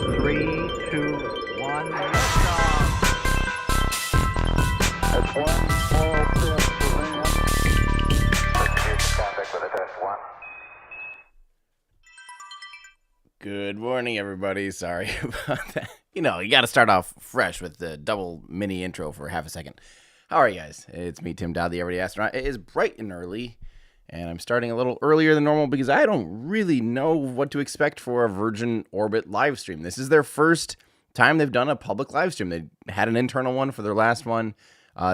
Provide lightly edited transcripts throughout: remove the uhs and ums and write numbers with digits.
Three, two, one, liftoff. That's one small step for man. Contact with a test one. Good morning, everybody. Sorry about that. You know, you got to start off fresh with the double mini intro for half a second. How are you guys? It's me, Tim Dow, the Everyday Astronaut. It is bright and early, and I'm starting a little earlier than normal because I don't really know what to expect for a Virgin Orbit live stream. This is their first time they've done a public live stream. They had an internal one for their last one.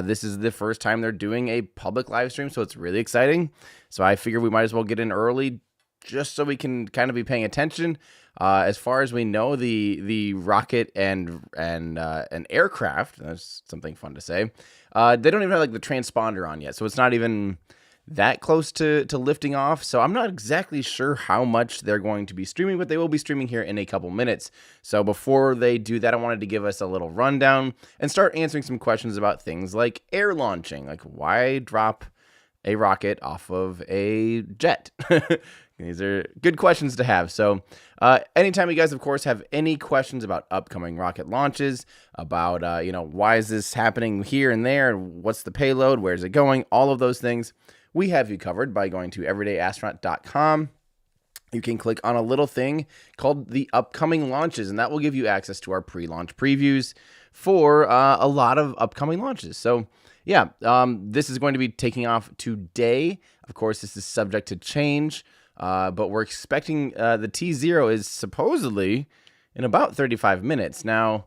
This is the first time they're doing a public live stream, so it's really exciting. So I figure we might as well get in early just so we can kind of be paying attention. As far as we know, the rocket and an aircraft, that's something fun to say, they don't even have like the transponder on yet, so it's not even that close to lifting off. So I'm not exactly sure how much they're going to be streaming, but they will be streaming here in a couple minutes. So before they do that, I wanted to give us a little rundown and start answering some questions about things like air launching, like why drop a rocket off of a jet? These are good questions to have. So anytime you guys, of course, have any questions about upcoming rocket launches, about, why is this happening here and there, and what's the payload, where's it going, all of those things, we have you covered by going to everydayastronaut.com. You can click on a little thing called the upcoming launches, and that will give you access to our pre-launch previews for a lot of upcoming launches. So yeah, this is going to be taking off today. Of course, this is subject to change. But we're expecting the T0 is supposedly in about 35 minutes. Now,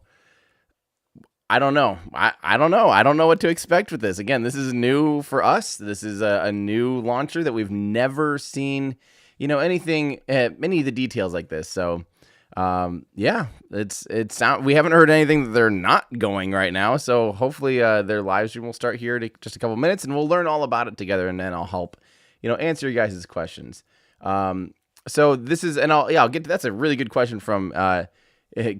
I don't know. I don't know. I don't know what to expect with this. Again, this is new for us. This is a new launcher that we've never seen, anything, any of the details like this. So, yeah, we haven't heard anything that they're not going right now. So hopefully their live stream will start here in just a couple minutes, and we'll learn all about it together, and then I'll help, answer you guys' questions. So this is, and I'll get to, that's a really good question from,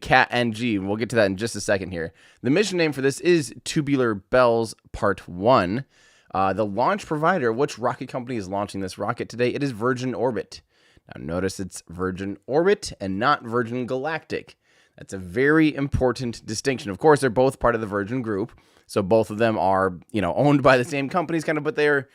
Cat NG. We'll get to that in just a second here. The mission name for this is Tubular Bells Part 1. The launch provider, which rocket company is launching this rocket today? It is Virgin Orbit. Now notice it's Virgin Orbit and not Virgin Galactic. That's a very important distinction. Of course, they're both part of the Virgin Group. So both of them are, owned by the same companies kind of, but they are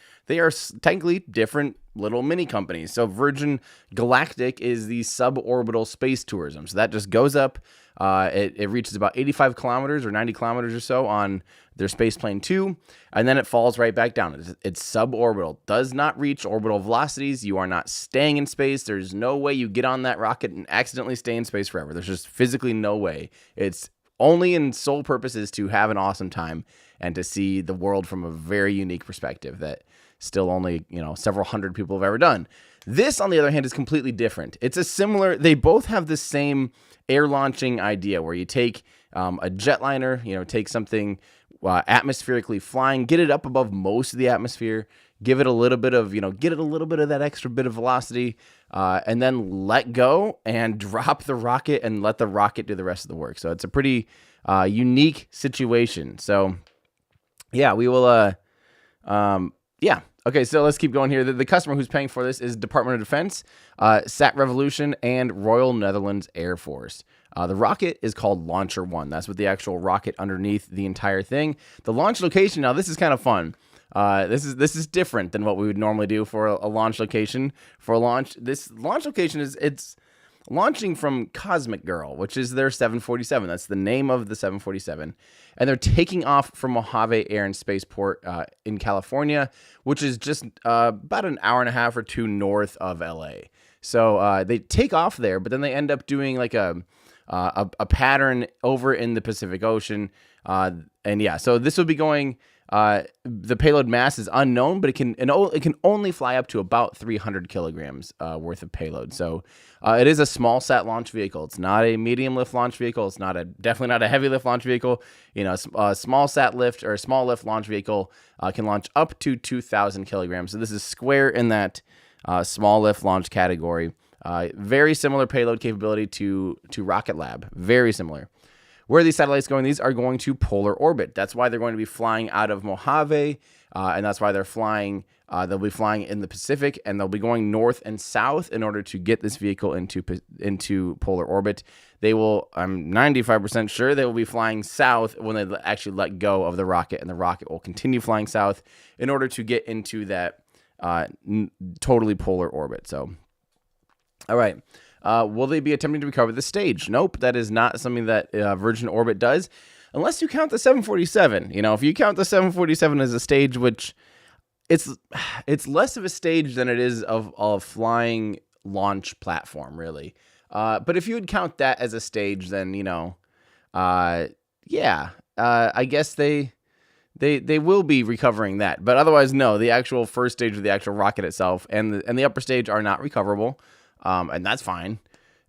technically different little mini companies. So Virgin Galactic is the suborbital space tourism. So that just goes up. It reaches about 85 kilometers or 90 kilometers or so on their Spaceplane 2, and then it falls right back down. It's suborbital. Does not reach orbital velocities. You are not staying in space. There's no way you get on that rocket and accidentally stay in space forever. There's just physically no way. It's only in sole purpose is to have an awesome time and to see the world from a very unique perspective that still only, several hundred people have ever done. This, on the other hand, is completely different. They both have the same air launching idea where you take a jetliner, take something atmospherically flying, get it up above most of the atmosphere, give it a little bit of, get it a little bit of that extra bit of velocity, and then let go and drop the rocket and let the rocket do the rest of the work. So it's a pretty unique situation. So yeah, we will, yeah. Okay, so let's keep going here. The customer who's paying for this is Department of Defense, SatRevolution, and Royal Netherlands Air Force. The rocket is called LauncherOne. That's what the actual rocket underneath the entire thing. The launch location, now this is kind of fun. This is different than what we would normally do for a launch location. For a launch, this launch location it's launching from Cosmic Girl, which is their 747. That's the name of the 747. And they're taking off from Mojave Air and Spaceport in California, which is just about an hour and a half or two north of LA. So they take off there, but then they end up doing like a pattern over in the Pacific Ocean. And yeah, so this will be going, the payload mass is unknown, but it can only fly up to about 300 kilograms worth of payload. So it is a small sat launch vehicle. It's not a medium lift launch vehicle. It's definitely not a heavy lift launch vehicle. A small sat lift or a small lift launch vehicle can launch up to 2,000 kilograms. So this is square in that small lift launch category. Very similar payload capability to Rocket Lab. Very similar. Where are these satellites going? These are going to polar orbit. That's why they're going to be flying out of Mojave, and that's why they'll be flying in the Pacific, and they'll be going north and south in order to get this vehicle into polar orbit. They will, I'm 95% sure, they will be flying south when they actually let go of the rocket, and the rocket will continue flying south in order to get into that totally polar orbit. So, all right. Will they be attempting to recover the stage? Nope, that is not something that Virgin Orbit does, unless you count the 747. If you count the 747 as a stage, which it's less of a stage than it is of a flying launch platform, really. But if you would count that as a stage, then I guess they will be recovering that. But otherwise, no. The actual first stage of the actual rocket itself and the upper stage are not recoverable. And that's fine.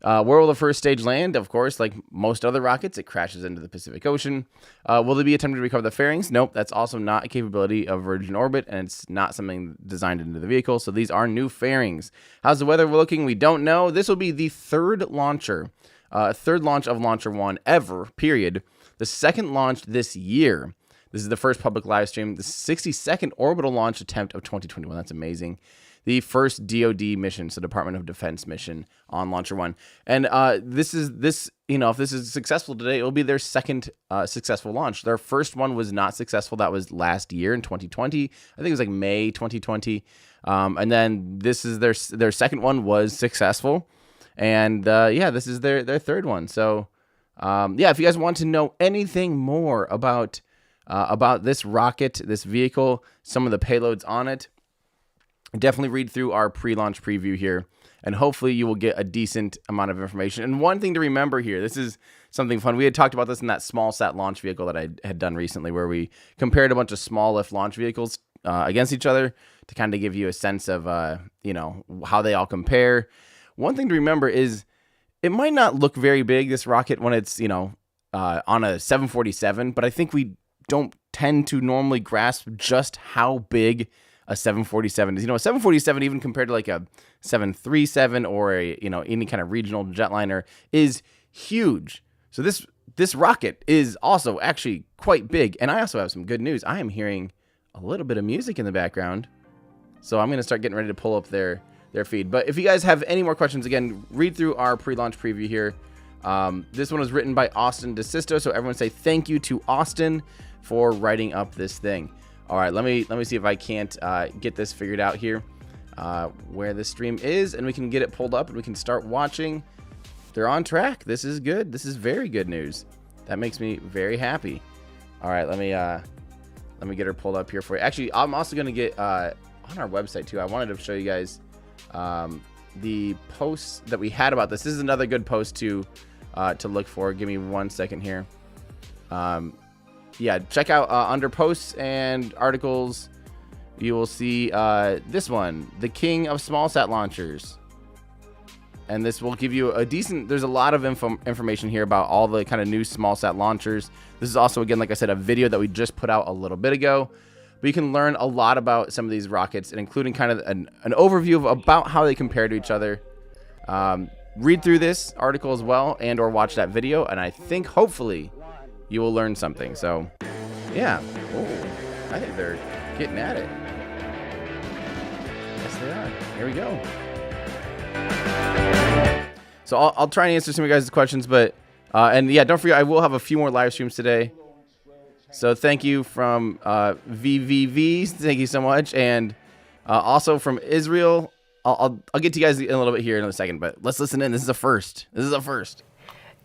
Where will the first stage land? Of course, like most other rockets, it crashes into the Pacific Ocean. Will they be attempting to recover the fairings? Nope, that's also not a capability of Virgin Orbit, and it's not something designed into the vehicle, so these are new fairings. How's the weather looking? We don't know. This will be the third launch of LauncherOne ever, period. The second launch this year. This is the first public live stream. The 62nd orbital launch attempt of 2021. That's amazing. The first DoD mission, so Department of Defense mission on LauncherOne. And if this is successful today, it will be their second successful launch. Their first one was not successful. That was last year in 2020. I think it was like May 2020. And then this is their second one was successful. And this is their third one. So if you guys want to know anything more about this rocket, this vehicle, some of the payloads on it, definitely read through our pre-launch preview here, and hopefully you will get a decent amount of information. And one thing to remember here, this is something fun. We had talked about this in that small sat launch vehicle that I had done recently, where we compared a bunch of small lift launch vehicles against each other to kind of give you a sense of, how they all compare. One thing to remember is it might not look very big, this rocket, when it's, on a 747, but I think we don't tend to normally grasp just how big a 747 is. A 747, even compared to like a 737 or any kind of regional jetliner, is huge. So this rocket is also actually quite big. And I also have some good news. I am hearing a little bit of music in the background, so I'm going to start getting ready to pull up their feed. But if you guys have any more questions, again, read through our pre-launch preview here. This one was written by Austin DeSisto, so everyone say thank you to Austin for writing up this thing. All right, let me see if I can't get this figured out here, where the stream is, and we can get it pulled up and we can start watching. They're on track. This is good. This is very good news. That makes me very happy. All right, let me get her pulled up here for you. Actually, I'm also gonna get on our website too. I wanted to show you guys the posts that we had about this. This is another good post to look for. Give me 1 second here. Check out under posts and articles, you will see this one, the king of small sat launchers. And this will give you there's a lot of information here about all the kind of new small sat launchers. This is also, again, like I said, a video that we just put out a little bit ago. But you can learn a lot about some of these rockets, and including kind of an overview of about how they compare to each other. Read through this article as well, and or watch that video, and I think hopefully you will learn something. So, yeah. Oh, I think they're getting at it. Yes, they are. Here we go. So I'll try and answer some of you guys' questions, but don't forget, I will have a few more live streams today. So thank you from VVV. Thank you so much, and also from Israel. I'll get to you guys in a little bit here in a second, but let's listen in. This is a first.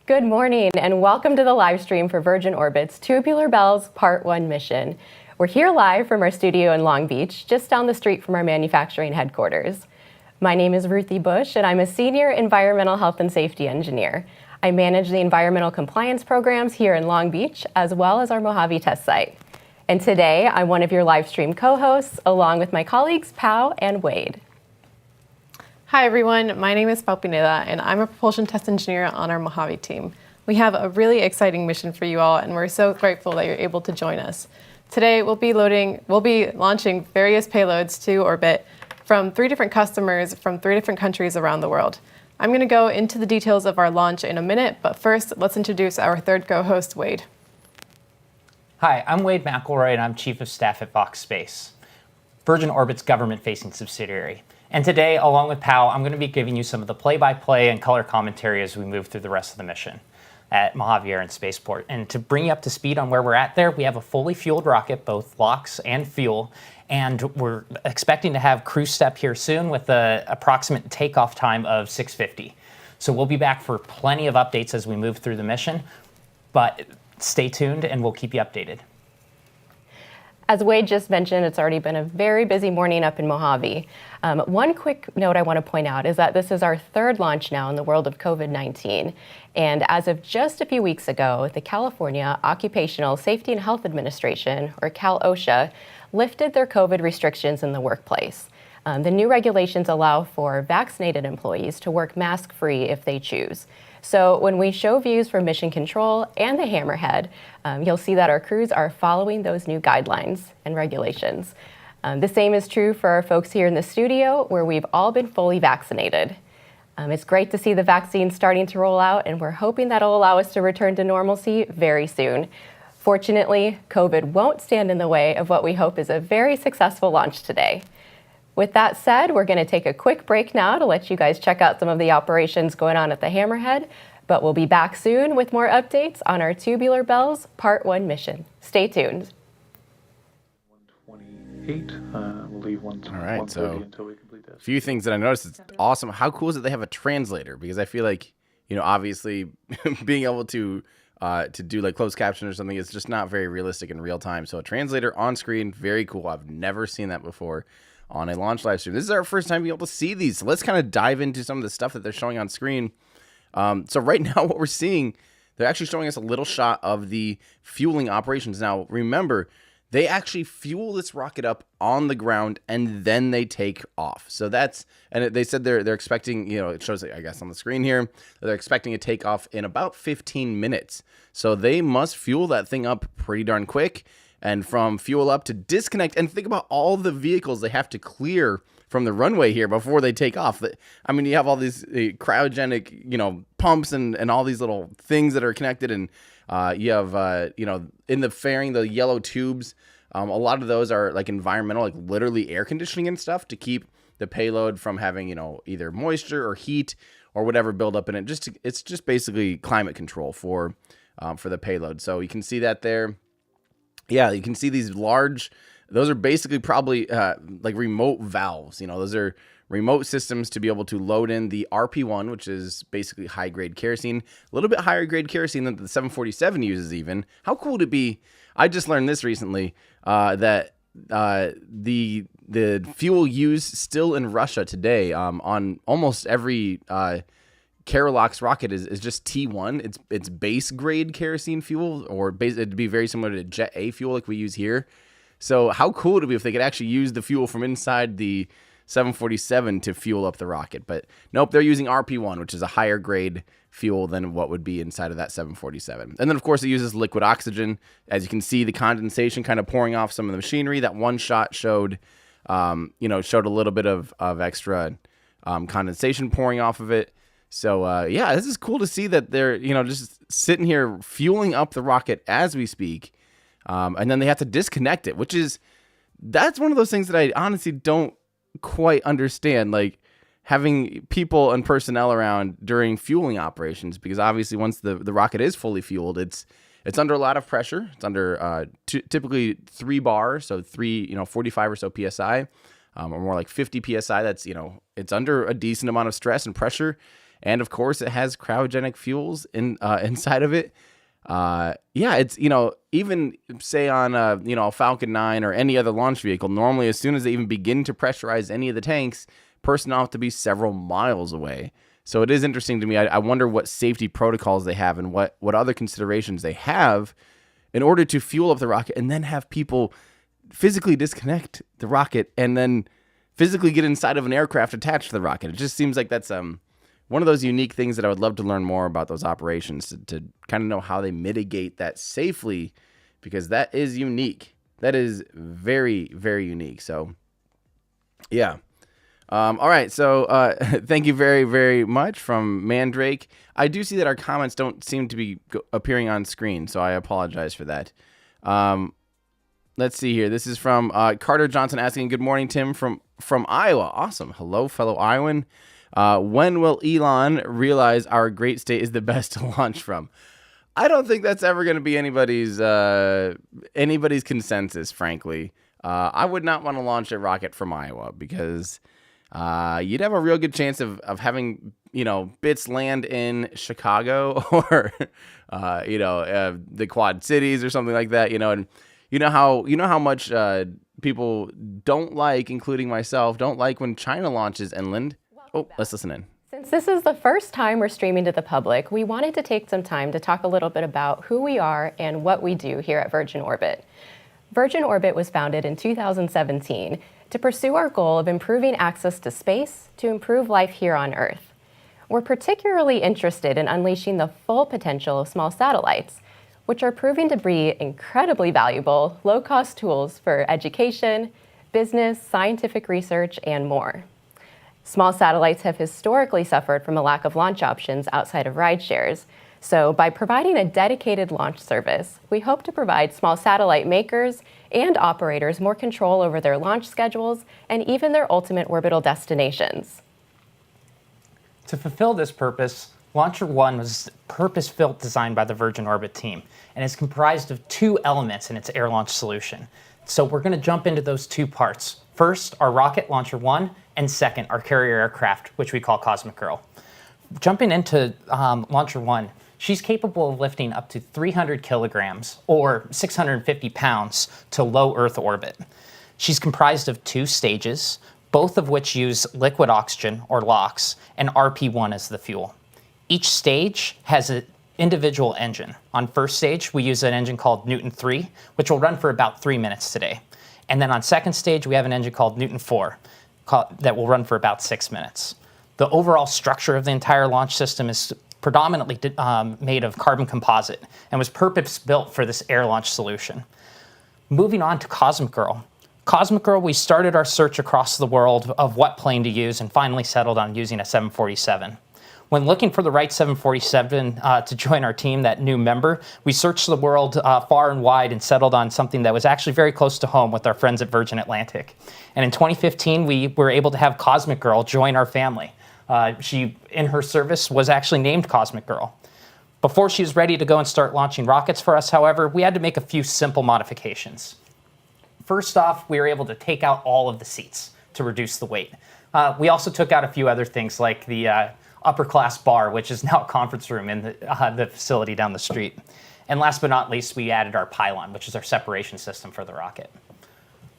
Good morning, and welcome to the live stream for Virgin Orbit's Tubular Bells Part 1 mission. We're here live from our studio in Long Beach, just down the street from our manufacturing headquarters. My name is Ruthie Bush, and I'm a senior environmental health and safety engineer. I manage the environmental compliance programs here in Long Beach, as well as our Mojave test site. And today, I'm one of your live stream co-hosts, along with my colleagues, Pau and Wade. Hi everyone, my name is Pau Pineda, and I'm a propulsion test engineer on our Mojave team. We have a really exciting mission for you all, and we're so grateful that you're able to join us. Today, we'll be launching various payloads to orbit from 3 different customers from 3 different countries around the world. I'm going to go into the details of our launch in a minute, but first, let's introduce our third co-host, Wade. Hi, I'm Wade McElroy, and I'm Chief of Staff at Vox Space, Virgin Orbit's government-facing subsidiary. And today, along with Pal, I'm going to be giving you some of the play-by-play and color commentary as we move through the rest of the mission at Mojave Air and Spaceport. And to bring you up to speed on where we're at there, we have a fully fueled rocket, both LOX and fuel, and we're expecting to have cruise step here soon with an approximate takeoff time of 6:50. So we'll be back for plenty of updates as we move through the mission, but stay tuned and we'll keep you updated. As Wade just mentioned, it's already been a very busy morning up in Mojave. One quick note I want to point out is that this is our third launch now in the world of COVID-19. And as of just a few weeks ago, the California Occupational Safety and Health Administration, or Cal-OSHA, lifted their COVID restrictions in the workplace. The new regulations allow for vaccinated employees to work mask-free if they choose. So when we show views from Mission Control and the Hammerhead, you'll see that our crews are following those new guidelines and regulations. The same is true for our folks here in the studio, where we've all been fully vaccinated. It's great to see the vaccine starting to roll out, and we're hoping that'll allow us to return to normalcy very soon. Fortunately, COVID won't stand in the way of what we hope is a very successful launch today. With that said, we're going to take a quick break now to let you guys check out some of the operations going on at the Hammerhead, but we'll be back soon with more updates on our Tubular Bells Part 1 mission. Stay tuned. 128. We'll leave All right, 130 so until we complete this. a few things that I noticed. It's awesome. How cool is it they have a translator? Because I feel like, obviously being able to do like closed caption or something is just not very realistic in real time. So a translator on screen, very cool. I've never seen that before on a launch live stream. This is our first time being able to see these. So let's kind of dive into some of the stuff that they're showing on screen. So right now what we're seeing, they're actually showing us a little shot of the fueling operations. Now, remember, they actually fuel this rocket up on the ground and then they take off. So they said they're expecting, it shows it, I guess, on the screen here, they're expecting a takeoff in about 15 minutes. So they must fuel that thing up pretty darn quick. And from fuel up to disconnect, and think about all the vehicles they have to clear from the runway here before they take off. I mean, you have all these cryogenic, pumps and all these little things that are connected, and you have, in the fairing, the yellow tubes. A lot of those are like environmental, like literally air conditioning and stuff to keep the payload from having, either moisture or heat or whatever build up in it. It's just basically climate control for the payload. So you can see that there. Yeah, you can see these large, those are basically probably like remote valves. Those are remote systems to be able to load in the RP1, which is basically high-grade kerosene, a little bit higher grade kerosene than the 747 uses even. How cool would it be? I just learned this recently, that the fuel used still in Russia today on almost every Kerolox rocket is just T1. It's base grade kerosene fuel, or it'd be very similar to Jet A fuel like we use here. So how cool would it be if they could actually use the fuel from inside the 747 to fuel up the rocket? But nope, they're using RP1, which is a higher grade fuel than what would be inside of that 747. And then of course it uses liquid oxygen. As you can see, the condensation kind of pouring off some of the machinery. That one shot showed a little bit of extra condensation pouring off of it. So, this is cool to see that they're, just sitting here fueling up the rocket as we speak. And then they have to disconnect it, that's one of those things that I honestly don't quite understand, like having people and personnel around during fueling operations, because obviously once the rocket is fully fueled, it's under a lot of pressure. It's under typically 3 bar, so 45 or so PSI, or more like 50 PSI. That's, it's under a decent amount of stress and pressure. And of course, it has cryogenic fuels inside of it. It's, even say on a Falcon 9 or any other launch vehicle, normally as soon as they even begin to pressurize any of the tanks, personnel have to be several miles away. So it is interesting to me. I wonder what safety protocols they have and what other considerations they have in order to fuel up the rocket and then have people physically disconnect the rocket and then physically get inside of an aircraft attached to the rocket. It just seems like that's one of those unique things that I would love to learn more about those operations to kind of know how they mitigate that safely, because that is unique. That is very, very unique. So, yeah. All right, so thank you very, very much from Mandrake. I do see that our comments don't seem to be appearing on screen, so I apologize for that. Let's see here. This is from Carter Johnson asking, good morning, Tim, from Iowa. Awesome. Hello, fellow Iowan. When will Elon realize our great state is the best to launch from? I don't think that's ever going to be anybody's consensus, frankly. I would not want to launch a rocket from Iowa because you'd have a real good chance of having, bits land in Chicago or, the Quad Cities or something like that, and you know how much people don't like, including myself, don't like when China launches inland. Oh, let's listen in. Since this is the first time we're streaming to the public, we wanted to take some time to talk a little bit about who we are and what we do here at Virgin Orbit. Virgin Orbit was founded in 2017 to pursue our goal of improving access to space to improve life here on Earth. We're particularly interested in unleashing the full potential of small satellites, which are proving to be incredibly valuable, low-cost tools for education, business, scientific research, and more. Small satellites have historically suffered from a lack of launch options outside of rideshares. So by providing a dedicated launch service, we hope to provide small satellite makers and operators more control over their launch schedules and even their ultimate orbital destinations. To fulfill this purpose, LauncherOne was purpose-built designed by the Virgin Orbit team and is comprised of two elements in its air launch solution. So we're going to jump into those two parts. First, our rocket LauncherOne, and second, our carrier aircraft, which we call Cosmic Girl. Jumping into LauncherOne, she's capable of lifting up to 300 kilograms or 650 pounds to low Earth orbit. She's comprised of two stages, both of which use liquid oxygen, or LOX, and RP1 as the fuel. Each stage has an individual engine. On first stage, we use an engine called Newton 3, which will run for about 3 minutes today. And then on second stage, we have an engine called Newton 4 that will run for about 6 minutes. The overall structure of the entire launch system is predominantly made of carbon composite and was purpose-built for this air launch solution. Moving on to Cosmic Girl. Cosmic Girl, we started our search across the world of what plane to use and finally settled on using a 747. When looking for the right 747 to join our team, that new member, we searched the world far and wide and settled on something that was actually very close to home with our friends at Virgin Atlantic. And in 2015, we were able to have Cosmic Girl join our family. She, in her service, was actually named Cosmic Girl. Before she was ready to go and start launching rockets for us, however, we had to make a few simple modifications. First off, we were able to take out all of the seats to reduce the weight. We also took out a few other things like the upper class bar, which is now a conference room in the facility down the street. And last but not least, we added our pylon, which is our separation system for the rocket.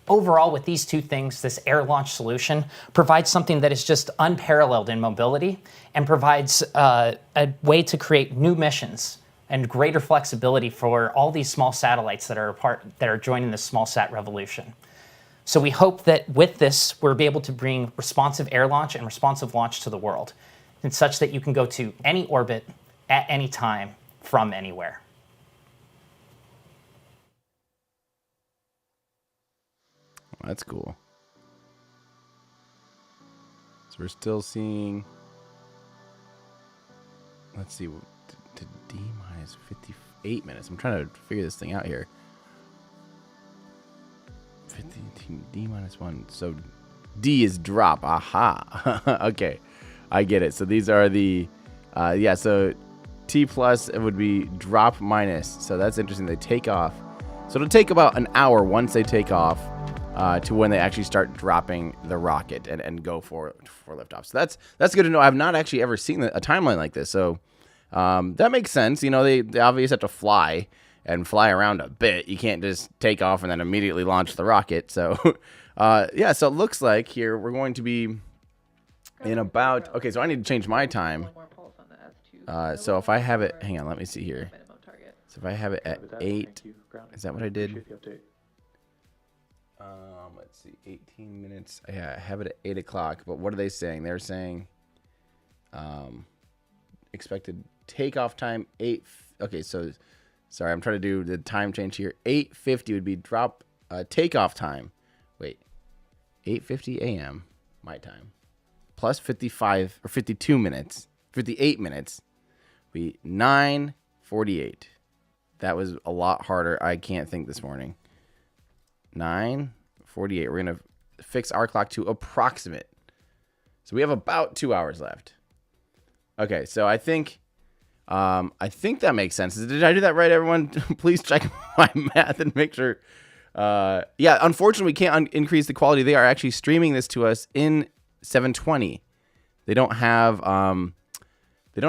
Overall, with these two things, this air launch solution provides something that is just unparalleled in mobility and provides a way to create new missions and greater flexibility for all these small satellites that are joining the small sat revolution. So we hope that with this, we'll be able to bring responsive air launch and responsive launch to the world, and such that you can go to any orbit at any time from anywhere. That's cool. So we're still seeing, let's see, to D minus 58 minutes. I'm trying to figure this thing out here. 15 D minus 1. So D is drop. Aha. Okay. I get it. So these are the, so T plus it would be drop minus. So that's interesting. They take off. So it'll take about an hour once they take off to when they actually start dropping the rocket and go for liftoff. So that's good to know. I've not actually ever seen a timeline like this. So that makes sense. You know, they obviously have to fly around a bit. You can't just take off and then immediately launch the rocket. So so it looks like here we're going to be in about, okay, so I need to change my time. So if I have it, hang on, let me see here. So if I have it at 8, is that what I did? Let's see, 18 minutes. Yeah, I have it at 8 o'clock, but what are they saying? They're saying expected takeoff time 8. Okay, so sorry, I'm trying to do the time change here. 8:50 would be drop takeoff time. Wait, 8:50 a.m. my time. plus 55 or 52 minutes, 58 minutes. We 9:48. That was a lot harder. I can't think this morning. 9:48. We're gonna fix our clock to approximate. So we have about 2 hours left. Okay, so I think that makes sense. Did I do that right, everyone? Please check my math and make sure. Yeah, unfortunately, we can't increase the quality. They are actually streaming this to us in 720. They don't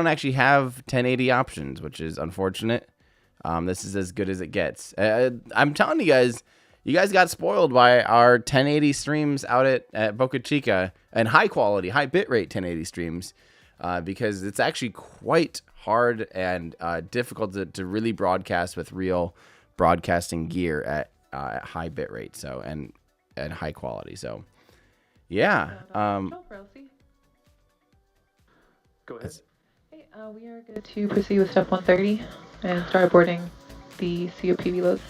actually have 1080 options, which is unfortunate. This is as good as it gets. I'm telling you guys got spoiled by our 1080 streams out at Boca Chica and high quality, high bitrate 1080 streams, because it's actually quite hard and difficult to really broadcast with real broadcasting gear at high bitrate, so and high quality. So yeah. Go ahead. Hey, we are good to proceed with step 130 and start boarding the COPV loads.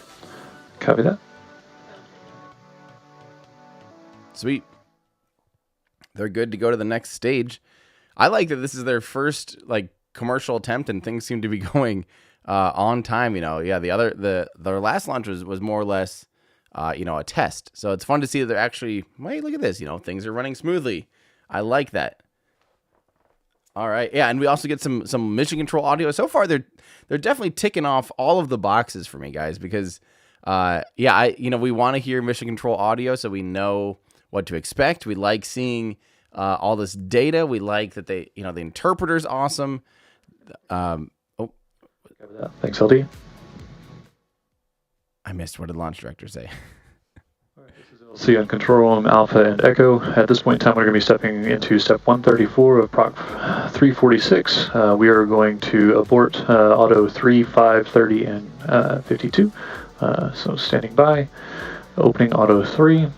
Copy that. Sweet. They're good to go to the next stage. I like that this is their first commercial attempt, and things seem to be going on time. Yeah, their last launch was more or less a test. So it's fun to see that they're actually, wait, look at this. Things are running smoothly. I like that. All right, yeah, and we also get some mission control audio. So far, they're definitely ticking off all of the boxes for me, guys, because we want to hear mission control audio so we know what to expect. We like seeing all this data. We like that the interpreter's awesome. Thanks, LD. I missed. What did launch director say? LC on control room, Alpha and Echo. At this point in time, we're going to be stepping into step 134 of Proc 346. We are going to abort auto 3, 5, 30, and 52. So standing by. Opening auto 3.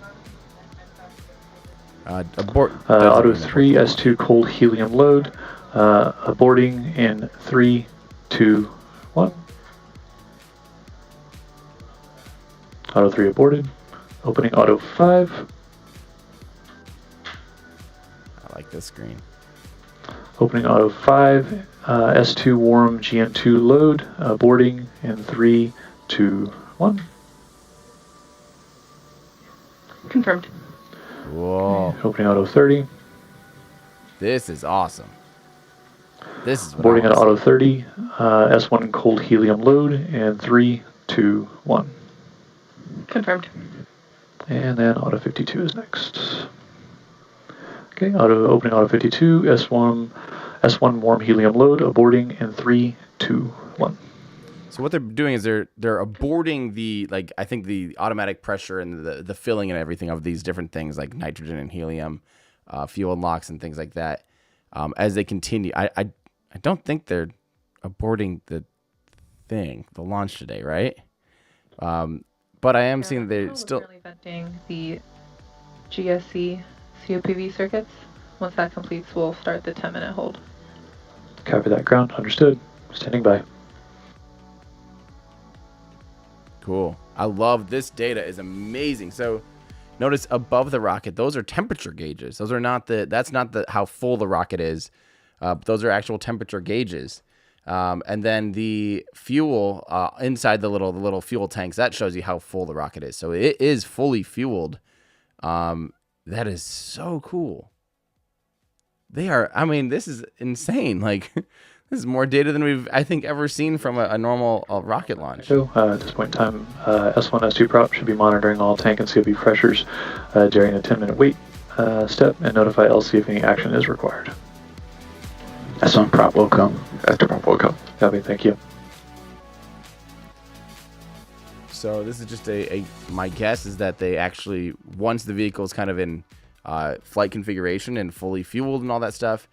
Abort. Auto 3, S2 cold helium load. Aborting in 3, 2, 1. Auto 3 aborted. Opening auto 5. I like this screen. Opening auto 5. S2 warm GN2 load. Aborting in 3, 2, 1. Confirmed. Whoa. Opening auto 30. This is awesome. This is what Boarding I at want auto 30. S1 cold helium load in 3, 2, 1. Confirmed. And then auto 52 is next. Okay, opening auto 52, S1 warm helium load, aborting in 3, 2, 1. So what they're doing is they're aborting the I think the automatic pressure and the filling and everything of these different things like nitrogen and helium, fuel unlocks and things like that. As they continue, I don't think they're aborting the launch today, right? But I am seeing they're still currently venting the GSC COPV circuits. Once that completes, we'll start the 10-minute hold. Copy that, ground. Understood. Standing by. cool. I love this data. Is amazing. So notice above the rocket, those are temperature gauges. Those are not that's not how full the rocket is. Those are actual temperature gauges. And then the fuel inside the little fuel tanks, that shows you how full the rocket is. So it is fully fueled. That is so cool. I mean, this is insane. Like, this is more data than we've, I think, ever seen from a normal rocket launch. So, at this point in time, S1, S2 prop should be monitoring all tank and COP pressures during a 10-minute wait step and notify LC if any action is required. S1 prop will come. S2 prop will come. Copy, thank you. So this is just my guess is that they actually, once the vehicle is kind of in flight configuration and fully fueled and all that stuff,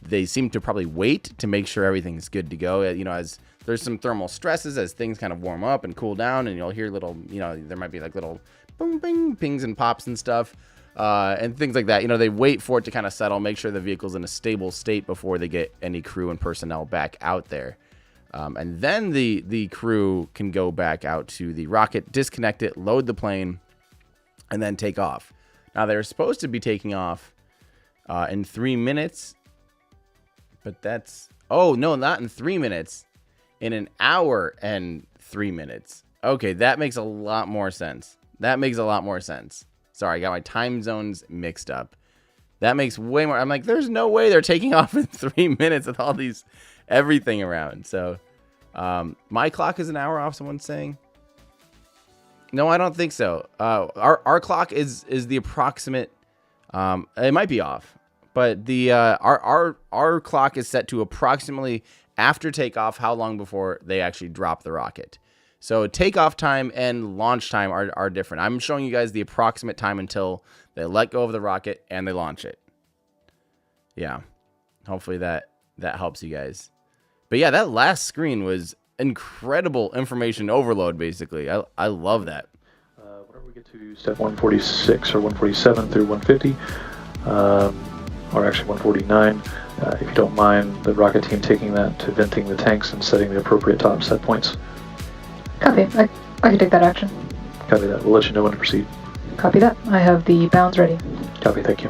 they seem to probably wait to make sure everything's good to go. You know, as there's some thermal stresses as things kind of warm up and cool down, and you'll hear little, you know, there might be like little boom, bing, pings and pops and stuff, and things like that. You know, they wait for it to kind of settle, make sure the vehicle's in a stable state before they get any crew and personnel back out there. And then the crew can go back out to the rocket, disconnect it, load the plane, and then take off. Now, they're supposed to be taking off in 3 minutes. But that's, oh, no, not in 3 minutes. In an hour and 3 minutes. Okay, that makes a lot more sense. Sorry, I got my time zones mixed up. That makes way more. I'm like, there's no way they're taking off in 3 minutes with all these, everything around. So, my clock is an hour off, someone's saying. No, I don't think so. Our clock is the approximate, it might be off, but the, our clock is set to approximately after takeoff, how long before they actually drop the rocket. So takeoff time and launch time are different. I'm showing you guys the approximate time until they let go of the rocket and they launch it. Yeah. Hopefully that helps you guys. But yeah, that last screen was incredible information overload, basically. I love that. Whenever we get to step 146 or 147 through 150, or actually 149, if you don't mind the rocket team taking that to venting the tanks and setting the appropriate top set points. Copy. I can take that action. Copy that. We'll let you know when to proceed. Copy that. I have the bounds ready. Copy. Thank you.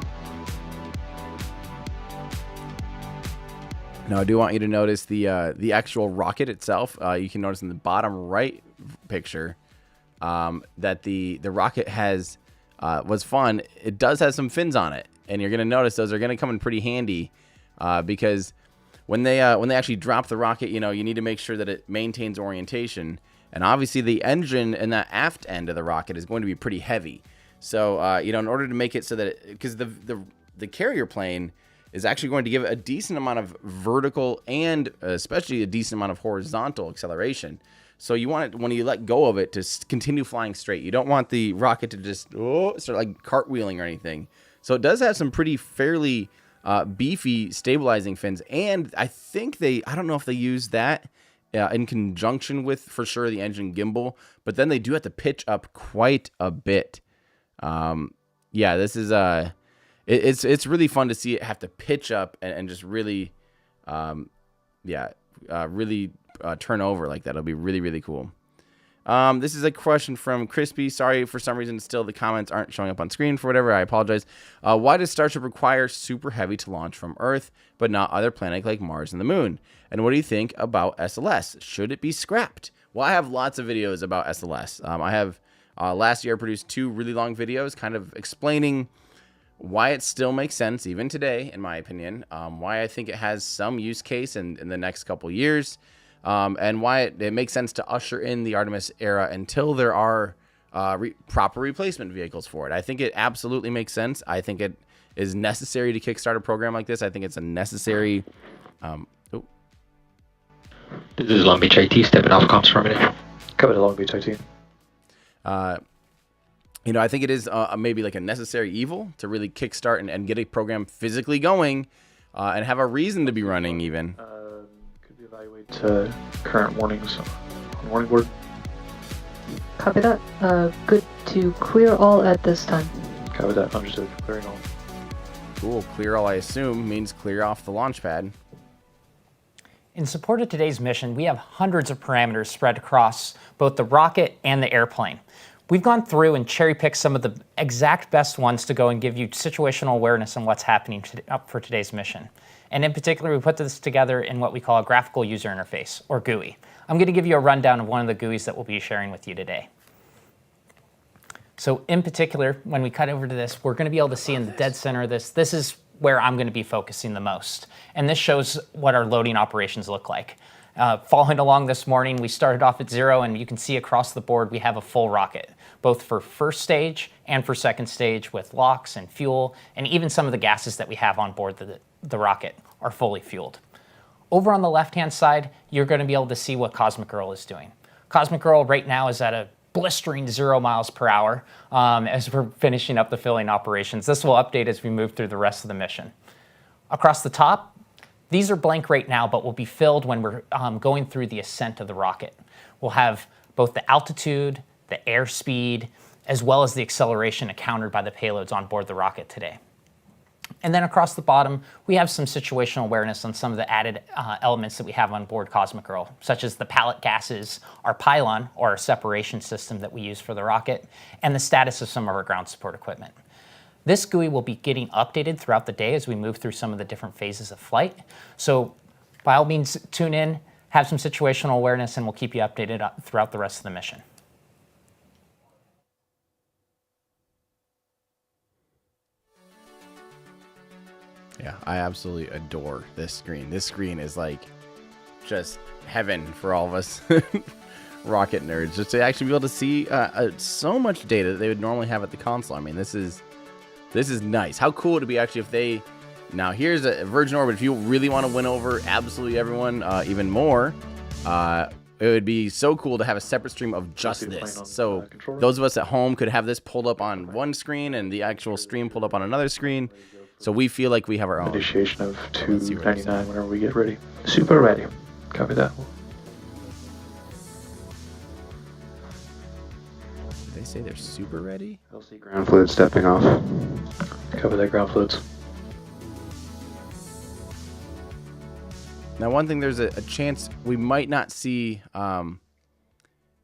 Now, I do want you to notice the actual rocket itself. You can notice in the bottom right picture that the rocket has was fun. It does have some fins on it, and you're going to notice those are going to come in pretty handy because when they actually drop the rocket, you need to make sure that it maintains orientation. And obviously, the engine in that aft end of the rocket is going to be pretty heavy. So, in order to make it so that because the carrier plane is actually going to give a decent amount of vertical and especially a decent amount of horizontal acceleration. So you want it, when you let go of it, to continue flying straight. You don't want the rocket to just start like cartwheeling or anything. So it does have some pretty fairly beefy stabilizing fins. And I think I don't know if they use that in conjunction with, for sure, the engine gimbal. But then they do have to pitch up quite a bit. Yeah, this is... It's really fun to see it have to pitch up and just really, really turn over like that. It'll be really, really cool. This is a question from Crispy. Sorry, for some reason, still the comments aren't showing up on screen for whatever. I apologize. Why does Starship require super heavy to launch from Earth, but not other planets like Mars and the Moon? And what do you think about SLS? Should it be scrapped? Well, I have lots of videos about SLS. I have last year produced 2 really long videos kind of explaining why it still makes sense, even today, in my opinion, why I think it has some use case in the next couple years, and why it makes sense to usher in the Artemis era until there are proper replacement vehicles for it. I think it absolutely makes sense. I think it is necessary to kickstart a program like this. I think it's a necessary... This is Long Beach IT, stepping off comms for a minute. Cover to Long Beach IT. I think it is maybe like a necessary evil to really kickstart and get a program physically going and have a reason to be running even. Could we evaluate current warnings on warning board? Copy that. Good to clear all at this time. Copy that. Understood. Clearing all. Cool. Clear all, I assume, means clear off the launch pad. In support of today's mission, we have hundreds of parameters spread across both the rocket and the airplane. We've gone through and cherry-picked some of the exact best ones to go and give you situational awareness on what's happening up for today's mission. And in particular, we put this together in what we call a graphical user interface, or GUI. I'm going to give you a rundown of one of the GUIs that we'll be sharing with you today. So in particular, when we cut over to this, we're going to be able to see in the dead center of this is where I'm going to be focusing the most. And this shows what our loading operations look like. Following along this morning, we started off at 0, and you can see across the board we have a full rocket, both for first stage and for second stage with LOX and fuel, and even some of the gases that we have on board the rocket are fully fueled. Over on the left-hand side, you're going to be able to see what Cosmic Girl is doing. Cosmic Girl right now is at a blistering 0 miles per hour as we're finishing up the filling operations. This will update as we move through the rest of the mission. Across the top, these are blank right now, but will be filled when we're going through the ascent of the rocket. We'll have both the altitude, the airspeed, as well as the acceleration encountered by the payloads on board the rocket today. And then across the bottom, we have some situational awareness on some of the added elements that we have on board Cosmic Girl, such as the pallet gases, our pylon, or our separation system that we use for the rocket, and the status of some of our ground support equipment. This GUI will be getting updated throughout the day as we move through some of the different phases of flight. So by all means, tune in, have some situational awareness, and we'll keep you updated throughout the rest of the mission. Yeah, I absolutely adore this screen. This screen is like just heaven for all of us rocket nerds, just to actually be able to see so much data that they would normally have at the console. I mean, this is nice. How cool would it be actually if they, now here's a Virgin Orbit, if you really want to win over absolutely everyone even more, it would be so cool to have a separate stream of just this. So those of us at home could have this pulled up on one screen and the actual stream pulled up on another screen. So we feel like we have our own. Initiation of 299 whenever we get ready. Super ready. Copy that. Did they say they're super ready? I'll see ground fluid stepping off. Cover that ground fluids. Now, one thing, there's a chance we might not see,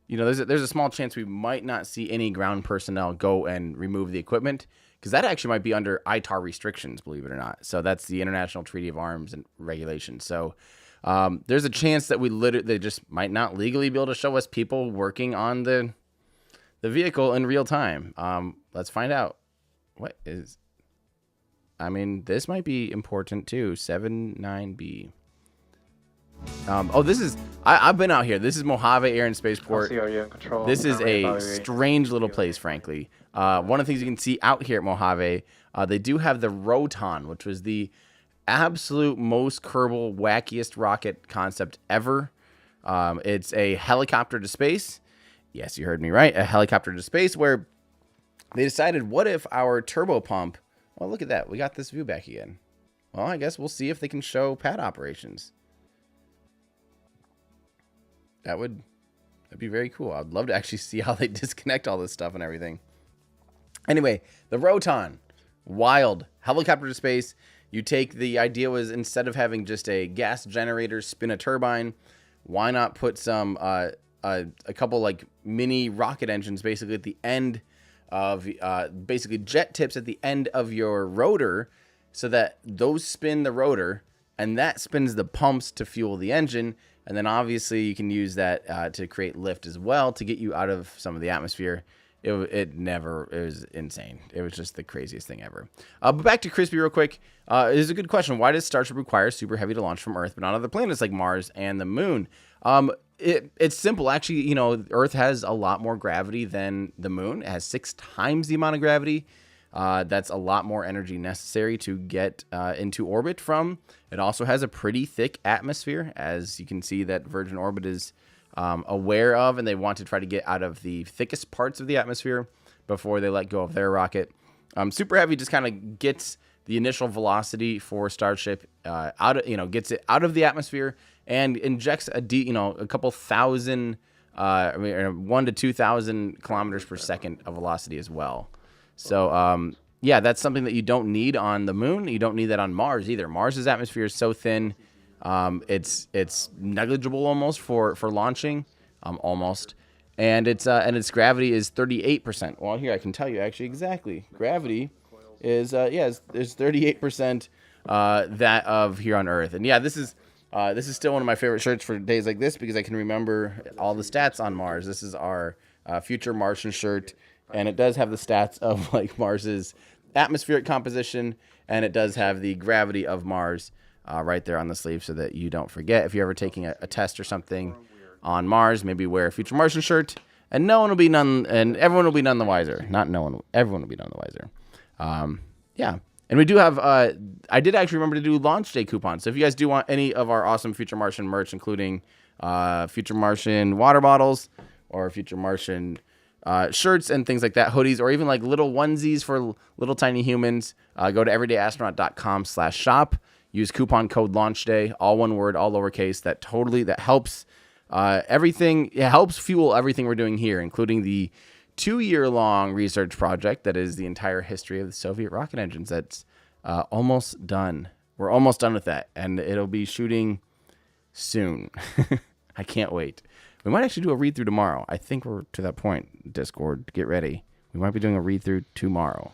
there's a small chance we might not see any ground personnel go and remove the equipment, because that actually might be under ITAR restrictions, believe it or not. So that's the International Treaty of Arms and Regulations. So there's a chance that they just might not legally be able to show us people working on the vehicle in real time. Let's find out. This might be important too. 79B. This is, I've been out here. This is Mojave Air and Spaceport. This is a strange little place, frankly. One of the things you can see out here at Mojave, they do have the Roton, which was the absolute most Kerbal, wackiest rocket concept ever. It's a helicopter to space. Yes, you heard me right. A helicopter to space, where they decided, what if our turbo pump, well, look at that. We got this view back again. Well, I guess we'll see if they can show pad operations. That'd be very cool. I'd love to actually see how they disconnect all this stuff and everything. Anyway, the Roton, wild helicopter to space. You take, the idea was, instead of having just a gas generator spin a turbine, why not put some a couple like mini rocket engines basically at the end of basically jet tips at the end of your rotor, so that those spin the rotor and that spins the pumps to fuel the engine. And then obviously you can use that to create lift as well to get you out of some of the atmosphere. It was insane. It was just the craziest thing ever. But back to Crispy real quick. It is a good question. Why does Starship require super heavy to launch from Earth, but not other planets like Mars and the Moon? It's simple. Actually, Earth has a lot more gravity than the Moon. It has 6 times the amount of gravity. That's a lot more energy necessary to get into orbit from. It also has a pretty thick atmosphere, as you can see that Virgin Orbit is aware of, and they want to try to get out of the thickest parts of the atmosphere before they let go of their rocket. Super Heavy just kind of gets the initial velocity for Starship gets it out of the atmosphere and injects a couple thousand, 1,000 to 2,000 kilometers per second of velocity as well. So, yeah, that's something that you don't need on the Moon. You don't need that on Mars either. Mars's atmosphere is so thin, it's negligible almost for launching, almost, and its gravity is 38%. Well, here I can tell you actually exactly. Gravity is is 38% that of here on Earth, and yeah, this is still one of my favorite shirts for days like this because I can remember all the stats on Mars. This is our Future Martian shirt. And it does have the stats of like Mars's atmospheric composition, and it does have the gravity of Mars right there on the sleeve, so that you don't forget. If you're ever taking a test or something on Mars, maybe wear a Future Martian shirt, and everyone will be none the wiser. Everyone will be none the wiser. Yeah, and we do have. I did actually remember to do launch day coupons. So if you guys do want any of our awesome Future Martian merch, including Future Martian water bottles or Future Martian shirts and things like that, hoodies, or even like little onesies for little tiny humans, go to everydayastronaut.com/shop. Use coupon code LaunchDay, all one word, all lowercase. That helps everything. It helps fuel everything we're doing here, including the 2-year-long research project that is the entire history of the Soviet rocket engines. That's almost done. We're almost done with that, and it'll be shooting soon. I can't wait. We might actually do a read-through tomorrow. I think we're to that point, Discord. Get ready. We might be doing a read-through tomorrow.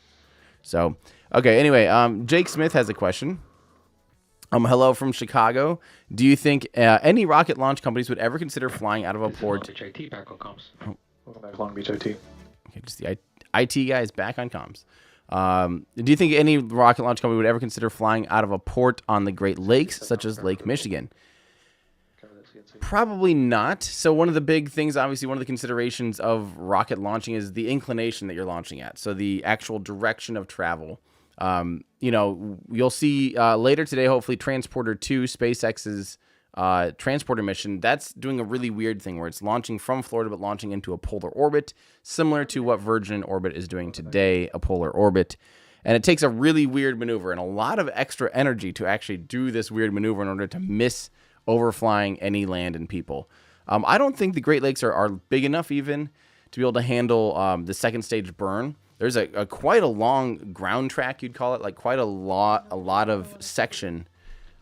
So, okay, anyway, Jake Smith has a question. Hello from Chicago. Do you think any rocket launch companies would ever consider flying out of a port? Welcome back, Long Beach IT. Okay, just the IT guy is back on comms. Do you think any rocket launch company would ever consider flying out of a port on the Great Lakes, such as Lake Michigan? Probably not. So one of the big things, obviously, one of the considerations of rocket launching is the inclination that you're launching at. So the actual direction of travel. You'll see later today, hopefully, Transporter 2, SpaceX's transporter mission. That's doing a really weird thing where it's launching from Florida but launching into a polar orbit, similar to what Virgin Orbit is doing today, a polar orbit. And it takes a really weird maneuver and a lot of extra energy to actually do this weird maneuver in order to miss overflying any land and people. I don't think the Great Lakes are big enough even to be able to handle the second stage burn. There's a quite a long ground track, you'd call it, like quite a lot of section.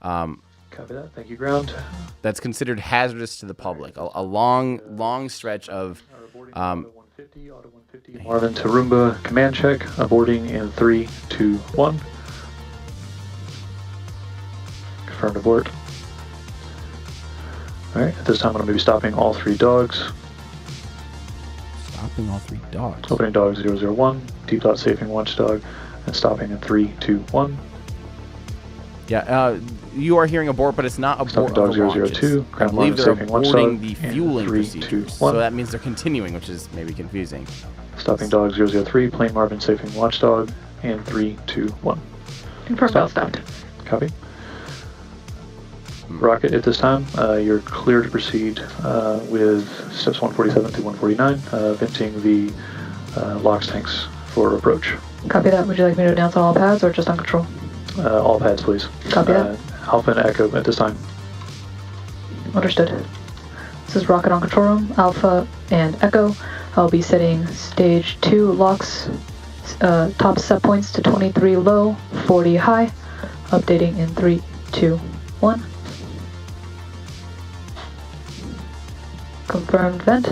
Copy that. Thank you, ground. That's considered hazardous to the public. A long stretch of. Auto 150. Marvin to Roomba, command check. Aborting in 3, 2, 1. Confirmed abort. All right. At this time, I'm going to be stopping all 3 dogs. Stopping all 3 dogs. Opening dog 001, deep dot safing watchdog, and stopping in 3, 2, 1. Yeah, you are hearing abort, but it's not abort. Stopping dog 002, I ground believe line they're safing aborting watchdog, the and fueling 3, 2, procedures. 1. So that means they're continuing, which is maybe confusing. Stopping dog 003, plane Marvin safing watchdog, and 3, 2, 1. Confirmed well stopped. Copy. Rocket, at this time, you're clear to proceed with steps 147 through 149, venting the LOX tanks for approach. Copy that. Would you like me to announce on all pads or just on control? All pads, please. Copy that. Alpha and Echo at this time. Understood. This is Rocket on control room, Alpha and Echo. I'll be setting stage 2 locks, top set points to 23 low, 40 high. Updating in 3, 2, 1. Confirmed vent.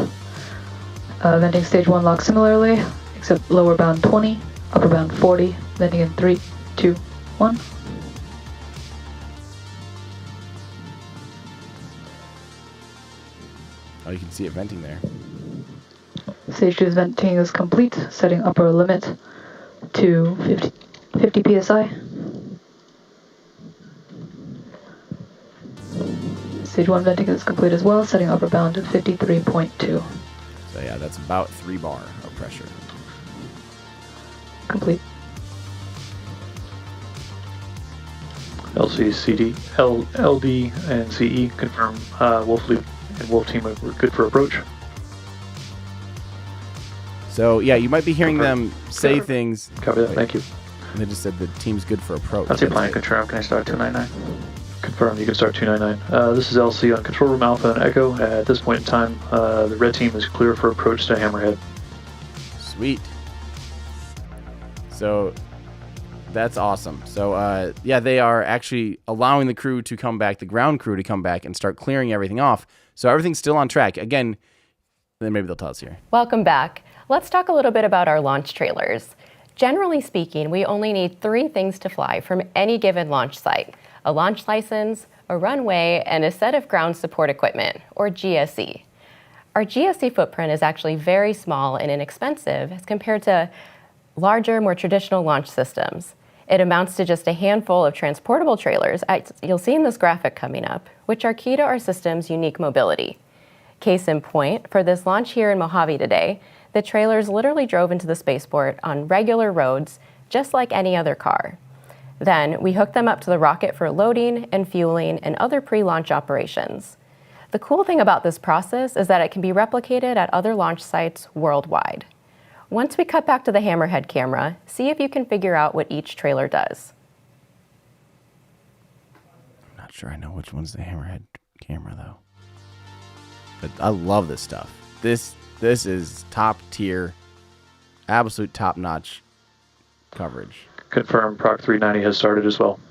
Venting stage 1 lock similarly, except lower bound 20, upper bound 40. Venting in 3, 2, 1. Oh, you can see it venting there. Stage 2's venting is complete, setting upper limit to 50 psi. Stage 1 venting is complete as well, setting upper bound to 53.2. So yeah, that's about 3 bar of pressure. Complete. LC, CD, LD, and CE confirm Wolf Loop and Wolf Team are good for approach. So yeah, you might be hearing them say things. Copy that, thank you. They just said the team's good for approach. That's your plan, confirm. Can I start 299? Confirm, you can start 299. This is LC on control room, Alpha and Echo. At this point in time, the red team is clear for approach to Hammerhead. Sweet. So that's awesome. So yeah, they are actually allowing the crew to come back, the ground crew to come back and start clearing everything off. So everything's still on track. Again, then maybe they'll tell us here. Welcome back. Let's talk a little bit about our launch trailers. Generally speaking, we only need 3 things to fly from any given launch site: a launch license, a runway, and a set of ground support equipment, or GSE. Our GSE footprint is actually very small and inexpensive as compared to larger, more traditional launch systems. It amounts to just a handful of transportable trailers, as you'll see in this graphic coming up, which are key to our system's unique mobility. Case in point, for this launch here in Mojave today, the trailers literally drove into the spaceport on regular roads, just like any other car. Then we hooked them up to the rocket for loading and fueling and other pre-launch operations. The cool thing about this process is that it can be replicated at other launch sites worldwide. Once we cut back to the Hammerhead camera, see if you can figure out what each trailer does. I'm not sure I know which one's the Hammerhead camera though. But I love this stuff. This is top tier, absolute top notch coverage. Confirm Proc 390 has started as well.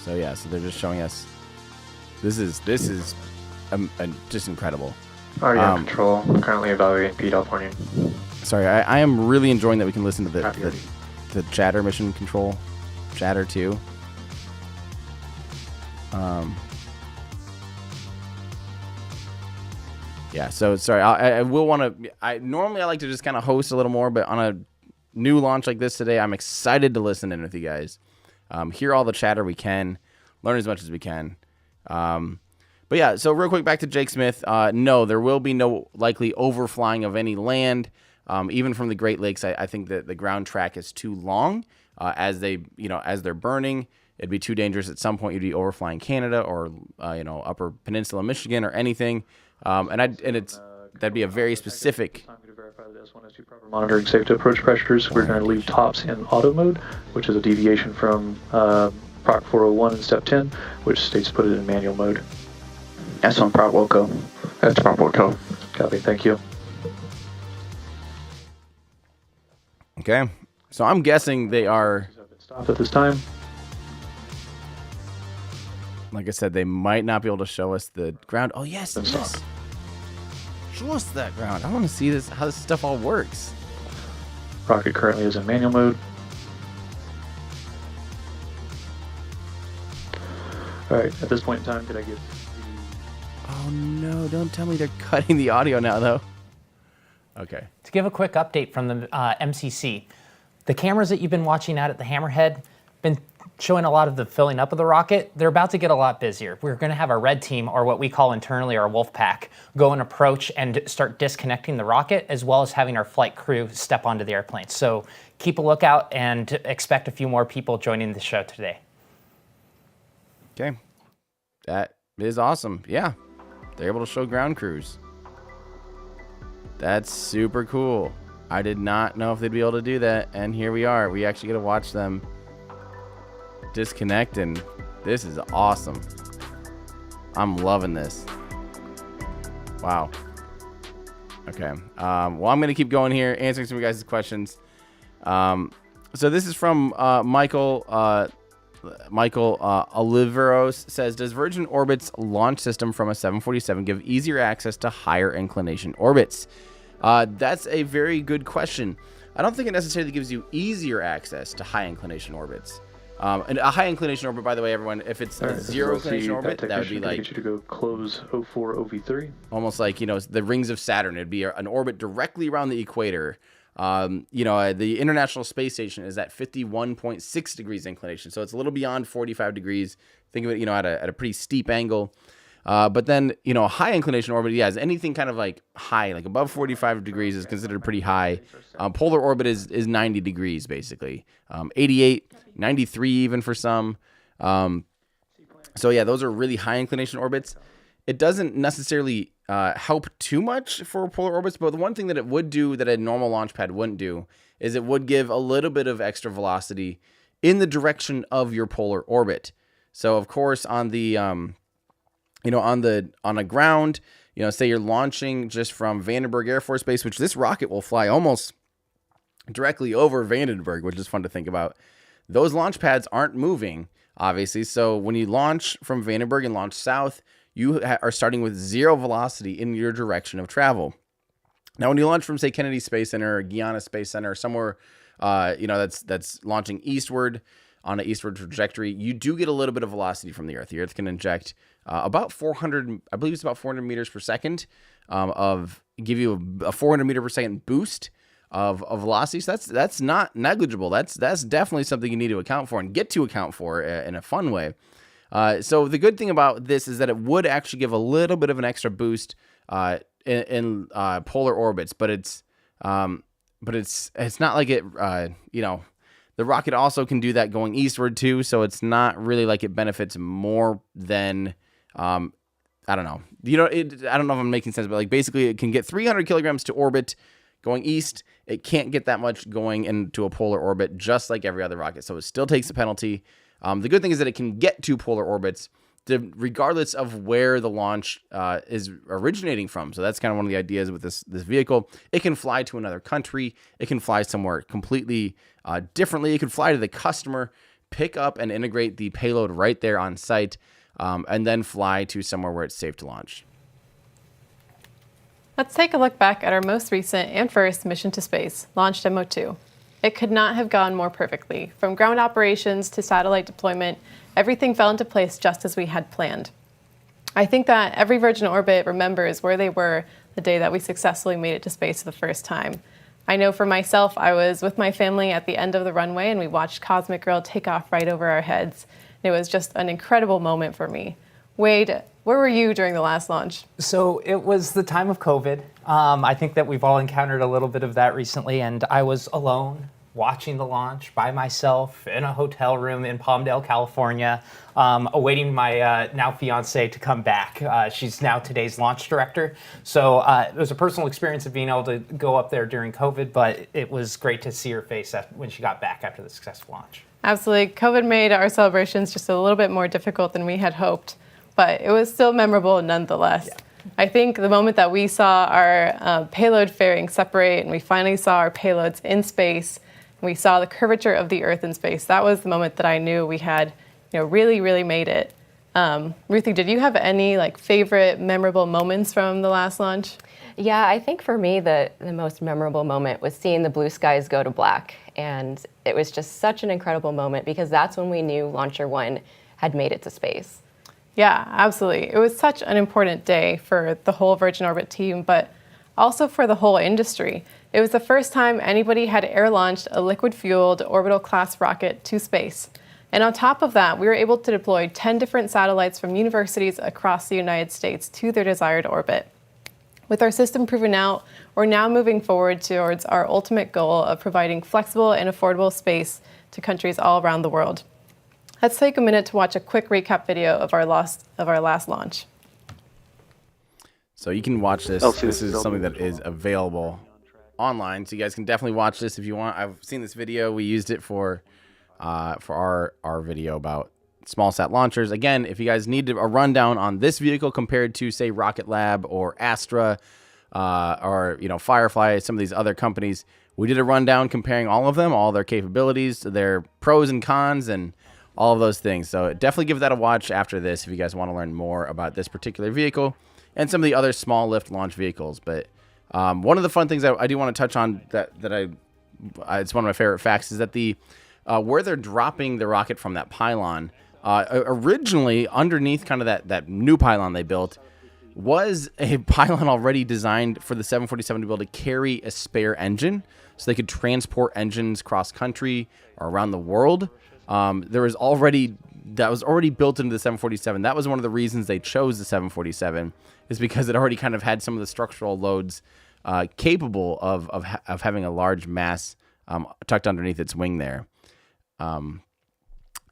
So yeah, so they're just showing us. This is just incredible. Already on control. Currently evaluating PDOF warning. Sorry, I am really enjoying that we can listen to Copy. the chatter mission control. Chatter too. Yeah, so sorry, I will want to, normally I like to just kind of host a little more, but on a new launch like this today, I'm excited to listen in with you guys. Hear all the chatter we can, learn as much as we can. But yeah, so real quick, back to Jake Smith. No, there will be no likely overflying of any land. Even from the Great Lakes, I think that the ground track is too long. As they're burning, it'd be too dangerous. At some point, you'd be overflying Canada or Upper Peninsula Michigan or anything. That'd be a very specific. Time to verify that S1 has proper monitoring safe to approach pressures. We're going to leave tops in auto mode, which is a deviation from Proc 401 in step 10, which states put it in manual mode. S1 prop will go. That's prop will go. Copy. Thank you. Okay, so I'm guessing they are. Stop at this time. Like I said, they might not be able to show us the ground. Oh yes, yes. Show us that ground. I want to see this, how this stuff all works. Rocket currently is in manual mode. Alright, at this point in time, could I get the... Oh no, don't tell me they're cutting the audio now though. Okay. To give a quick update from the MCC, the cameras that you've been watching out at the Hammerhead been showing a lot of the filling up of the rocket. They're about to get a lot busier. We're going to have our red team, or what we call internally our wolf pack, go and approach and start disconnecting the rocket, as well as having our flight crew step onto the airplane. So keep a lookout and expect a few more people joining the show today. Okay. That is awesome. Yeah. They're able to show ground crews. That's super cool. I did not know if they'd be able to do that, and here we are. We actually get to watch them disconnect, and this is awesome. I'm loving this. Wow. Okay. Well, I'm going to keep going here, answering some of you guys' questions. So this is from Michael Oliveros. Says, does Virgin Orbit's launch system from a 747 give easier access to higher inclination orbits? That's a very good question. I don't think it necessarily gives you easier access to high inclination orbits. And a high inclination orbit, by the way, everyone, if it's a zero inclination orbit, that would be like... Get you to go close 04 OV3. Almost like, the rings of Saturn. It'd be an orbit directly around the equator. The International Space Station is at 51.6 degrees inclination. So it's a little beyond 45 degrees. Think of it, at a pretty steep angle. But then, a high inclination orbit, is anything kind of like high, like above 45 degrees is considered pretty high. Polar orbit is 90 degrees, basically. 88, 93 even for some. So yeah, those are really high inclination orbits. It doesn't necessarily help too much for polar orbits, but the one thing that it would do that a normal launch pad wouldn't do is it would give a little bit of extra velocity in the direction of your polar orbit. So of course on the on a ground, say you're launching just from Vandenberg Air Force Base, which this rocket will fly almost directly over Vandenberg, which is fun to think about. Those launch pads aren't moving, obviously. So when you launch from Vandenberg and launch south, you are starting with zero velocity in your direction of travel. Now, when you launch from, say, Kennedy Space Center or Guiana Space Center or somewhere, that's launching eastward on an eastward trajectory, you do get a little bit of velocity from the Earth. The Earth can inject about 400, I believe it's about 400 meters per second give you a 400 meter per second boost of velocity. So that's not negligible. That's definitely something you need to account for and get to account for in a fun way. So the good thing about this is that it would actually give a little bit of an extra boost in polar orbits, but it's not like it. The rocket also can do that going eastward too, so it's not really like it benefits more than I don't know. I don't know if I'm making sense, but like basically it can get 300 kilograms to orbit going east. It can't get that much going into a polar orbit, just like every other rocket. So it still takes a penalty. The good thing is that it can get to polar orbits regardless of where the launch is originating from. So that's kind of one of the ideas with this vehicle. It can fly to another country. It can fly somewhere completely differently. It can fly to the customer, pick up and integrate the payload right there on site, and then fly to somewhere where it's safe to launch. Let's take a look back at our most recent and first mission to space, Launch Demo 2. It could not have gone more perfectly. From ground operations to satellite deployment, everything fell into place just as we had planned. I think that every Virgin orbit remembers where they were the day that we successfully made it to space for the first time. I know for myself, I was with my family at the end of the runway and we watched Cosmic Girl take off right over our heads. It was just an incredible moment for me. Wade, where were you during the last launch? So it was the time of COVID. I think that we've all encountered a little bit of that recently, and I was alone watching the launch by myself in a hotel room in Palmdale, California, awaiting my now fiance to come back. She's now today's launch director. So it was a personal experience of being able to go up there during COVID, but it was great to see her face when she got back after the successful launch. Absolutely. COVID made our celebrations just a little bit more difficult than we had hoped, but it was still memorable nonetheless. Yeah. I think the moment that we saw our payload fairing separate and we finally saw our payloads in space, we saw the curvature of the Earth in space, that was the moment that I knew we had, really, really made it. Ruthie, did you have any favorite memorable moments from the last launch? Yeah, I think for me the most memorable moment was seeing the blue skies go to black. And it was just such an incredible moment because that's when we knew LauncherOne had made it to space. Yeah, absolutely. It was such an important day for the whole Virgin Orbit team, but also for the whole industry. It was the first time anybody had air-launched a liquid-fueled orbital-class rocket to space. And on top of that, we were able to deploy 10 different satellites from universities across the United States to their desired orbit. With our system proven out, we're now moving forward towards our ultimate goal of providing flexible and affordable space to countries all around the world. Let's take a minute to watch a quick recap video of our last launch. So you can watch this. This is something that is available online, so you guys can definitely watch this if you want. I've seen this video. We used it for our video about small sat launchers. Again, if you guys need a rundown on this vehicle compared to, say, Rocket Lab or Astra or Firefly, some of these other companies, we did a rundown comparing all of them, all their capabilities, their pros and cons, and all of those things. So definitely give that a watch after this if you guys want to learn more about this particular vehicle and some of the other small lift launch vehicles. But one of the fun things I do want to touch on that it's one of my favorite facts is that where they're dropping the rocket from that pylon, originally underneath kind of that new pylon they built was a pylon already designed for the 747 to be able to carry a spare engine so they could transport engines cross country or around the world. That was already built into the 747. That was one of the reasons they chose the 747, is because it already kind of had some of the structural loads capable of having a large mass tucked underneath its wing there. And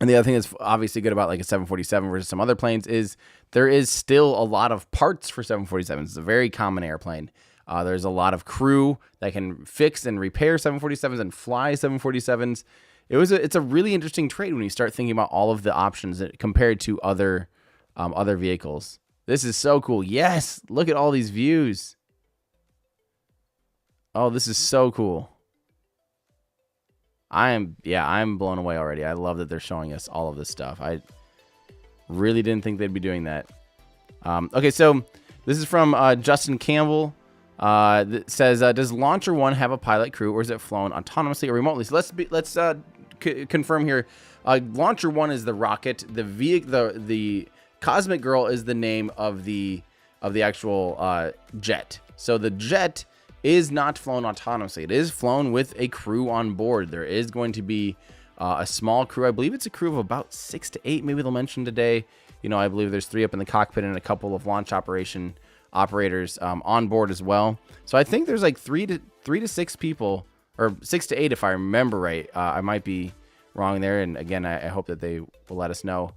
the other thing that's obviously good about like a 747 versus some other planes is there is still a lot of parts for 747s. It's a very common airplane. There's a lot of crew that can fix and repair 747s and fly 747s. It's a really interesting trade when you start thinking about all of the options compared to other vehicles. This is so cool. Yes, look at all these views. Oh, this is so cool. I'm blown away already. I love that they're showing us all of this stuff. I really didn't think they'd be doing that. Okay, so this is from Justin Campbell. That says, does LauncherOne have a pilot crew, or is it flown autonomously or remotely? So let's confirm here. LauncherOne is the rocket. The Cosmic Girl is the name of the actual jet. So the jet is not flown autonomously. It is flown with a crew on board. There is going to be a small crew. I believe it's a crew of about 6 to 8. Maybe they'll mention today. I believe there's 3 up in the cockpit and a couple of launch operation operators on board as well. So I think there's like 3 to 6 people, or 6 to 8 if I remember right. I might be wrong there, and again, I hope that they will let us know.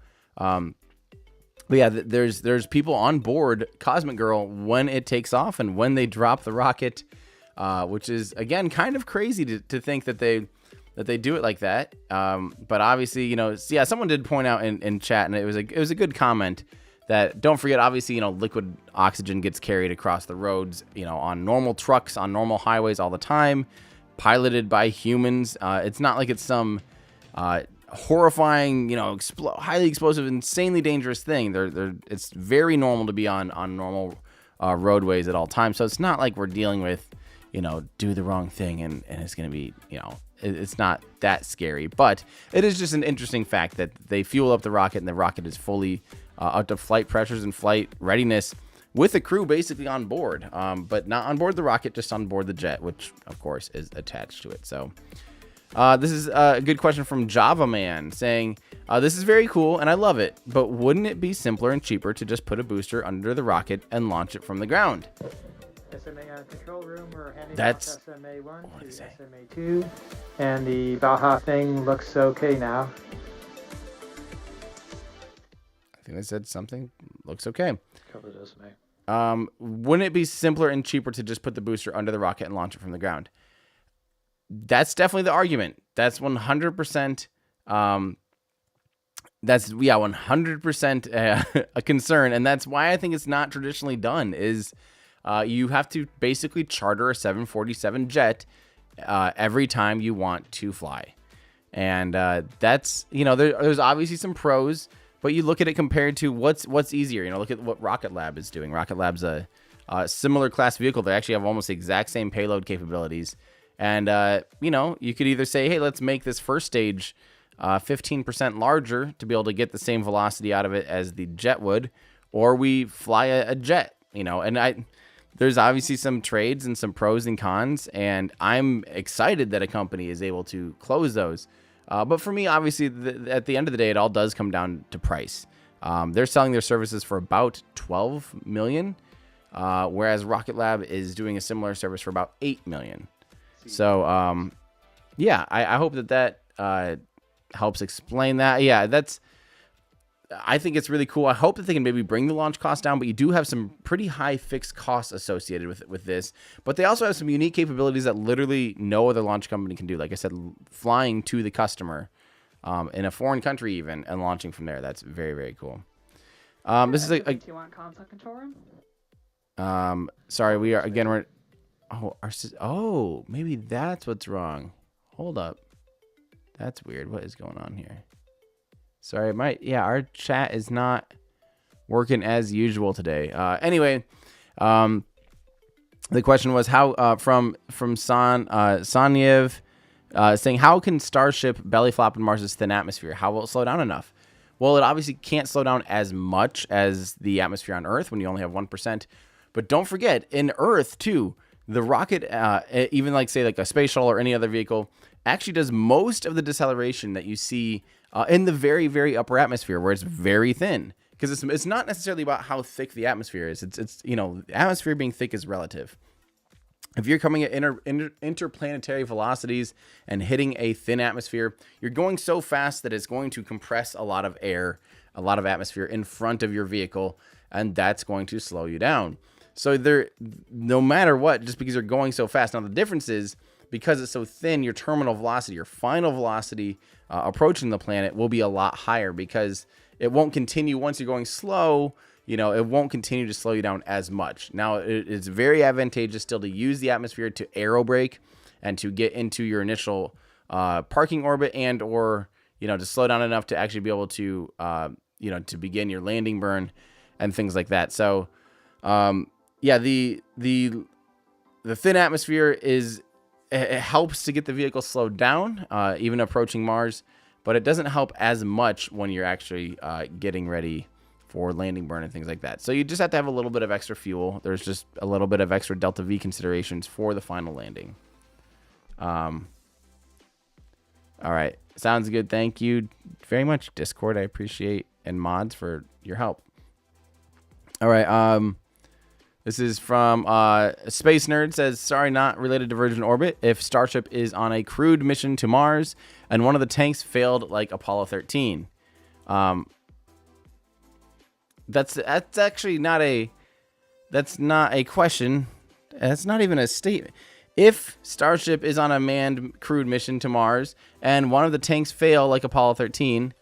But yeah, there's people on board Cosmic Girl when it takes off and when they drop the rocket, which is again kind of crazy to think that they do it like that. But obviously, someone did point out in chat, and it was a good comment, that don't forget, obviously, liquid oxygen gets carried across the roads, on normal trucks, on normal highways all the time, piloted by humans. It's not like it's some horrifying, highly explosive, insanely dangerous thing. It's very normal to be on normal roadways at all times. So it's not like we're dealing with, do the wrong thing and it's going to be, it's not that scary. But it is just an interesting fact that they fuel up the rocket and the rocket is fully up to flight pressures and flight readiness with the crew basically on board, but not on board the rocket, just on board the jet, which of course is attached to it. So this is a good question from Java Man saying, this is very cool and I love it, but wouldn't it be simpler and cheaper to just put a booster under the rocket and launch it from the ground? SMA control room, we're handing That's off SMA1 to SMA2, and the Valha thing looks okay now. I think they said something looks okay. Cover the SMA. Wouldn't it be simpler and cheaper to just put the booster under the rocket and launch it from the ground? That's definitely the argument. That's 100%. That's 100% a concern, and that's why I think it's not traditionally done. Is you have to basically charter a 747 jet every time you want to fly, and that's there's obviously some pros. But you look at it compared to what's easier. Look at what Rocket Lab is doing. Rocket Lab's a similar class vehicle. They actually have almost the exact same payload capabilities. And, you could either say, hey, let's make this first stage 15% larger to be able to get the same velocity out of it as the jet would, or we fly a jet, And there's obviously some trades and some pros and cons, and I'm excited that a company is able to close those. But for me, obviously, at the end of the day, it all does come down to price. They're selling their services for about $12 million, whereas Rocket Lab is doing a similar service for about $8 million. So, I hope that helps explain that. Yeah, I think it's really cool. I hope that they can maybe bring the launch cost down, but you do have some pretty high fixed costs associated with this. But they also have some unique capabilities that literally no other launch company can do. Like I said, flying to the customer in a foreign country even and launching from there. That's very, very cool. This is Do you want comms on control room? Sorry, we're maybe that's what's wrong. Hold up. That's weird. What is going on here? Sorry, our chat is not working as usual today. Anyway, the question was how from Sanyev saying, how can Starship belly flop in Mars's thin atmosphere? How will it slow down enough? Well, it obviously can't slow down as much as the atmosphere on Earth when you only have 1%. But don't forget, in Earth too, the rocket, even like a space shuttle or any other vehicle, actually does most of the deceleration that you see in the very, very upper atmosphere, where it's very thin. Because it's not necessarily about how thick the atmosphere is. It's the atmosphere being thick is relative. If you're coming at interplanetary velocities and hitting a thin atmosphere, you're going so fast that it's going to compress a lot of air, a lot of atmosphere in front of your vehicle, and that's going to slow you down. So no matter what, just because you're going so fast. Now the difference is, because it's so thin, your terminal velocity, your final velocity approaching the planet will be a lot higher, because it won't continue once you're going slow. It won't continue to slow you down as much. Now, it's very advantageous still to use the atmosphere to aerobrake and to get into your initial parking orbit, and or to slow down enough to actually be able to to begin your landing burn and things like that. So the thin atmosphere it helps to get the vehicle slowed down, even approaching Mars, but it doesn't help as much when you're actually getting ready for landing burn and things like that. So you just have to have a little bit of extra fuel. There's just a little bit of extra Delta V considerations for the final landing. All right. Sounds good. Thank you very much, Discord. I appreciate, and mods, for your help. All right. This is from Space Nerd. Says, sorry, not related to Virgin Orbit. If Starship is on a crewed mission to Mars and one of the tanks failed like Apollo 13, that's actually not a question. That's not even a statement. If Starship is on a manned crewed mission to Mars and one of the tanks fail like Apollo 13, ...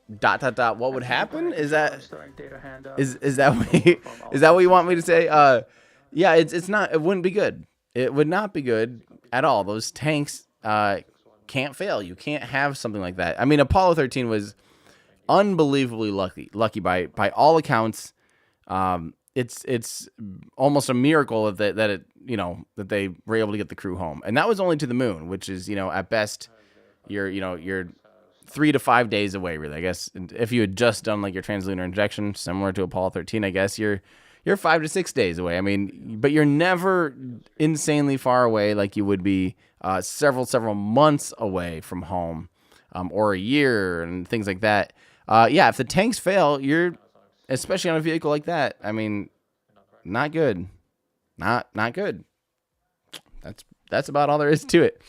what would happen? Is that what you want me to say? Yeah, it's not. It wouldn't be good. It would not be good at all. Those tanks can't fail. You can't have something like that. I mean, Apollo 13 was unbelievably lucky by all accounts. it's almost a miracle that it that they were able to get the crew home, and that was only to the moon, which is at best you're 3 to 5 days away, really. I guess if you had just done like your translunar injection, similar to Apollo 13, I guess you're 5 to 6 days away. I mean, but you're never insanely far away like you would be several months away from home, or a year and things like that. Yeah, if the tanks fail, you're, especially on a vehicle like that, I mean, not good. Not good. That's about all there is to it.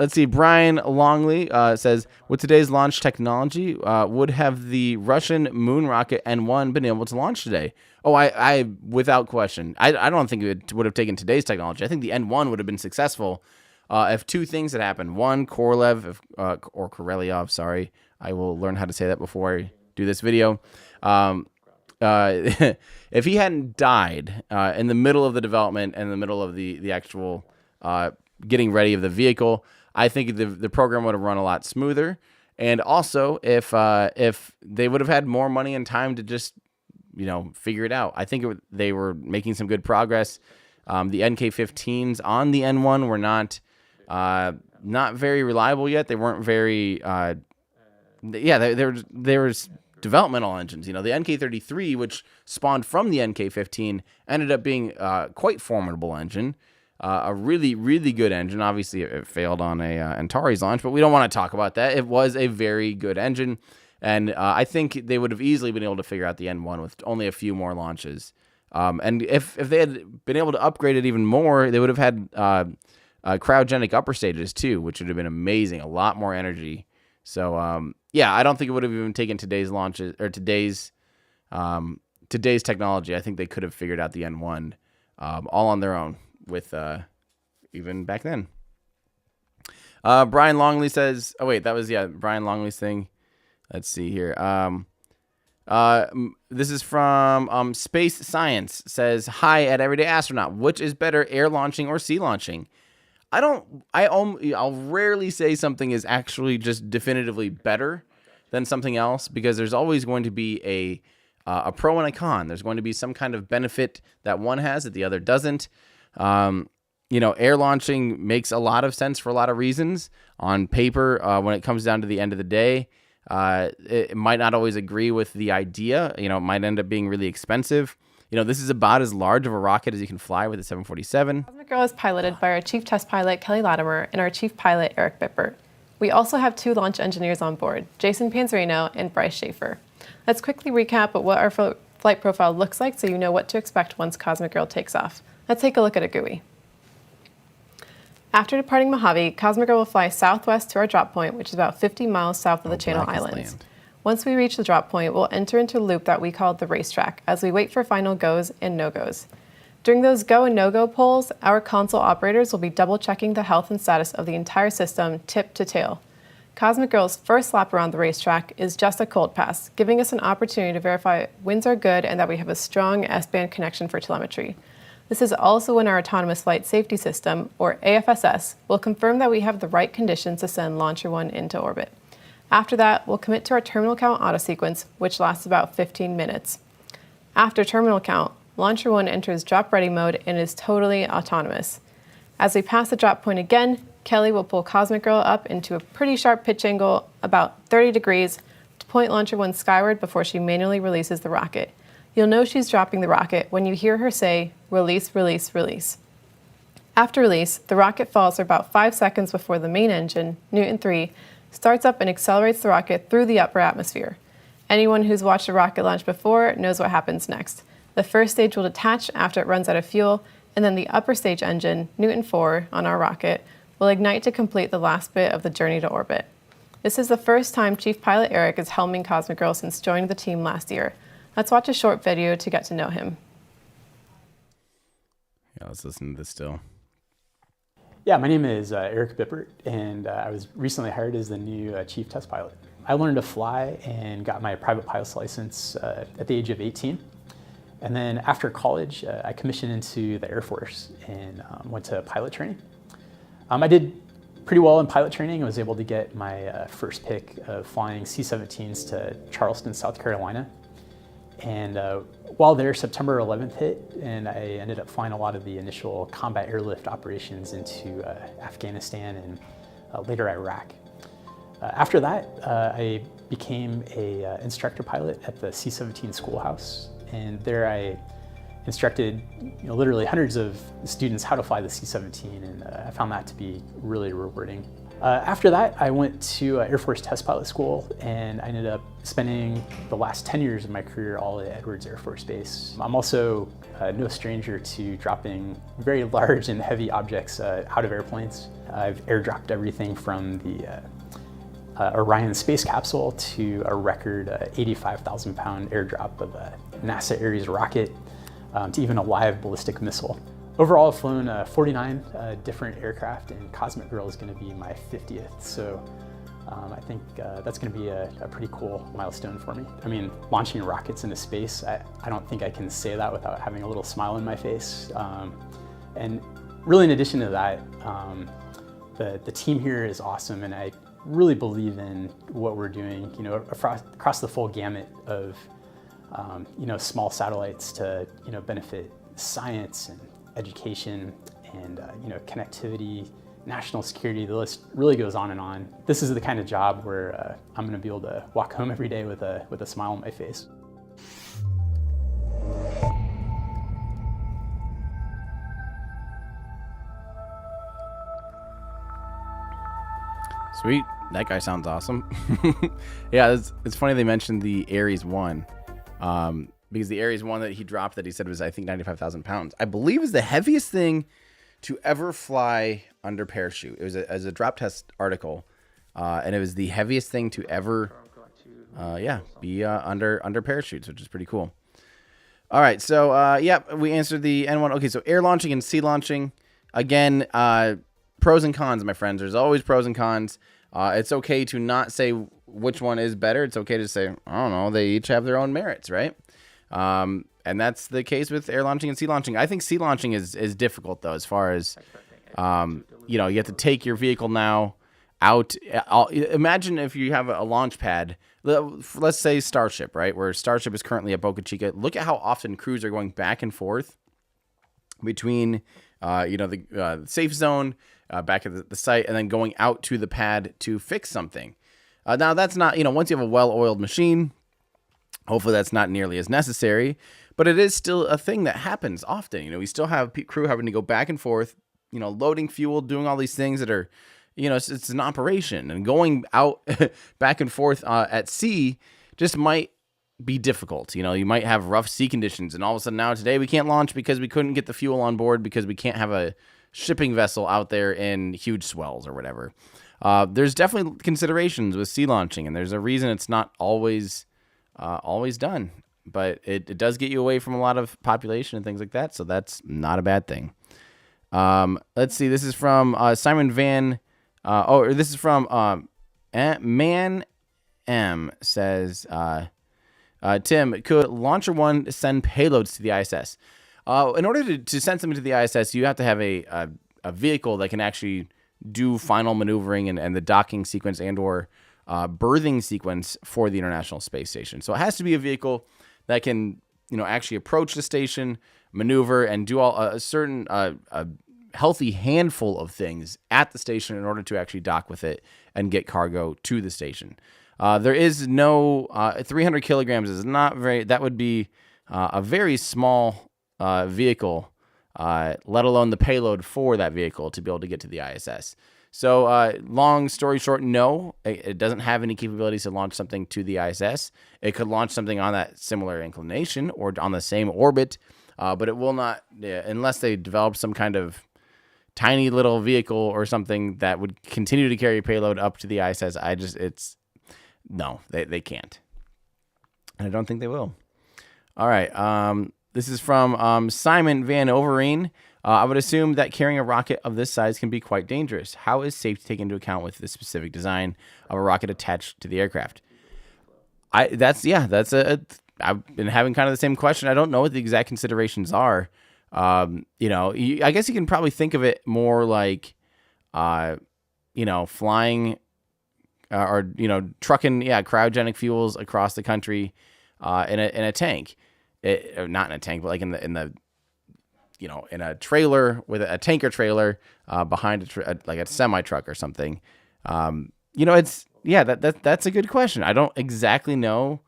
Let's see. Brian Longley says, with today's launch technology, would have the Russian moon rocket N1 been able to launch today? Oh, I without question. I don't think it would have taken today's technology. I think the N1 would have been successful if two things had happened. One, Korolev, or Korelyov, sorry. I will learn how to say that before I do this video. If he hadn't died in the middle of the development and in the middle of the actual getting ready of the vehicle, I think the program would have run a lot smoother. And also, if they would have had more money and time to just figure it out, I think they were making some good progress. The NK-15s on the N1 were not very reliable yet. They weren't very they were developmental engines. The NK-33, which spawned from the NK-15, ended up being quite formidable engine. A really, really good engine. Obviously, it failed on a Antares launch, but we don't want to talk about that. It was a very good engine, and I think they would have easily been able to figure out the N1 with only a few more launches. And if they had been able to upgrade it even more, they would have had cryogenic upper stages too, which would have been amazing. A lot more energy. So yeah, I don't think it would have even taken today's launches or today's technology. I think they could have figured out the N1 all on their own with even back then. Brian Longley says, oh wait, that was Brian Longley's thing. Let's see here. This is from Space Science. Says, hi at Everyday Astronaut. Which is better, air launching or sea launching? I'll rarely say something is actually just definitively better than something else, because there's always going to be a pro and a con. There's going to be some kind of benefit that one has that the other doesn't. Air launching makes a lot of sense for a lot of reasons. On paper, when it comes down to the end of the day, it might not always agree with the idea. It might end up being really expensive. This is about as large of a rocket as you can fly with a 747. Cosmic Girl is piloted by our chief test pilot, Kelly Latimer, and our chief pilot, Eric Bippert. We also have 2 launch engineers on board, Jason Panzerino and Bryce Schaefer. Let's quickly recap what our flight profile looks like so you know what to expect once Cosmic Girl takes off. Let's take a look at a GUI. After departing Mojave, Cosmic Girl will fly southwest to our drop point, which is about 50 miles south of the Channel Islands. Land. Once we reach the drop point, we'll enter into a loop that we call the racetrack as we wait for final goes and no-goes. During those go and no-go polls, our console operators will be double-checking the health and status of the entire system tip to tail. Cosmic Girl's first lap around the racetrack is just a cold pass, giving us an opportunity to verify winds are good and that we have a strong S-band connection for telemetry. This is also when our Autonomous Flight Safety System, or AFSS, will confirm that we have the right conditions to send LauncherOne into orbit. After that, we'll commit to our terminal count autosequence, which lasts about 15 minutes. After terminal count, LauncherOne enters drop ready mode and is totally autonomous. As we pass the drop point again, Kelly will pull Cosmic Girl up into a pretty sharp pitch angle, about 30 degrees, to point LauncherOne skyward before she manually releases the rocket. You'll know she's dropping the rocket when you hear her say, release, release, release. After release, the rocket falls for about 5 seconds before the main engine, Newton 3, starts up and accelerates the rocket through the upper atmosphere. Anyone who's watched a rocket launch before knows what happens next. The first stage will detach after it runs out of fuel, and then the upper stage engine, Newton 4, on our rocket, will ignite to complete the last bit of the journey to orbit. This is the first time Chief Pilot Eric is helming Cosmic Girl since joining the team last year. Let's watch a short video to get to know him. Yeah, let's listen to this still. Yeah, my name is Eric Bippert, and I was recently hired as the new chief test pilot. I learned to fly and got my private pilot's license at the age of 18. And then after college, I commissioned into the Air Force and went to pilot training. I did pretty well in pilot training. I was able to get my first pick of flying C-17s to Charleston, South Carolina. And while there, September 11th hit, and I ended up flying a lot of the initial combat airlift operations into Afghanistan and later Iraq. After that, I became a instructor pilot at the C-17 schoolhouse, and there I instructed literally hundreds of students how to fly the C-17, and I found that to be really rewarding. After that, I went to Air Force Test Pilot School, and I ended up spending the last 10 years of my career all at Edwards Air Force Base. I'm also no stranger to dropping very large and heavy objects out of airplanes. I've airdropped everything from the Orion space capsule to a record 85,000 pound airdrop of a NASA Ares rocket to even a live ballistic missile. Overall, I've flown 49 different aircraft, and Cosmic Girl is going to be my 50th. So I think that's going to be a pretty cool milestone for me. I mean, launching rockets into space, I don't think I can say that without having a little smile on my face. And really, in addition to that, the team here is awesome, and I really believe in what we're doing, across the full gamut of, small satellites to, benefit science and education and, connectivity, national security. The list really goes on and on. This is the kind of job where I'm going to be able to walk home every day with a smile on my face. Sweet. That guy sounds awesome. Yeah, it's funny they mentioned the Ares 1. Because the Ares 1 that he dropped that he said was, I think, 95,000 pounds, I believe is the heaviest thing to ever fly under parachute. It was as a drop test article, and it was the heaviest thing to ever, be under parachutes, which is pretty cool. All right, so, we answered the N1. Okay, so air launching and sea launching. Again, pros and cons, my friends. There's always pros and cons. It's okay to not say which one is better. It's okay to say, I don't know, they each have their own merits, right? And that's the case with air launching and sea launching. I think sea launching is difficult, though, as far as, you have to take your vehicle now out. Imagine if you have a launch pad, let's say Starship, right? Where Starship is currently at Boca Chica. Look at how often crews are going back and forth between, the safe zone, back at the site, and then going out to the pad to fix something. Now, that's not, once you have a well-oiled machine, hopefully that's not nearly as necessary, but it is still a thing that happens often. We still have crew having to go back and forth, loading fuel, doing all these things that are, it's an operation, and going out back and forth at sea just might be difficult. You might have rough sea conditions, and all of a sudden now today we can't launch because we couldn't get the fuel on board because we can't have a shipping vessel out there in huge swells or whatever. There's definitely considerations with sea launching, and there's a reason it's not always done, but it does get you away from a lot of population and things like that, so that's not a bad thing. Let's see, this is from Simon Van, this is from Man M says, Tim, could LauncherOne send payloads to the ISS? In order to send something to the ISS, you have to have a vehicle that can actually do final maneuvering and the docking sequence and or berthing sequence for the International Space Station. So it has to be a vehicle that can, actually approach the station, maneuver, and do all a certain healthy handful of things at the station in order to actually dock with it and get cargo to the station. There is no 300 kilograms is not very. That would be a very small vehicle, let alone the payload for that vehicle to be able to get to the ISS. So long story short, no, it doesn't have any capabilities to launch something to the ISS. It could launch something on that similar inclination or on the same orbit, but it will not, unless they develop some kind of tiny little vehicle or something that would continue to carry payload up to the ISS. No, they can't. And I don't think they will. All right. This is from Simon Van Overeen. I would assume that carrying a rocket of this size can be quite dangerous. How is safety taken into account with the specific design of a rocket attached to the aircraft? I've been having kind of the same question. I don't know what the exact considerations are. I guess you can probably think of it more like, flying or trucking, cryogenic fuels across the country. in a tank, not in a tank, but like in the in a trailer with a tanker trailer behind like a semi truck or something. That's a good question. I don't exactly know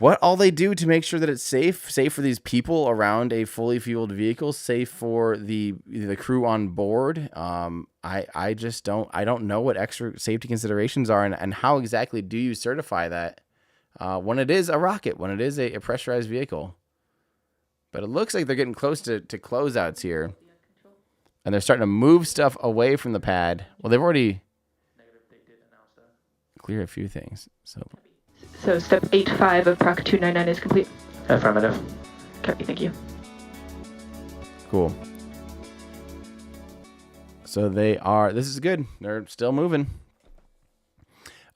what all they do to make sure that it's safe for these people around a fully fueled vehicle, safe for the crew on board. I don't know what extra safety considerations are, and how exactly do you certify that when it is a rocket, when it is a pressurized vehicle. But it looks like they're getting close to closeouts here, and they're starting to move stuff away from the pad. Well, they've already cleared a few things, So step 8.5 of Proc 299 is complete. Affirmative. Copy, thank you. Cool. So this is good. They're still moving.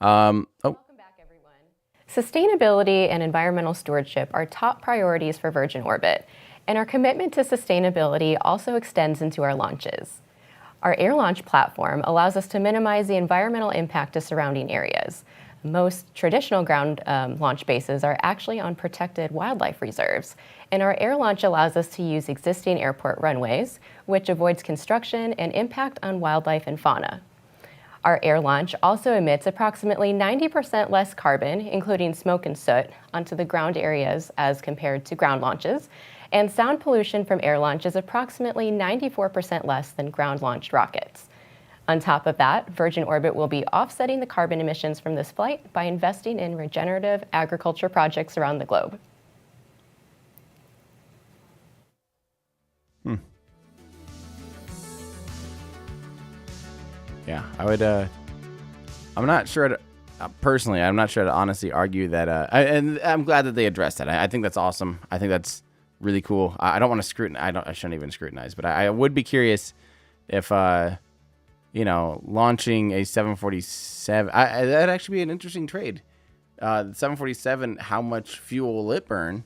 Welcome back, everyone. Sustainability and environmental stewardship are top priorities for Virgin Orbit, and our commitment to sustainability also extends into our launches. Our air launch platform allows us to minimize the environmental impact to surrounding areas. Most traditional ground launch bases are actually on protected wildlife reserves, and our air launch allows us to use existing airport runways, which avoids construction and impact on wildlife and fauna. Our air launch also emits approximately 90% less carbon, including smoke and soot, onto the ground areas as compared to ground launches, and sound pollution from air launch is approximately 94% less than ground-launched rockets. On top of that, Virgin Orbit will be offsetting the carbon emissions from this flight by investing in regenerative agriculture projects around the globe. Yeah, I would. I'm not sure. Personally, I'm not sure to honestly argue that. And I'm glad that they addressed that. I think that's awesome. I think that's really cool. I don't want to scrutinize. I shouldn't even scrutinize. But I would be curious if, launching a 747. That'd actually be an interesting trade. The 747. How much fuel will it burn?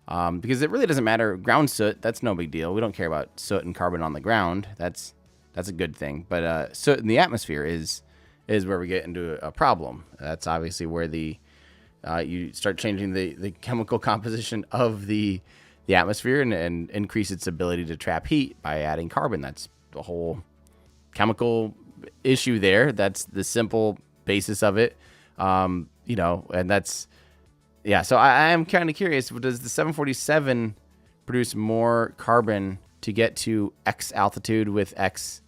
Because it really doesn't matter. Ground soot. That's no big deal. We don't care about soot and carbon on the ground. That's a good thing. But soot in the atmosphere is where we get into a problem. That's obviously where you start changing the chemical composition of the atmosphere and increase its ability to trap heat by adding carbon. That's the whole chemical issue there. That's the simple basis of it. And that's, yeah. So I am kind of curious, does the 747 produce more carbon to get to X altitude with X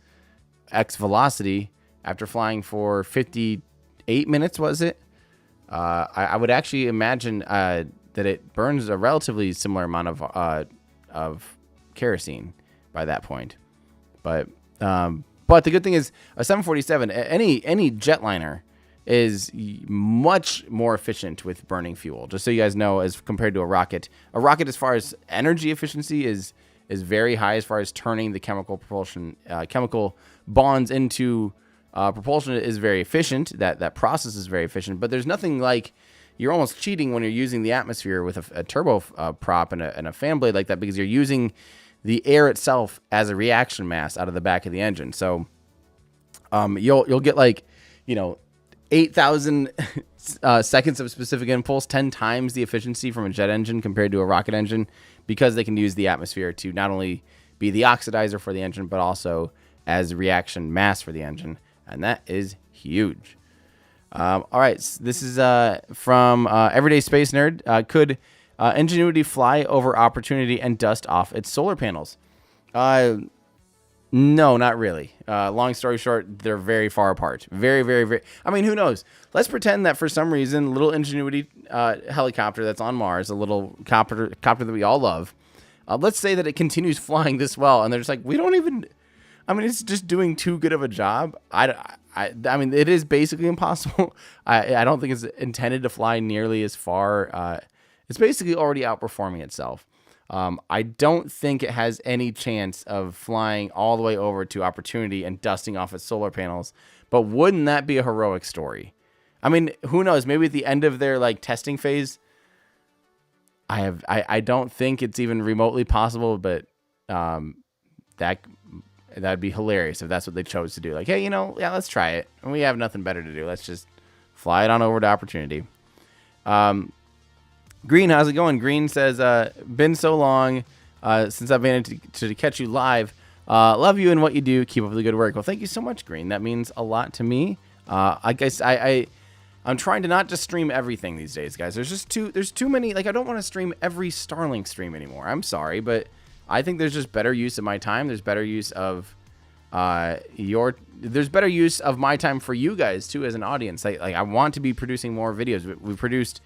velocity after flying for 58 minutes, was it? I would actually imagine that it burns a relatively similar amount of kerosene by that point. But the good thing is a 747, any jetliner is much more efficient with burning fuel. Just so you guys know, as compared to a rocket as far as energy efficiency is very high as far as turning the chemical propulsion, chemical bonds into propulsion is very efficient. That process is very efficient, but there's nothing like, you're almost cheating when you're using the atmosphere with a turbo prop and a fan blade like that, because you're using the air itself as a reaction mass out of the back of the engine. So you'll get 8,000 seconds of specific impulse, 10 times the efficiency from a jet engine compared to a rocket engine, because they can use the atmosphere to not only be the oxidizer for the engine, but also as a reaction mass for the engine. And that is huge. All right, so this is from Everyday Space Nerd. Could Ingenuity fly over Opportunity and dust off its solar panels? No, not really. Long story short, they're very far apart. Very, very, very. I mean, who knows? Let's pretend that for some reason, little Ingenuity helicopter that's on Mars, a little copter that we all love, let's say that it continues flying this well, and they're just like, we don't even... I mean, it's just doing too good of a job. I mean, it is basically impossible. I don't think it's intended to fly nearly as far. It's basically already outperforming itself. I don't think it has any chance of flying all the way over to Opportunity and dusting off its solar panels. But wouldn't that be a heroic story? I mean, who knows? Maybe at the end of their testing phase. I don't think it's even remotely possible, but that'd be hilarious if that's what they chose to do. Hey, let's try it. And we have nothing better to do. Let's just fly it on over to Opportunity. Green, how's it going? Green says, been so long since I've been able to catch you live. Love you and what you do. Keep up the good work. Well, thank you so much, Green. That means a lot to me. I guess I'm trying to not just stream everything these days, guys. There's too many. Like, I don't want to stream every Starlink stream anymore. I'm sorry, but I think there's just better use of my time. There's better use of there's better use of my time for you guys too as an audience. Like I want to be producing more videos. We produced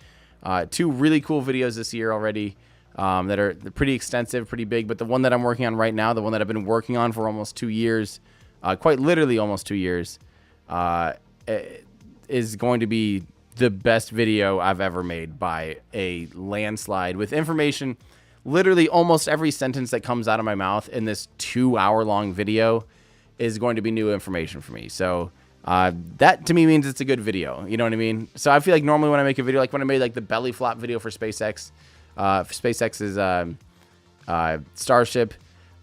2 really cool videos this year already that are pretty extensive, pretty big. But the one that I'm working on right now, the one that I've been working on for almost 2 years, quite literally almost 2 years, is going to be the best video I've ever made by a landslide, with information. Literally almost every sentence that comes out of my mouth in this 2-hour-long video is going to be new information for me. So that to me means it's a good video. You know what I mean? So I feel like normally when I make a video, like when I made like the belly flop video for SpaceX's Starship,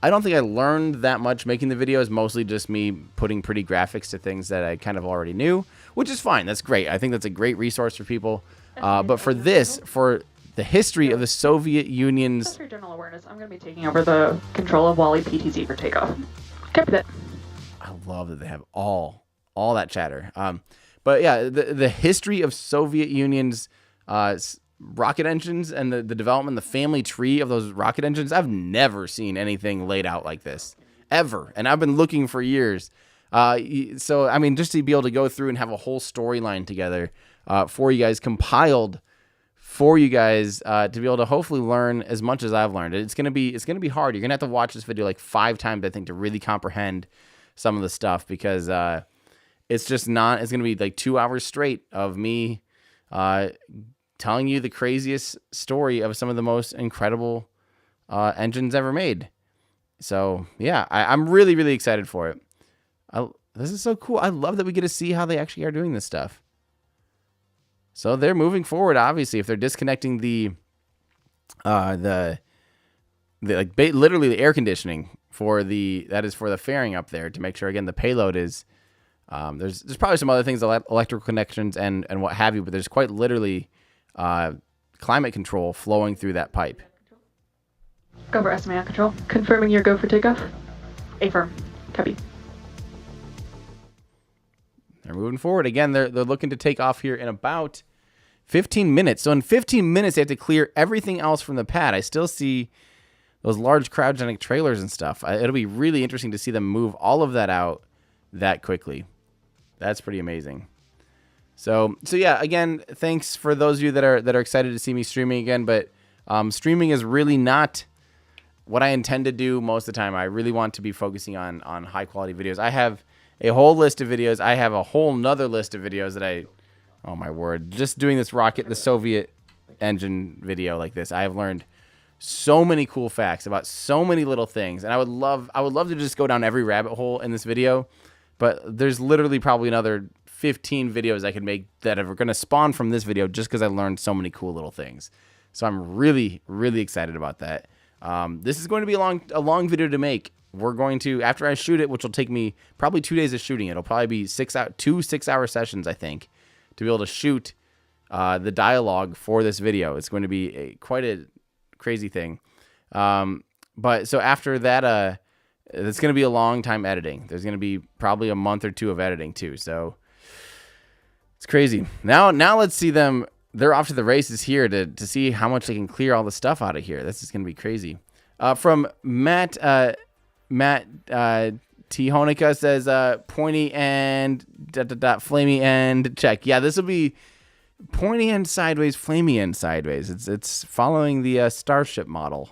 I don't think I learned that much making the video. It's mostly just me putting pretty graphics to things that I kind of already knew, which is fine. That's great. I think that's a great resource for people. But for this, for the history of the Soviet Union's... Just for general awareness, I'm going to be taking over the control of Wally PTZ for takeoff. Copy that. I love that they have all that chatter. But yeah, the history of Soviet Union's rocket engines and the development, the family tree of those rocket engines, I've never seen anything laid out like this, ever. And I've been looking for years. So, I mean, just to be able to go through and have a whole storyline together for you guys, compiled for you guys to be able to hopefully learn as much as I've learned. It's gonna be hard. You're gonna have to watch this video like 5 times, I think, to really comprehend some of the stuff, because it's just not. It's gonna be like 2 hours straight of me telling you the craziest story of some of the most incredible engines ever made. So yeah, I'm really, really excited for it. This is so cool. I love that we get to see how they actually are doing this stuff. So they're moving forward. Obviously, if they're disconnecting literally the air conditioning for the fairing up there to make sure, again, the payload is there's probably some other things, electrical connections and what have you, but there's quite literally climate control flowing through that pipe. Go for estimate on control. Confirming your go for takeoff. Affirm. Copy. They're moving forward. Again, they're looking to take off here in about 15 minutes. So in 15 minutes, they have to clear everything else from the pad. I still see those large cryogenic trailers and stuff. It'll be really interesting to see them move all of that out that quickly. That's pretty amazing. So yeah, again, thanks for those of you that are excited to see me streaming again. But streaming is really not what I intend to do most of the time. I really want to be focusing on high quality videos. I have a whole list of videos. I have a whole nother list of videos that oh my word, just doing this the Soviet engine video like this, I have learned so many cool facts about so many little things. And I would love to just go down every rabbit hole in this video, but there's literally probably another 15 videos I could make that are going to spawn from this video just because I learned so many cool little things. So I'm really, really excited about that. This is going to be a long video to make. We're going to, after I shoot it, which will take me probably 2 days of shooting, it'll probably be 2 6-hour sessions, I think, to be able to shoot the dialogue for this video. It's going to be quite a crazy thing. But so after that, it's going to be a long time editing. There's going to be probably a month or 2 of editing too. So it's crazy. Now let's see them. They're off to the races here to see how much they can clear all the stuff out of here. This is going to be crazy. From Matt T. Honica says, pointy end, flamey end, check. Yeah, this will be pointy end sideways, flamey end sideways. It's following the Starship model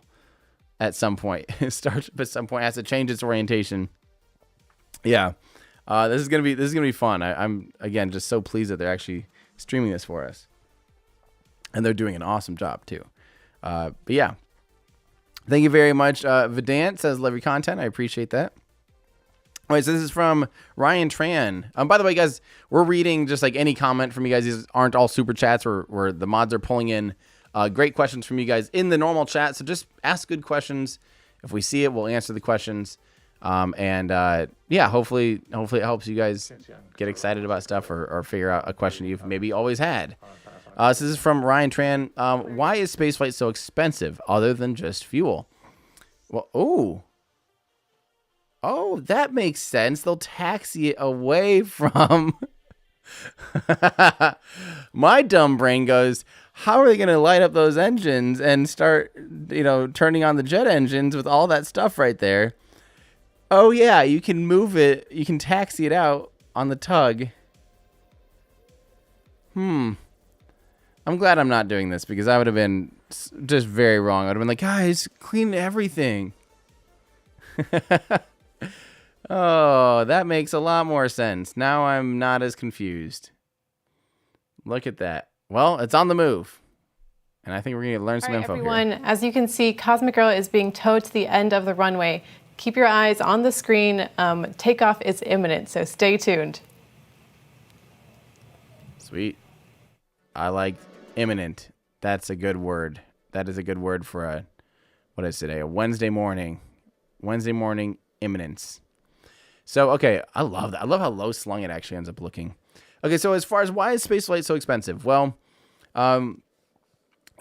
at some point. Starship at some point has to change its orientation. Yeah, this is gonna be fun. I'm again just so pleased that they're actually streaming this for us, and they're doing an awesome job too. But yeah. Thank you very much. Vedant says, love your content. I appreciate that. All right, so this is from Ryan Tran. By the way, guys, we're reading just like any comment from you guys. These aren't all super chats where the mods are pulling in great questions from you guys in the normal chat. So just ask good questions. If we see it, we'll answer the questions. Yeah, hopefully it helps you guys get excited about stuff or figure out a question you've maybe always had. So this is from Ryan Tran. Why is spaceflight so expensive other than just fuel? Well, oh, that makes sense. They'll taxi it away from... My dumb brain goes, how are they going to light up those engines and start, turning on the jet engines with all that stuff right there? Oh, yeah, you can move it. You can taxi it out on the tug. I'm glad I'm not doing this because I would have been just very wrong. I would have been like, guys, clean everything. Oh, that makes a lot more sense. Now I'm not as confused. Look at that. Well, it's on the move. And I think we're going to learn some info everyone, here. As you can see, Cosmic Girl is being towed to the end of the runway. Keep your eyes on the screen. Takeoff is imminent, so stay tuned. Sweet. I like imminent. That's a good word. That is a good word for what is today? A Wednesday morning. Wednesday morning imminence. So, okay, I love that. I love how low slung it actually ends up looking. Okay, so as far as why is spaceflight so expensive? Well,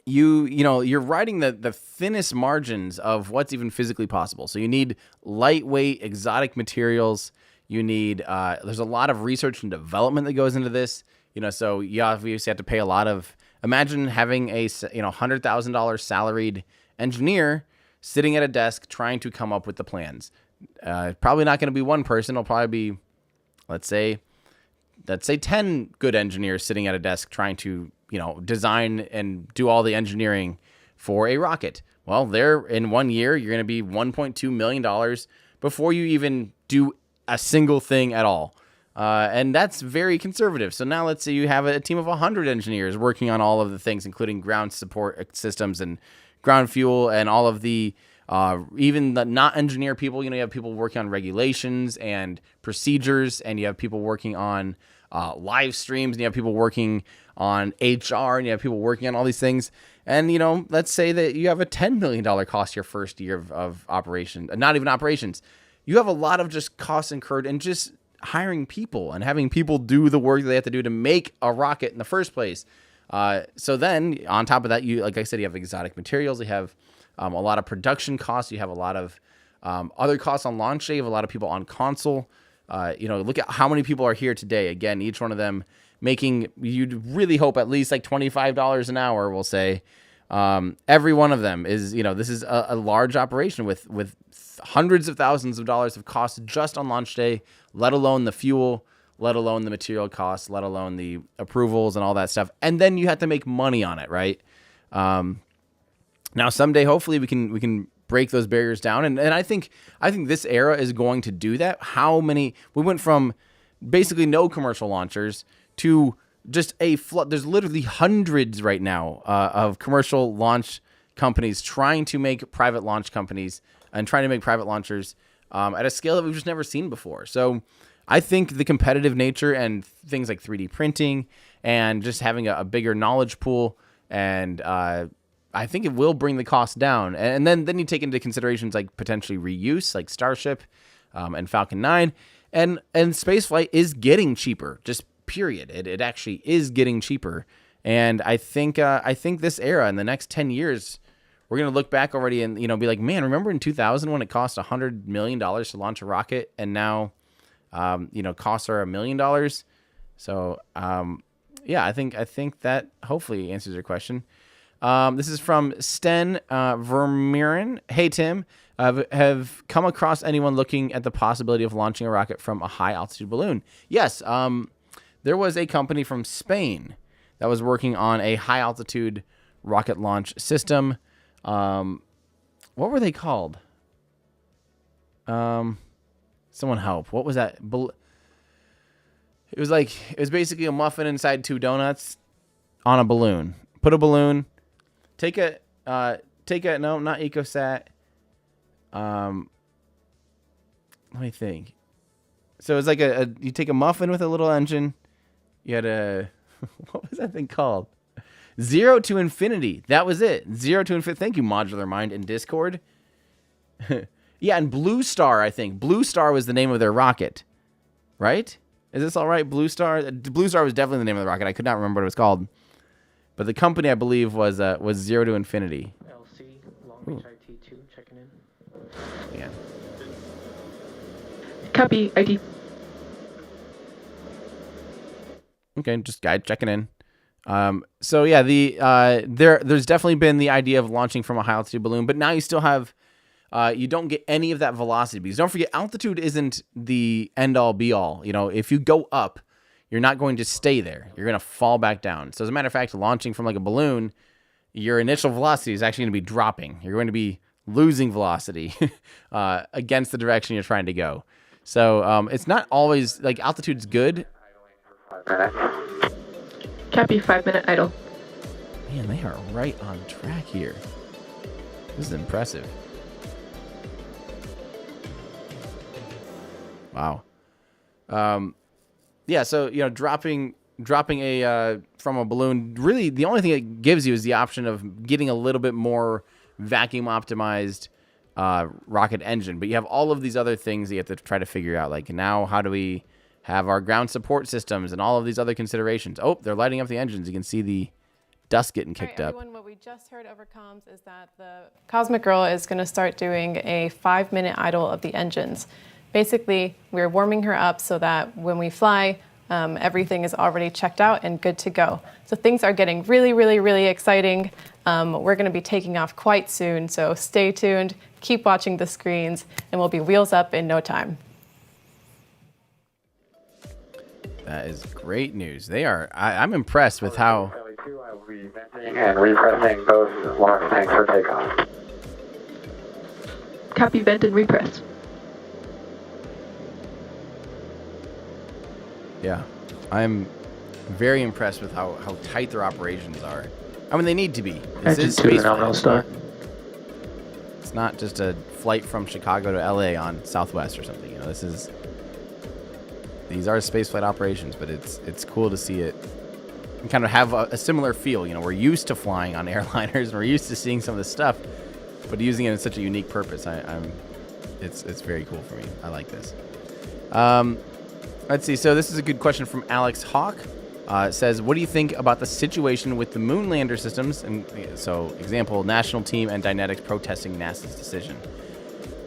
you're riding the thinnest margins of what's even physically possible. So you need lightweight, exotic materials. You need there's a lot of research and development that goes into this. So you obviously have to pay a lot of. Imagine having a $100,000 salaried engineer sitting at a desk trying to come up with the plans. Probably not going to be one person. It'll probably be, let's say 10 good engineers sitting at a desk trying to, design and do all the engineering for a rocket. Well, there in 1 year, you're going to be $1.2 million before you even do a single thing at all. And that's very conservative. So now let's say you have a team of 100 engineers working on all of the things, including ground support systems and ground fuel and all of the even the not engineer people. You have people working on regulations and procedures, and you have people working on live streams, and you have people working on HR, and you have people working on all these things. And, let's say that you have a $10 million cost your first year of operation, not even operations. You have a lot of just costs incurred and just hiring people and having people do the work that they have to do to make a rocket in the first place. So then on top of that, you, like I said, you have exotic materials. You have a lot of production costs. You have a lot of other costs on launch day. You have a lot of people on console. Look at how many people are here today. Again, each one of them making, you'd really hope at least like $25 an hour, we'll say. Every one of them is, this is a large operation with hundreds of thousands of dollars of costs just on launch day, let alone the fuel, let alone the material costs, let alone the approvals and all that stuff. And then you have to make money on it, right? Now someday, hopefully we can break those barriers down. And I think this era is going to do that. We went from basically no commercial launchers to just a flood. There's literally hundreds right now of commercial launch companies trying to make private launch companies and trying to make private launchers at a scale that we've just never seen before. So I think the competitive nature and things like 3D printing and just having a bigger knowledge pool, and I think it will bring the cost down. And then you take into considerations like potentially reuse, like Starship and Falcon 9, and spaceflight is getting cheaper. Just period. It actually is getting cheaper. And I think this era in the next 10 years, we're going to look back already and, be like, man, remember in 2000 when it cost $100 million to launch a rocket, and now, costs are $1 million. So, yeah, I think that hopefully answers your question. This is from Sten Vermeeren. Hey, Tim, have come across anyone looking at the possibility of launching a rocket from a high altitude balloon? Yes. There was a company from Spain that was working on a high altitude rocket launch system. What were they called? Someone help. What was that? It was basically a muffin inside two donuts on a balloon. Put a balloon, no, not EcoSat. Let me think. So it's like you take a muffin with a little engine. You had what was that thing called? 0 to Infinity. That was it. 0 to Infinity. Thank you, Modular Mind in Discord. Yeah, and Blue Star, I think. Blue Star was the name of their rocket. Right? Is this all right? Blue Star? Blue Star was definitely the name of the rocket. I could not remember what it was called. but the company I believe was Zero to Infinity. LC, Long Beach IT2, checking in. Yeah. Copy, ID. Okay, just guide checking in. So yeah, there's definitely been the idea of launching from a high altitude balloon, but now you still have you don't get any of that velocity, because don't forget, altitude isn't the end all be all. You know, if you go up, you're not going to stay there. You're going to fall back down. So as a matter of fact, launching from like a balloon, your initial velocity is actually going to be dropping. You're going to be losing velocity against the direction you're trying to go. So it's not always like altitude's good. Copy, 5-minute idle. Man, they are right on track here. This is impressive. Wow. Yeah, so, you know, dropping a from a balloon, really the only thing it gives you is the option of getting a little bit more vacuum optimized rocket engine. But you have all of these other things that you have to try to figure out. Like, now how do we have our ground support systems and all of these other considerations? Oh, they're lighting up the engines. You can see the dust getting kicked up. Everyone, what we just heard over comms is that the Cosmic Girl is going to start doing a 5-minute idle of the engines. Basically, we're warming her up so that when we fly, everything is already checked out and good to go. So things are getting really, really, really exciting. We're going to be taking off quite soon, so stay tuned, keep watching the screens, and we'll be wheels up in no time. That is great news. They are. I'm impressed with how. I will be venting and repressing both launch tanks for takeoff. Copy, vent and repress. Yeah, I'm very impressed with how tight their operations are. I mean, they need to be. This is space flight. It's not just a flight from Chicago to LA on Southwest or something. You know, these are spaceflight operations, but it's cool to see it and kind of have a similar feel. You know, we're used to flying on airliners and we're used to seeing some of this stuff, but using it in such a unique purpose, it's very cool for me. I like this. Let's see. So this is a good question from Alex Hawk. It says, what do you think about the situation with the moon lander systems? And so, example, National Team and Dynetics protesting NASA's decision.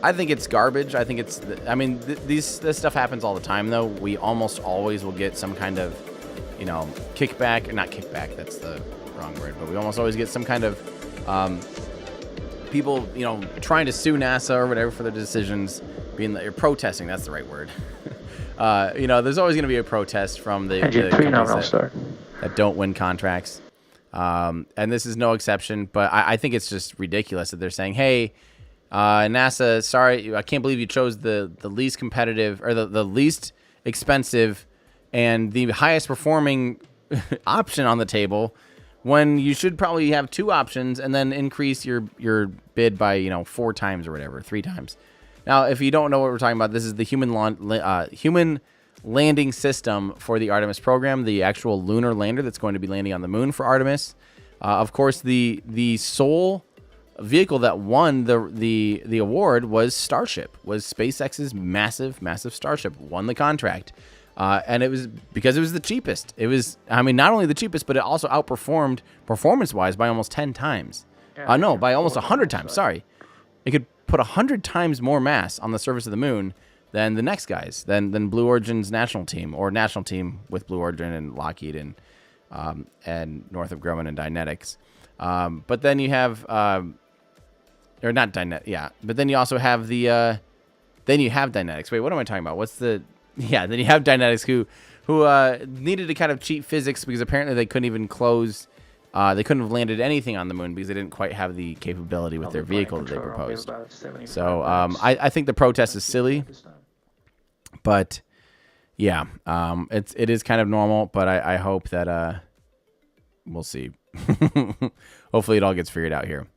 I think it's garbage. I think it's, this stuff happens all the time, though. We almost always will get some kind of, you know, kickback, or not kickback, that's the wrong word, but we almost always get some kind of people, you know, trying to sue NASA or whatever for their decisions, or protesting, that's the right word. You know, there's always going to be a protest from the companies that don't win contracts. And this is no exception, but I think it's just ridiculous that they're saying, hey, NASA, sorry, I can't believe you chose the least competitive, or the least expensive and the highest performing option on the table, when you should probably have 2 options and then increase your bid by, you know, 4 times or whatever, 3 times. Now, if you don't know what we're talking about, this is the human landing system for the Artemis program, the actual lunar lander that's going to be landing on the moon for Artemis. Of course, the sole vehicle that won the award was Starship, was SpaceX's massive Starship, won the contract. And it was because it was the cheapest. It was, I mean, not only the cheapest, but it also outperformed performance-wise by almost 10 times. No, by almost 100 times, sorry. It could put 100 times more mass on the surface of the moon than the next guys, than Blue Origin's national team, or national team with Blue Origin and Lockheed and Northrop Grumman and Dynetics. But then you have, or not Dynetics, yeah. But then you also have then you have Dynetics. Wait, what am I talking about? Then you have Dynetics who needed to kind of cheat physics, because apparently they couldn't even close. They couldn't have landed anything on the moon because they didn't quite have the capability with their vehicle that they proposed. So I think the protest is silly, but yeah, it is kind of normal. But I hope that we'll see. Hopefully it all gets figured out here.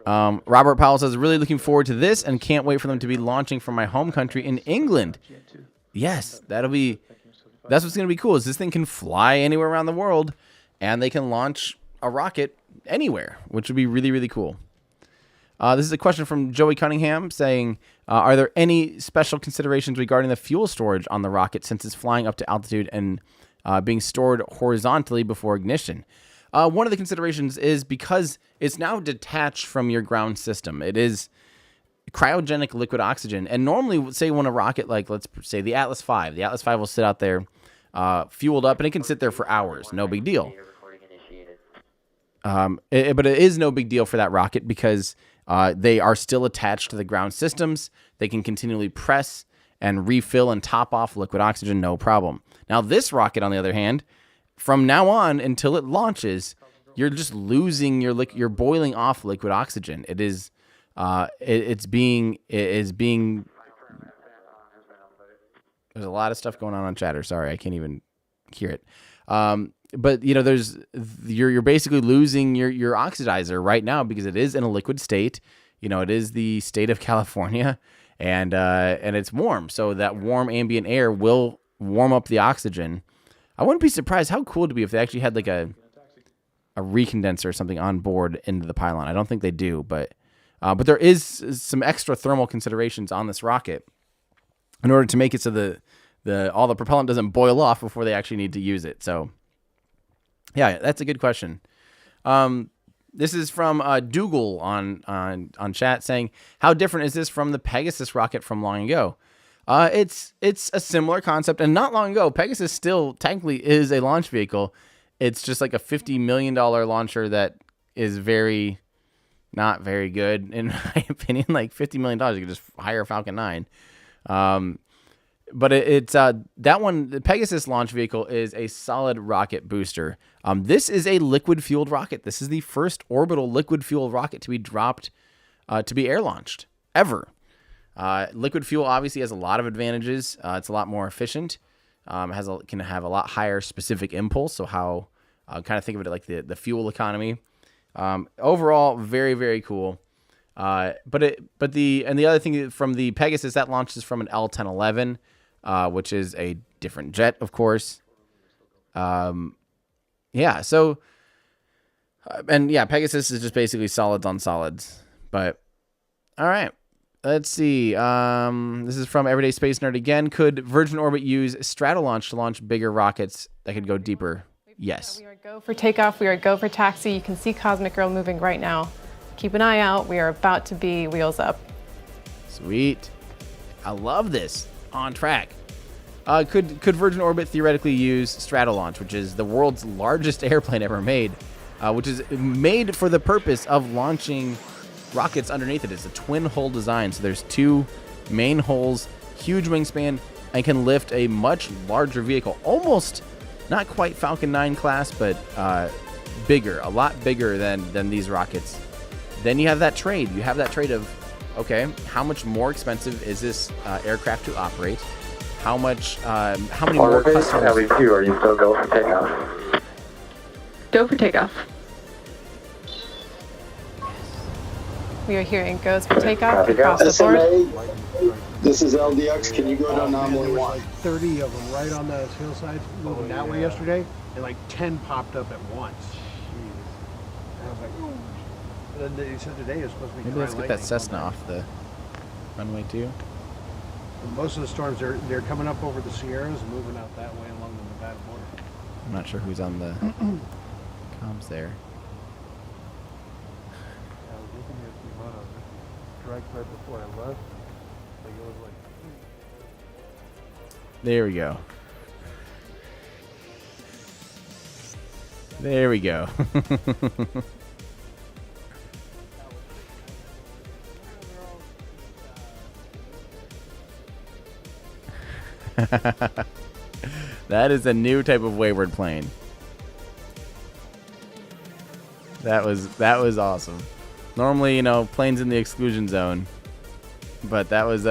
Robert Powell says, really looking forward to this and can't wait for them to be launching from my home country in England. Yes, that's what's going to be cool, is this thing can fly anywhere around the world. And they can launch a rocket anywhere, which would be really, really cool. This is a question from Joey Cunningham saying, are there any special considerations regarding the fuel storage on the rocket since it's flying up to altitude and being stored horizontally before ignition? One of the considerations is because it's now detached from your ground system. It is cryogenic liquid oxygen. And normally, say when a rocket, like let's say the Atlas V will sit out there fueled up, and it can sit there for hours. No big deal. But it is no big deal for that rocket because they are still attached to the ground systems. They can continually press and refill and top off liquid oxygen, no problem. Now, this rocket, on the other hand, from now on until it launches, you're just losing you're boiling off liquid oxygen. It is being there's a lot of stuff going on chatter. Sorry, I can't even hear it. But you know, you're basically losing your oxidizer right now because it is in a liquid state. You know, it is the state of California, and it's warm, so that warm ambient air will warm up the oxygen. I wouldn't be surprised. How cool would it be if they actually had like a recondenser or something on board into the pylon? I don't think they do, but there is some extra thermal considerations on this rocket in order to make it so all the propellant doesn't boil off before they actually need to use it. So, yeah, that's a good question. This is from Dougal on chat saying, how different is this from the Pegasus rocket from long ago? It's a similar concept, and not long ago, Pegasus still technically is a launch vehicle. It's just like a $50 million launcher that is not very good, in my opinion. Like $50 million, you could just hire a Falcon 9. But it's that one, the Pegasus launch vehicle is a solid rocket booster. This is a liquid-fueled rocket. This is the first orbital liquid-fueled rocket to be dropped, to be air-launched, ever. Liquid fuel obviously has a lot of advantages. It's a lot more efficient. Can have a lot higher specific impulse. So how kind of think of it like the fuel economy. Overall, very, very cool. But the other thing from the Pegasus, that launches from an L-1011, which is a different jet, of course. Yeah. So, Pegasus is just basically solids on solids. But all right. Let's see. This is from Everyday Space Nerd again. Could Virgin Orbit use Stratolaunch to launch bigger rockets that could go deeper? Yes. We are go for takeoff. We are go for taxi. You can see Cosmic Girl moving right now. Keep an eye out. We are about to be wheels up. Sweet. I love this. On track. Could Virgin Orbit theoretically use Stratolaunch, which is the world's largest airplane ever made, which is made for the purpose of launching rockets underneath it. It's a twin hull design, so there's two main hulls, huge wingspan, and can lift a much larger vehicle. Almost, not quite Falcon 9 class, but bigger, a lot bigger than these rockets. Then you have that trade. You have that trade of, okay, how much more expensive is this aircraft to operate? How many more customers? LE2, are you still go for takeoff? Go for takeoff. We are hearing goes for takeoff across the board. This is LDX. Can you go to anomaly 1? Like 30 of them right on the hillside moving that way yesterday, and like 10 popped up at once. Jeez. I was like, ooh. Then they said today is supposed to be. Maybe let's get that Cessna off the runway too. And most of the storms they're coming up over the Sierras and moving out that way along the Nevada border. I'm not sure who's on the comms there. I was looking at the amount of strike right before I left. Like it was like. There we go. There we go. That is a new type of wayward plane. That was awesome. Normally, you know, planes in the exclusion zone, but that was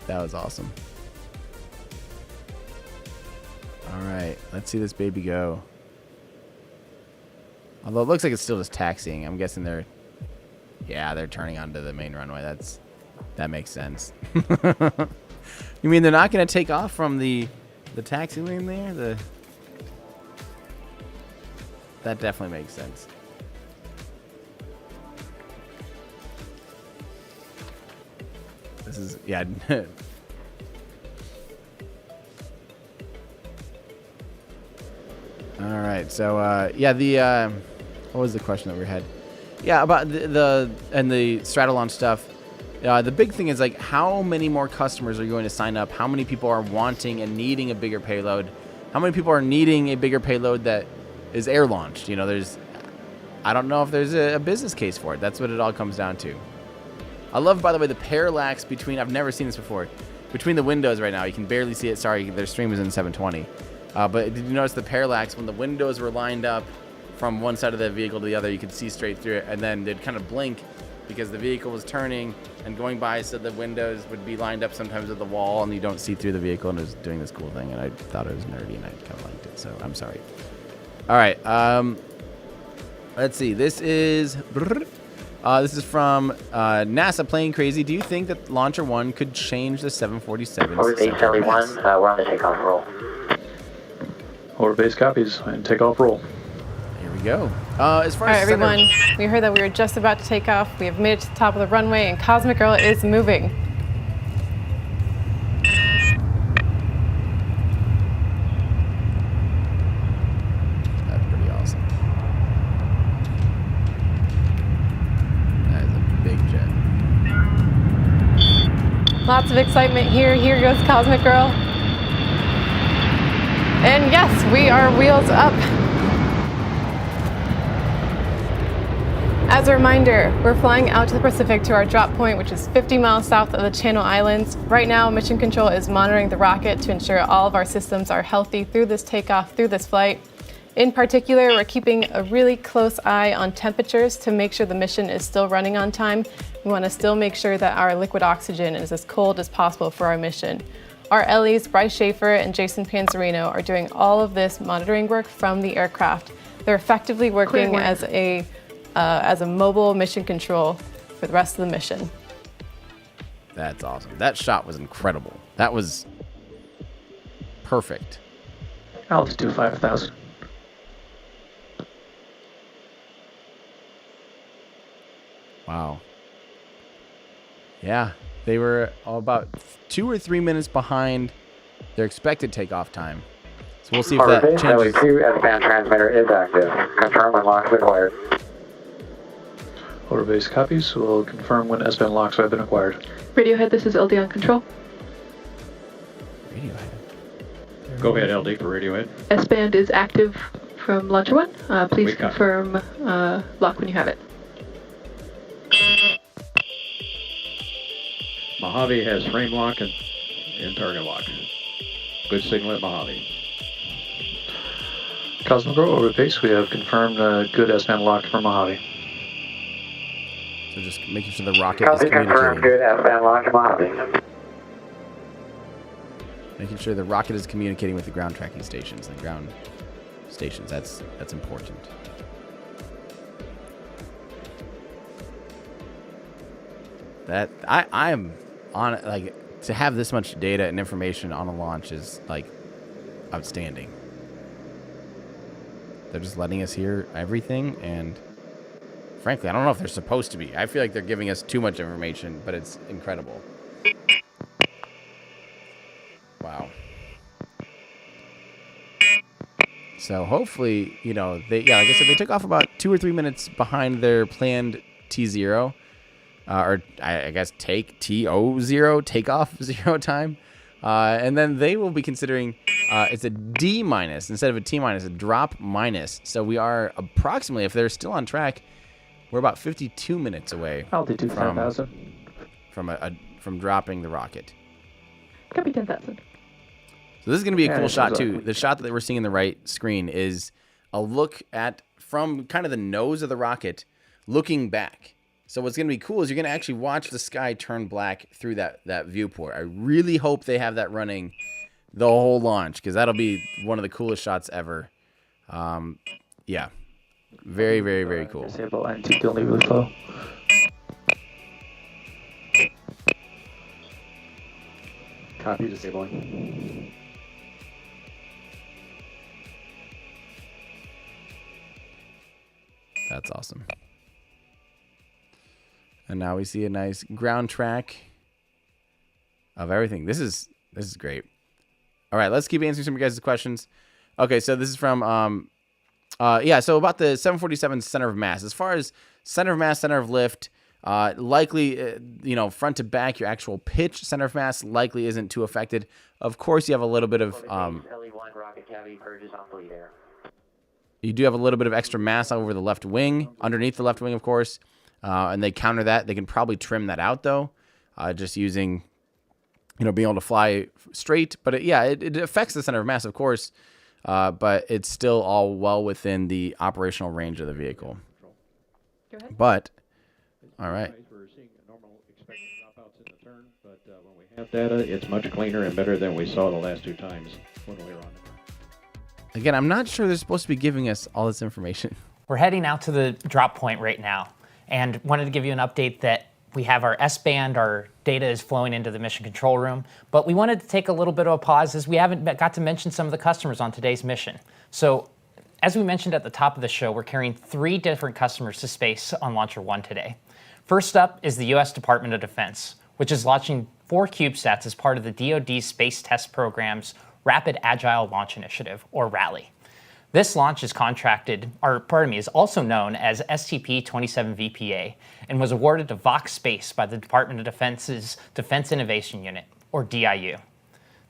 awesome. All right, let's see this baby go. Although it looks like it's still just taxiing. I'm guessing they're turning onto the main runway. That makes sense. You mean they're not going to take off from the taxi lane there? That definitely makes sense. This is, yeah. All right. So yeah, what was the question that we had? Yeah, about the Stratolaunch stuff. The big thing is like how many more customers are going to sign up? How many people are wanting and needing a bigger payload? How many people are needing a bigger payload that is air launched? You know, I don't know if there's a business case for it. That's what it all comes down to. I love, by the way, the parallax between, I've never seen this before, between the windows right now. You can barely see it. Sorry, their stream is in 720. But did you notice the parallax when the windows were lined up from one side of the vehicle to the other? You could see straight through it, and then they'd kind of blink because the vehicle was turning and going by, so the windows would be lined up sometimes with the wall, and you don't see through the vehicle, and it was doing this cool thing, and I thought it was nerdy, and I kind of liked it, so I'm sorry. All right, let's see. This is from NASA Plane Crazy. Do you think that LauncherOne could change the 747? Orbit base LE1, we're on the takeoff roll. Orbit base copies and takeoff roll. Here we go. As far All right, as everyone, we heard that we were just about to take off. We have made it to the top of the runway, and Cosmic Girl is moving. That's pretty awesome. That is a big jet. Lots of excitement here. Here goes Cosmic Girl. And yes, we are wheels up. As a reminder, we're flying out to the Pacific to our drop point, which is 50 miles south of the Channel Islands. Right now, Mission Control is monitoring the rocket to ensure all of our systems are healthy through this takeoff, through this flight. In particular, we're keeping a really close eye on temperatures to make sure the mission is still running on time. We want to still make sure that our liquid oxygen is as cold as possible for our mission. Our LEs, Bryce Schaefer and Jason Panzerino, are doing all of this monitoring work from the aircraft. They're effectively working as a mobile mission control for the rest of the mission. That's awesome. That shot was incredible. That was perfect. Altitude 5,000. Wow. Yeah, they were about 2 or 3 minutes behind their expected takeoff time. So we'll see if that changes. LE2 S-band transmitter is active. Confirm when locks acquired. Order base copies. We'll confirm when S-band locks have been acquired. Radiohead, this is LD on control. Radiohead. Go ahead, LD for Radiohead. S-band is active from LauncherOne. Please confirm lock when you have it. Mojave has frame lock and target lock. Good signal at Mojave. Cosmic Girl, orbit base. We have confirmed good S-band lock for Mojave. So just making sure the rocket is communicating. Confirmed good S-band launch Mojave. Making sure the rocket is communicating with the ground tracking stations. The ground stations. That's important. That I am on, like, to have this much data and information on a launch is like outstanding. They're just letting us hear everything, and frankly, I don't know if they're supposed to be. I feel like they're giving us too much information, but it's incredible. Wow. So hopefully, you know, like I said, they took off about 2 or 3 minutes behind their planned T0. Or I guess TO0, takeoff 0 time. And then they will be considering it's a D minus instead of a T minus, a drop minus. So we are approximately, if they're still on track, we're about 52 minutes away. Altitude 5,000. From dropping the rocket. Could be 10,000. So this is going to be a cool shot too. The shot that we're seeing in the right screen is a look at from kind of the nose of the rocket looking back. So what's going to be cool is you're going to actually watch the sky turn black through that viewport. I really hope they have that running the whole launch, because that'll be one of the coolest shots ever. Yeah. Very, very, very cool. Disable anti-only flow. Copy disabling. That's awesome. And now we see a nice ground track of everything. This is great. All right, let's keep answering some of your guys' questions. Okay, so this is from Yeah, so about the 747 center of mass. As far as center of mass, center of lift, likely, front to back, your actual pitch center of mass likely isn't too affected. Of course, you have a little bit of... You do have a little bit of extra mass over the left wing, underneath the left wing, of course. And they counter that. They can probably trim that out, though, just using, being able to fly straight. But, it affects the center of mass, of course. But it's still all well within the operational range of the vehicle. Go ahead. But, all right. We're seeing normal expected dropouts in the turn, but when we have data, it's much cleaner and better than we saw the last 2 times when we were on it. Again, I'm not sure they're supposed to be giving us all this information. We're heading out to the drop point right now, and wanted to give you an update that we have our S-band, our data is flowing into the mission control room, but we wanted to take a little bit of a pause as we haven't got to mention some of the customers on today's mission. So, as we mentioned at the top of the show, we're carrying 3 different customers to space on LauncherOne today. First up is the U.S. Department of Defense, which is launching 4 CubeSats as part of the DoD Space Test Program's Rapid Agile Launch Initiative, or RALI. This launch is is also known as STP-27VPA, and was awarded to Vox Space by the Department of Defense's Defense Innovation Unit, or DIU.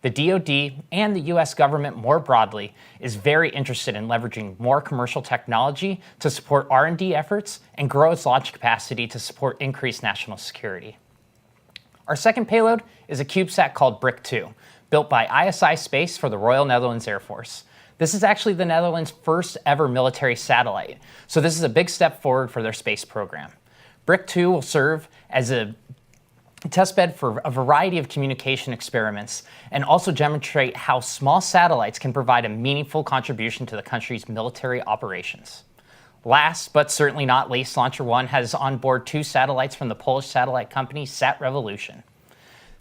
The DoD and the U.S. government more broadly is very interested in leveraging more commercial technology to support R&D efforts and grow its launch capacity to support increased national security. Our second payload is a CubeSat called BRIC-2, built by ISI Space for the Royal Netherlands Air Force. This is actually the Netherlands' first ever military satellite, so this is a big step forward for their space program. BRIC-2 will serve as a testbed for a variety of communication experiments and also demonstrate how small satellites can provide a meaningful contribution to the country's military operations. Last, but certainly not least, LauncherOne has on board 2 satellites from the Polish satellite company SatRevolution.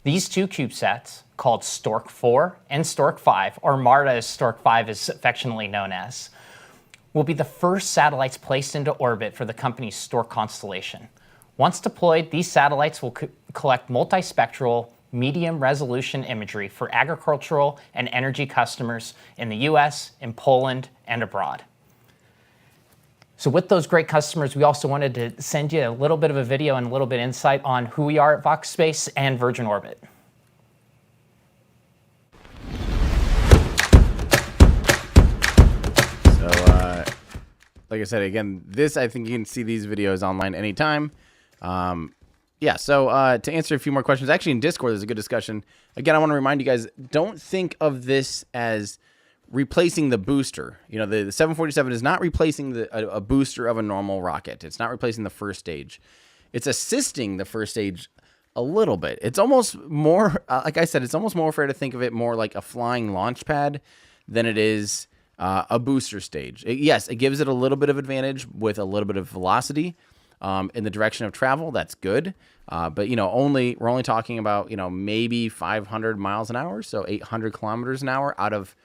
These 2 CubeSats, called Stork 4 and Stork 5, or Marta as Stork 5 is affectionately known as, will be the first satellites placed into orbit for the company's Stork constellation. Once deployed, these satellites will collect multispectral, medium-resolution imagery for agricultural and energy customers in the US, in Poland, and abroad. So with those great customers, we also wanted to send you a little bit of a video and a little bit of insight on who we are at Vox Space and Virgin Orbit. So, like I said, again, I think you can see these videos online anytime. To answer a few more questions, actually in Discord, there's a good discussion. Again, I want to remind you guys, don't think of this as replacing the booster. The 747 is not replacing a booster of a normal rocket. It's not replacing the first stage. It's assisting the first stage a little bit. It's almost more, like I said, it's almost more fair to think of it more like a flying launch pad than it is a booster stage. Yes, it gives it a little bit of advantage with a little bit of velocity in the direction of travel. That's good. But we're only talking about, maybe 500 miles an hour. So 800 kilometers an hour out of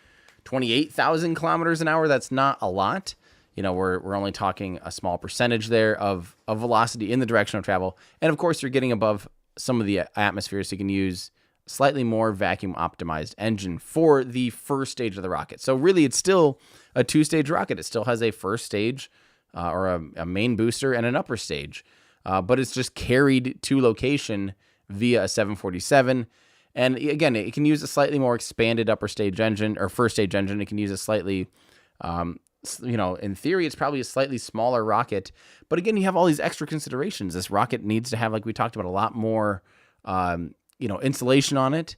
28,000 kilometers an hour. That's not a lot. We're only talking a small percentage there of velocity in the direction of travel. And of course, you're getting above some of the atmosphere, so you can use slightly more vacuum optimized engine for the first stage of the rocket. So really, it's still a 2-stage rocket. It still has a first stage or a main booster and an upper stage, but it's just carried to location via a 747. And again, it can use a slightly more expanded upper stage engine or first stage engine. It can use a slightly, in theory, it's probably a slightly smaller rocket. But again, you have all these extra considerations. This rocket needs to have, like we talked about, a lot more, insulation on it.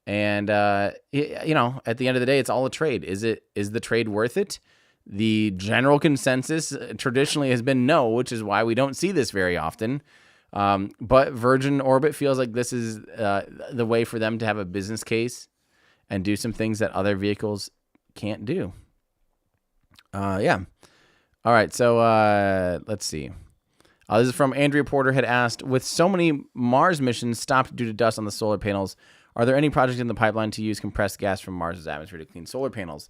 And, at the end of the day, it's all a trade. Is the trade worth it? The general consensus traditionally has been no, which is why we don't see this very often. But Virgin Orbit feels like this is the way for them to have a business case and do some things that other vehicles can't do. All right, so let's see. This is from Andrea Porter had asked, with so many Mars missions stopped due to dust on the solar panels, are there any projects in the pipeline to use compressed gas from Mars's atmosphere to clean solar panels?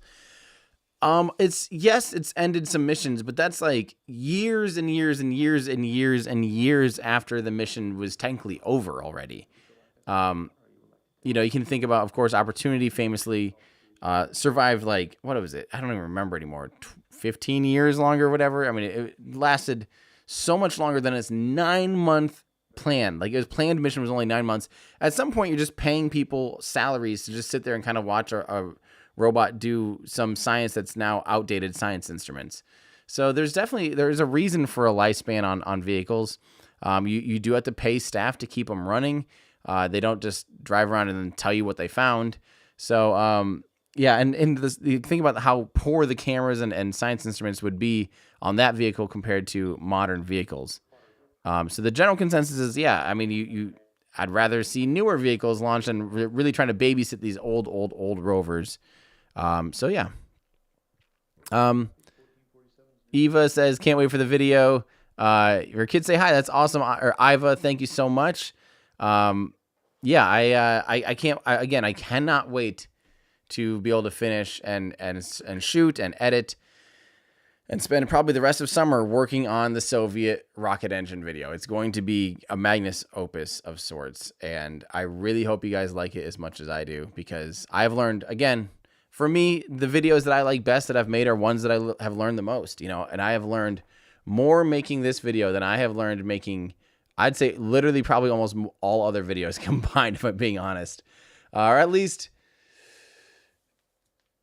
It's ended some missions, but that's like years and years and years and years and years after the mission was technically over already. You can think about, of course, Opportunity famously survived like, what was it? I don't even remember anymore. 15 years longer or whatever. I mean, it lasted so much longer than its 9-month plan. Like, it was planned mission was only 9 months. At some point, you're just paying people salaries to just sit there and kind of watch a robot do some science that's now outdated science instruments. So there's a reason for a lifespan on vehicles. You do have to pay staff to keep them running. They don't just drive around and then tell you what they found. So, yeah, and you think about how poor the cameras and science instruments would be on that vehicle compared to modern vehicles. So the general consensus is, yeah, I mean, I'd rather see newer vehicles launched than really trying to babysit these old rovers. So yeah. Eva says, can't wait for the video. Your kids say hi. That's awesome. Or Iva, thank you so much. Yeah, I cannot wait to be able to finish and shoot and edit and spend probably the rest of summer working on the Soviet rocket engine video. It's going to be a magnus opus of sorts, and I really hope you guys like it as much as I do, because I've learned, again, for me, the videos that I like best that I've made are ones that I have learned the most, and I have learned more making this video than I have learned making, I'd say, literally probably almost all other videos combined, if I'm being honest. Or at least,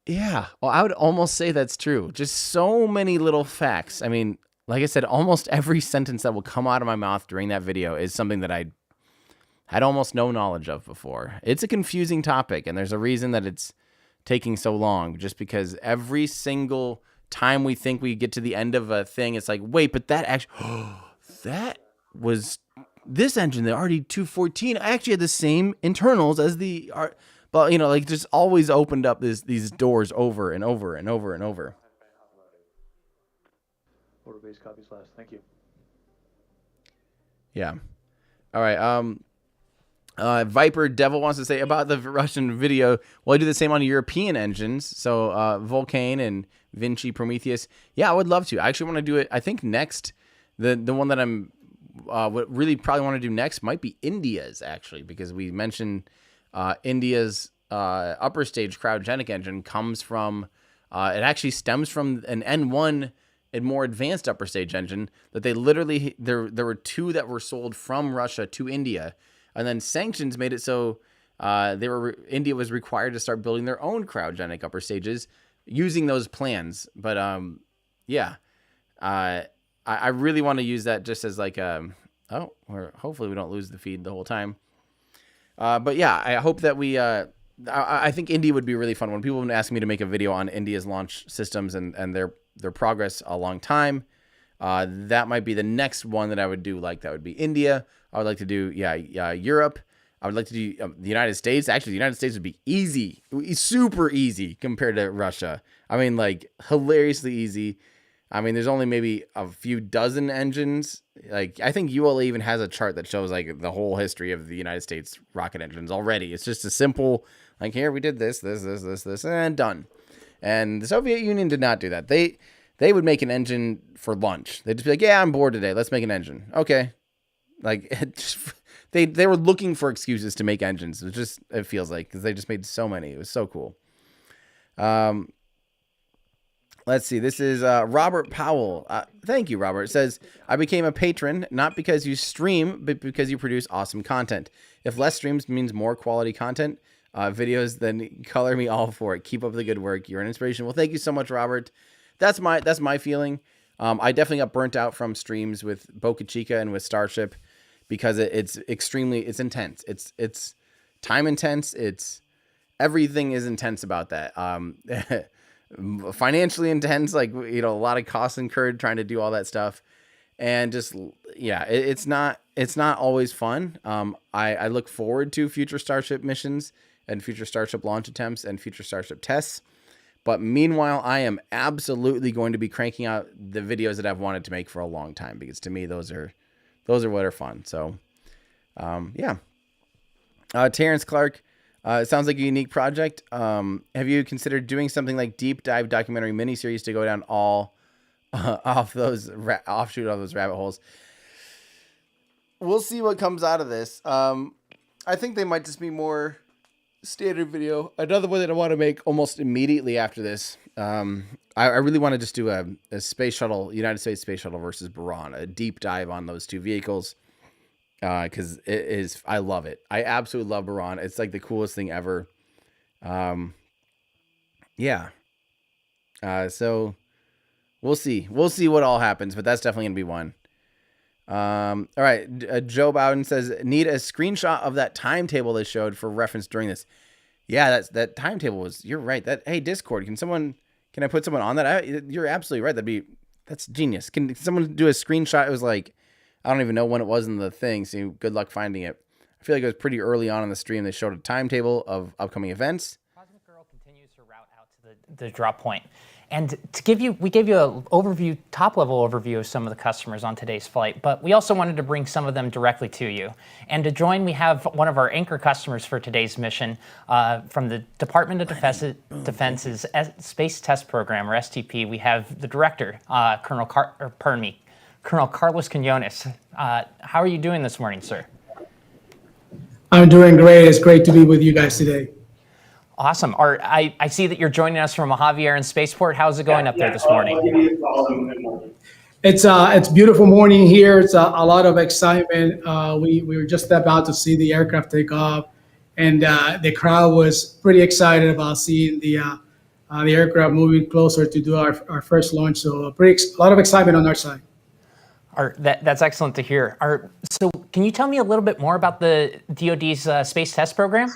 yeah, well, I would almost say that's true. Just so many little facts. I mean, like I said, almost every sentence that will come out of my mouth during that video is something that I had almost no knowledge of before. It's a confusing topic, and there's a reason that it's taking so long, just because every single time we think we get to the end of a thing, it's like, wait, but that actually, that was this engine, the RD-214, actually had the same internals as the, but like just always opened up these doors over and over and over and over. Order base copies last. Thank you. Yeah. All right. Viper Devil wants to say about the Russian video. Well, I do the same on European engines. So Vulcane and Vinci Prometheus. Yeah, I would love to. I actually want to do it. I think next, the one that I'm what really probably want to do next might be India's, actually, because we mentioned India's upper stage cryogenic engine comes from, it actually stems from an N1 and more advanced upper stage engine that they literally, there were two that were sold from Russia to India, and then sanctions made it so India was required to start building their own cryogenic upper stages using those plans. But yeah, I really want to use that just as like hopefully we don't lose the feed the whole time. But yeah, I hope that we I think India would be really fun. When people have been asking me to make a video on India's launch systems and their progress a long time, that might be the next one that I would do. Like, that would be India. I would like to do Europe. I would like to do the United States. Actually, the United States would be easy, super easy compared to Russia. I mean, like, hilariously easy. I mean, there's only maybe a few dozen engines. Like, I think ULA even has a chart that shows like the whole history of the United States rocket engines already. It's just a simple, like, here we did this, and done. And the Soviet Union did not do that. They would make an engine for lunch. They'd just be like, yeah, I'm bored today. Let's make an engine. Okay. Like, they were looking for excuses to make engines. It feels like, because they just made so many. It was so cool. Let's see. This is Robert Powell. Thank you, Robert. It says, I became a patron, not because you stream, but because you produce awesome content. If less streams means more quality content, videos, then color me all for it. Keep up the good work. You're an inspiration. Well, thank you so much, Robert. That's my feeling. I definitely got burnt out from streams with Boca Chica and with Starship because it's intense. It's time intense. Everything is intense about that. Financially intense, like, a lot of costs incurred trying to do all that stuff. And just, yeah, it's not always fun. I look forward to future Starship missions and future Starship launch attempts and future Starship tests. But meanwhile, I am absolutely going to be cranking out the videos that I've wanted to make for a long time, because to me, those are what are fun. So, yeah. Terrence Clark, it sounds like a unique project. Have you considered doing something like deep dive documentary miniseries to go down all offshoot all those rabbit holes? We'll see what comes out of this. I think they might just be more standard video. Another one that I want to make almost immediately after this. I really want to just do a space shuttle, United States space shuttle versus Buran, a deep dive on those two vehicles. Because it is, I love it. I absolutely love Buran. It's like the coolest thing ever. Yeah. So we'll see. We'll see what all happens, but that's definitely gonna be one. All right. Joe Bowden says, need a screenshot of that timetable they showed for reference during this. Yeah, that timetable was, you're right. Hey, Discord, can I put someone on that? You're absolutely right. That's genius. Can someone do a screenshot? It was like, I don't even know when it was in the thing, so good luck finding it. I feel like it was pretty early on in the stream. They showed a timetable of upcoming events. Cosmic Girl continues her route out to the drop point. And we gave you a top-level overview of some of the customers on today's flight, but we also wanted to bring some of them directly to you. And to join, we have one of our anchor customers for today's mission from the Department of Defense's Space Test Program, or STP. We have the director, Colonel Carlos Quinones. How are you doing this morning, sir? I'm doing great. It's great to be with you guys today. Awesome. I see that you're joining us from Mojave Air and Spaceport. How's it going up there this morning? It's beautiful morning here. It's a lot of excitement. We were just about to see the aircraft take off, and the crowd was pretty excited about seeing the aircraft moving closer to do our first launch. So a lot of excitement on our side. That's excellent to hear. So can you tell me a little bit more about the DoD's Space Test Program?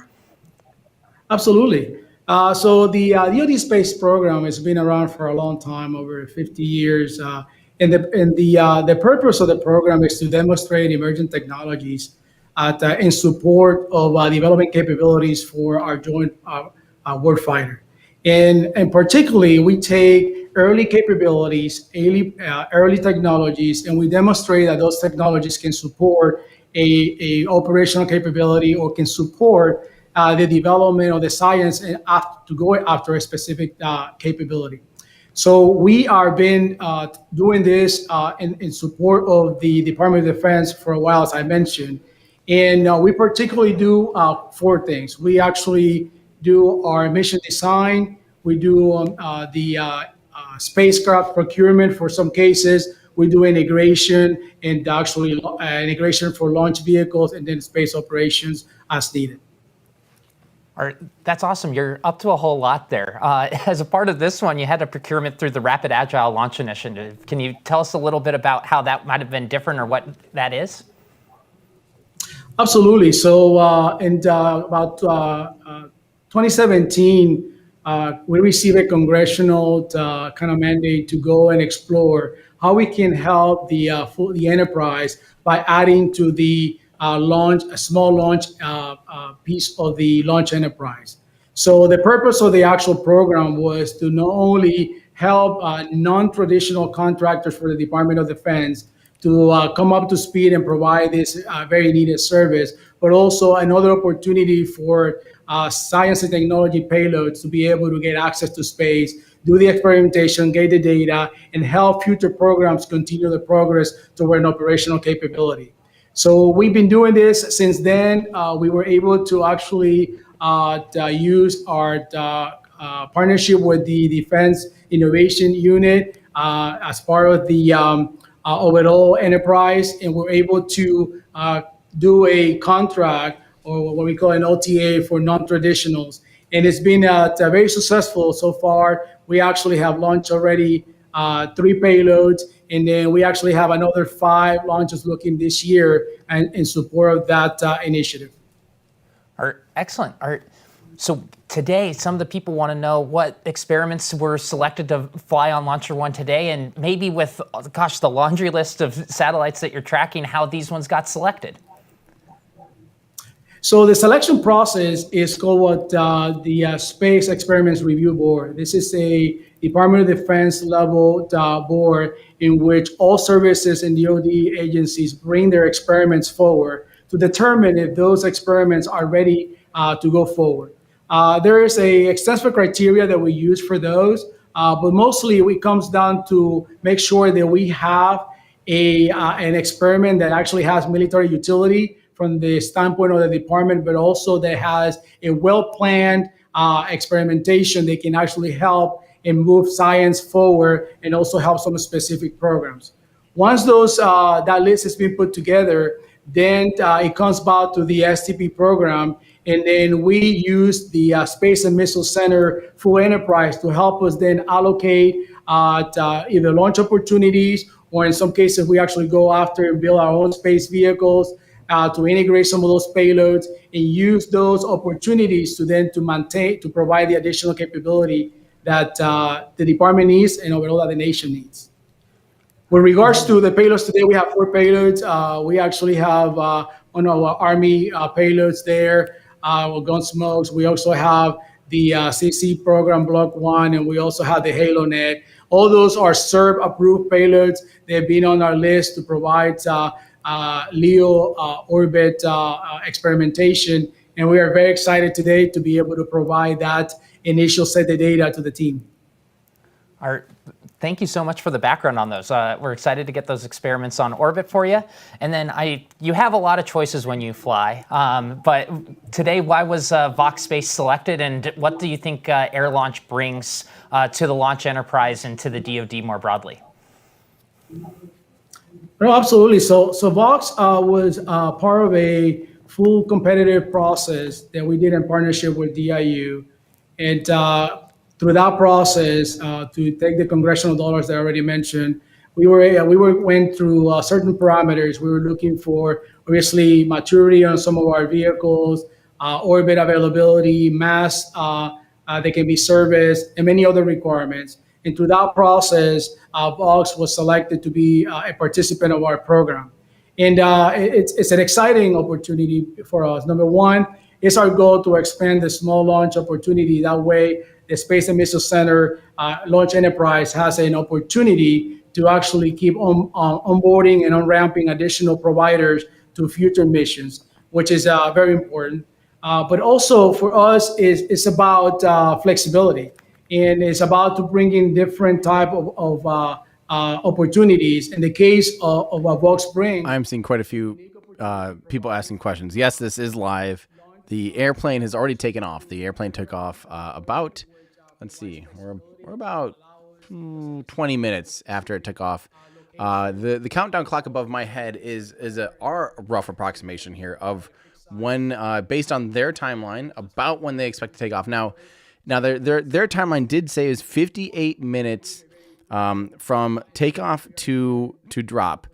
Absolutely. So the DoD space program has been around for a long time, over 50 years. And the purpose of the program is to demonstrate emerging technologies in support of development capabilities for our joint warfighter. And particularly, we take early capabilities, early technologies, and we demonstrate that those technologies can support a operational capability or can support the development of the science and to go after a specific capability. So we are been doing this in support of the Department of Defense for a while, as I mentioned. And we particularly do 4 things. We actually do our mission design. We do the spacecraft procurement for some cases. We do integration and actually integration for launch vehicles and then space operations as needed. All right, that's awesome. You're up to a whole lot there. As a part of this one, you had a procurement through the Rapid Agile Launch Initiative. Can you tell us a little bit about how that might have been different or what that is? Absolutely. So in about 2017, we received a congressional kind of mandate to go and explore how we can help the enterprise by adding to the a small launch piece of the launch enterprise. So the purpose of the actual program was to not only help non-traditional contractors for the Department of Defense to come up to speed and provide this very needed service, but also another opportunity for science and technology payloads to be able to get access to space, do the experimentation, get the data, and help future programs continue the progress toward an operational capability. So we've been doing this since then. We were able to actually use our partnership with the Defense Innovation Unit as part of the overall enterprise, and we're able to do a contract or what we call an OTA for non-traditionals. And it's been very successful so far. We actually have launched already 3 payloads, and then we actually have another 5 launches looking this year and in support of that initiative. Excellent. So today, some of the people want to know what experiments were selected to fly on LauncherOne today, and maybe with, the laundry list of satellites that you're tracking, how these ones got selected. So the selection process is called the Space Experiments Review Board. This is a Department of Defense level board in which all services and DoD agencies bring their experiments forward to determine if those experiments are ready to go forward. There is a extensive criteria that we use for those, but mostly it comes down to make sure that we have an experiment that actually has military utility from the standpoint of the department, but also that has a well-planned experimentation that can actually help and move science forward and also help some specific programs. Once that list has been put together, then it comes back to the STP program, and then we use the Space and Missile Center full enterprise to help us then allocate either launch opportunities, or in some cases we actually go after and build our own space vehicles to integrate some of those payloads and use those opportunities to provide the additional capability that the department needs and overall that the nation needs. With regards to the payloads today, we have 4 payloads. We actually have one of our Army payloads there with Gunsmokes. We also have the CC program Block 1, and we also have the HaloNet. All those are CERB approved payloads. They've been on our list to provide LEO orbit experimentation, and we are very excited today to be able to provide that initial set of data to the team. Art, thank you so much for the background on those. We're excited to get those experiments on orbit for you. And then you have a lot of choices when you fly, but today, why was Vox Space selected, and what do you think air launch brings to the launch enterprise and to the DoD more broadly? No, absolutely. So Vox was part of a full competitive process that we did in partnership with DIU. And through that process, to take the congressional dollars that I already mentioned, we went through certain parameters. We were looking for, obviously, maturity on some of our vehicles, orbit availability, mass that can be serviced, and many other requirements. And through that process, Vox was selected to be a participant of our program. And it's an exciting opportunity for us. Number one, it's our goal to expand the small launch opportunity. That way, the Space and Missile Center launch enterprise has an opportunity to actually keep onboarding and on-ramping additional providers to future missions, which is very important. But also for us, it's about flexibility, and it's about to bring in different type of opportunities. In the case of what Vox brings, I'm seeing quite a few people asking questions. Yes, this is live. The airplane has already taken off. The airplane took off about, let's see, we're about 20 minutes after it took off. The countdown clock above my head is our rough approximation here of when, based on their timeline, about when they expect to take off. Now their timeline did say is 58 minutes from takeoff to drop.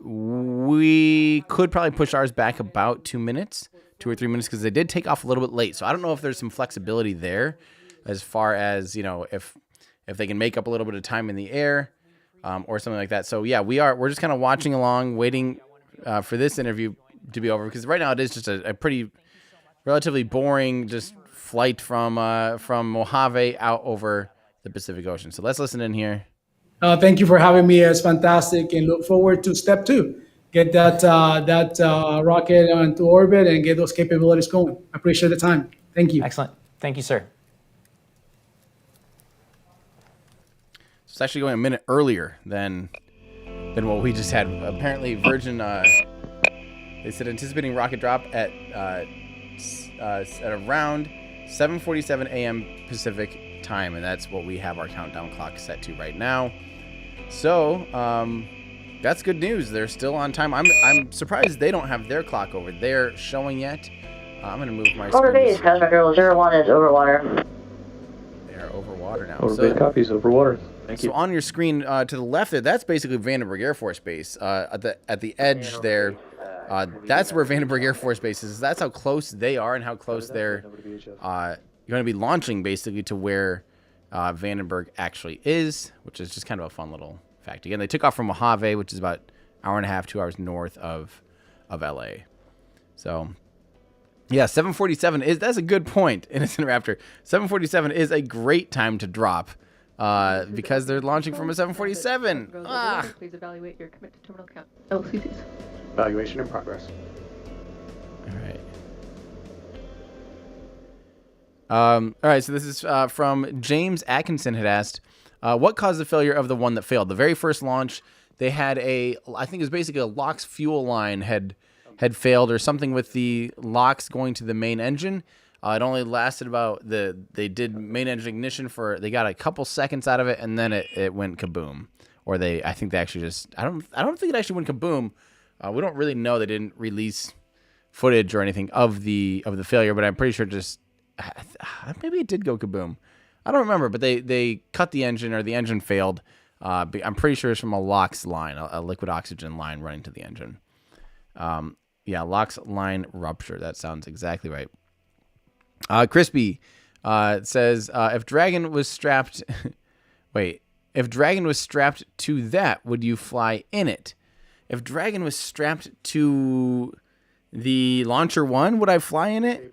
We could probably push ours back about 2 minutes. 2 or 3 minutes, because they did take off a little bit late. So I don't know if there's some flexibility there as far as, if they can make up a little bit of time in the air or something like that. So yeah, we're just kind of watching along, waiting for this interview to be over, because right now it is just a pretty relatively boring just flight from Mojave out over the Pacific Ocean. So let's listen in here. Thank you for having me. It's fantastic, and look forward to step 2. Get that rocket onto orbit and get those capabilities going. I appreciate the time. Thank you. Excellent. Thank you, sir. It's actually going a minute earlier than what we just had. Apparently, Virgin they said anticipating rocket drop at around 7:47 a.m. Pacific time, and that's what we have our countdown clock set to right now. So, that's good news. They're still on time. I'm surprised they don't have their clock over there showing yet. I'm going to move my screen. Overbase, Telemetry 01 is over water. They're over water now. Overbase copies, over water. Thank you. So on your screen to the left there, that's basically Vandenberg Air Force Base. At the edge there, that's where Vandenberg Air Force Base is. That's how close they are and how close they're going to be launching basically to where Vandenberg actually is, which is just kind of a fun little fact. Again, they took off from Mojave, which is about an hour and a half, 2 hours north of LA. So, yeah, 7:47 that's a good point, Innocent Raptor. 7:47 is a great time to drop because they're launching from a 747. Please evaluate your commit to terminal count. LCCs. Evaluation in progress. All right. All right, so this is from James Atkinson had asked, what caused the failure of the one that failed? The very first launch, they had I think it was basically a LOX fuel line had had failed or something with the locks going to the main engine. It only lasted about they did main engine ignition they got a couple seconds out of it, and then it went kaboom. Or I think they actually I don't think it actually went kaboom. We don't really know. They didn't release footage or anything of the failure, but I'm pretty sure maybe it did go kaboom. I don't remember, but they cut the engine, or the engine failed. I'm pretty sure it's from a LOX line, a liquid oxygen line running to the engine. Yeah, LOX line rupture. That sounds exactly right. Crispy says, if Dragon was strapped... Wait. If Dragon was strapped to that, would you fly in it? If Dragon was strapped to the LauncherOne, would I fly in it?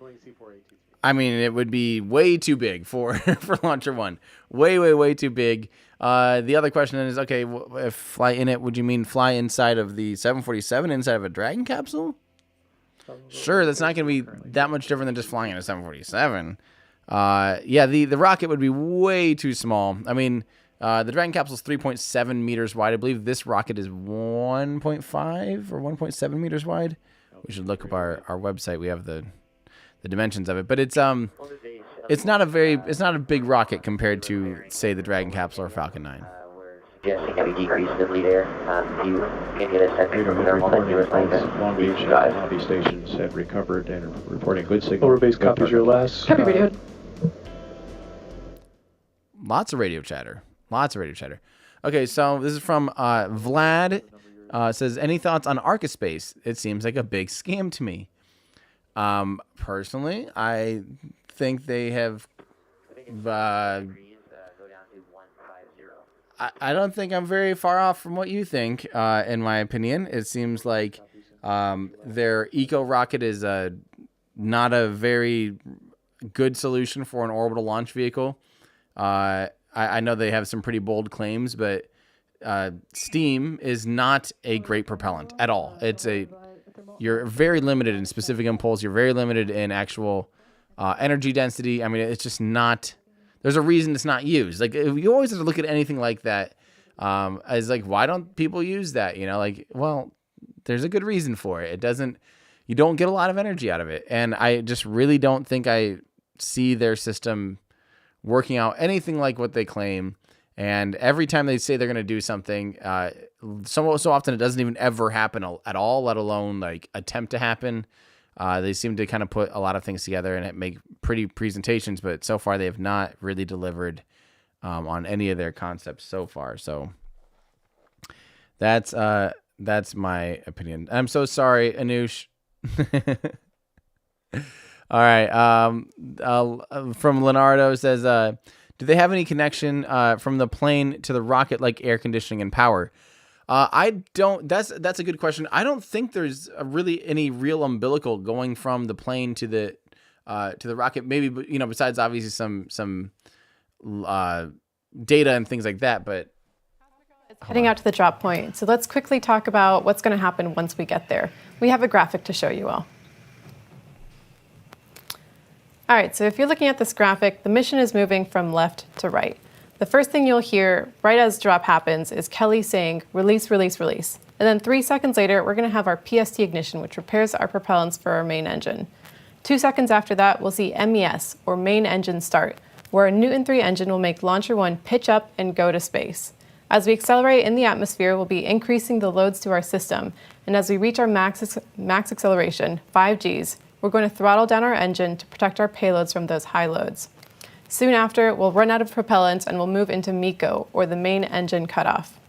I mean, it would be way too big for LauncherOne. Way too big. The other question is, okay, if fly in it, would you mean fly inside of the 747, inside of a Dragon capsule? Sure, that's not going to be that much different than just flying in a 747. Yeah, the rocket would be way too small. I mean... the Dragon capsule is 3.7 meters wide. I believe this rocket is 1.5 or 1.7 meters wide. We should look up our website. We have the dimensions of it, but it's not a big rocket compared to, say, the Dragon capsule or Falcon 9. Suggesting heavy decrease in lead air. You can get a sense from thermal that you were saying that Long Beach lobby stations have recovered and are reporting good signal. Lower base copies your last. Copy radio. Lots of radio chatter. Okay, so this is from Vlad. Says, any thoughts on Arcaspace? It seems like a big scam to me. Personally, I think they have... I don't think I'm very far off from what you think, in my opinion. It seems like their eco rocket is not a very good solution for an orbital launch vehicle. I know they have some pretty bold claims, but steam is not a great propellant at all. You're very limited in specific impulse. You're very limited in actual energy density. I mean, it's just not. There's a reason it's not used. Like, you always have to look at anything like that as like, why don't people use that? You know, like, well, there's a good reason for it. You don't get a lot of energy out of it, and I just really don't think I see their system working out anything like what they claim. And every time they say they're going to do something, so often it doesn't even ever happen at all, let alone like attempt to happen. They seem to kind of put a lot of things together and make pretty presentations, but so far they have not really delivered on any of their concepts so far. So that's my opinion. I'm so sorry, Anush. All right. From Leonardo says, do they have any connection from the plane to the rocket, like air conditioning and power? I don't. That's a good question. I don't think there's really any real umbilical going from the plane to the rocket. Maybe, besides obviously some data and things like that. But it's heading out to the drop point. So let's quickly talk about what's going to happen once we get there. We have a graphic to show you all. All right, so if you're looking at this graphic, the mission is moving from left to right. The first thing you'll hear right as drop happens is Kelly saying, release, release, release. And then 3 seconds later, we're gonna have our PST ignition, which prepares our propellants for our main engine. 2 seconds after that, we'll see MES, or main engine start, where a Newton 3 engine will make LauncherOne pitch up and go to space. As we accelerate in the atmosphere, we'll be increasing the loads to our system. And as we reach our max acceleration, 5 Gs, we're going to throttle down our engine to protect our payloads from those high loads. Soon after, we'll run out of propellant and we'll move into MECO, or the main engine cutoff.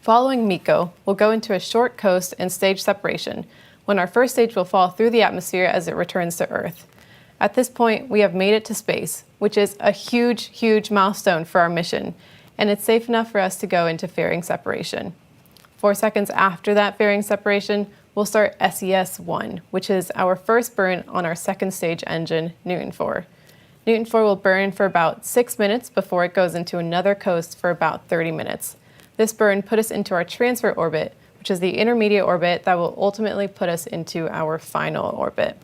Following MECO, we'll go into a short coast and stage separation, when our first stage will fall through the atmosphere as it returns to Earth. At this point, we have made it to space, which is a huge, huge milestone for our mission, and it's safe enough for us to go into fairing separation. 4 seconds after that fairing separation, we'll start SES-1, which is our first burn on our second stage engine, Newton 4. Newton 4 will burn for about 6 minutes before it goes into another coast for about 30 minutes. This burn put us into our transfer orbit, which is the intermediate orbit that will ultimately put us into our final orbit.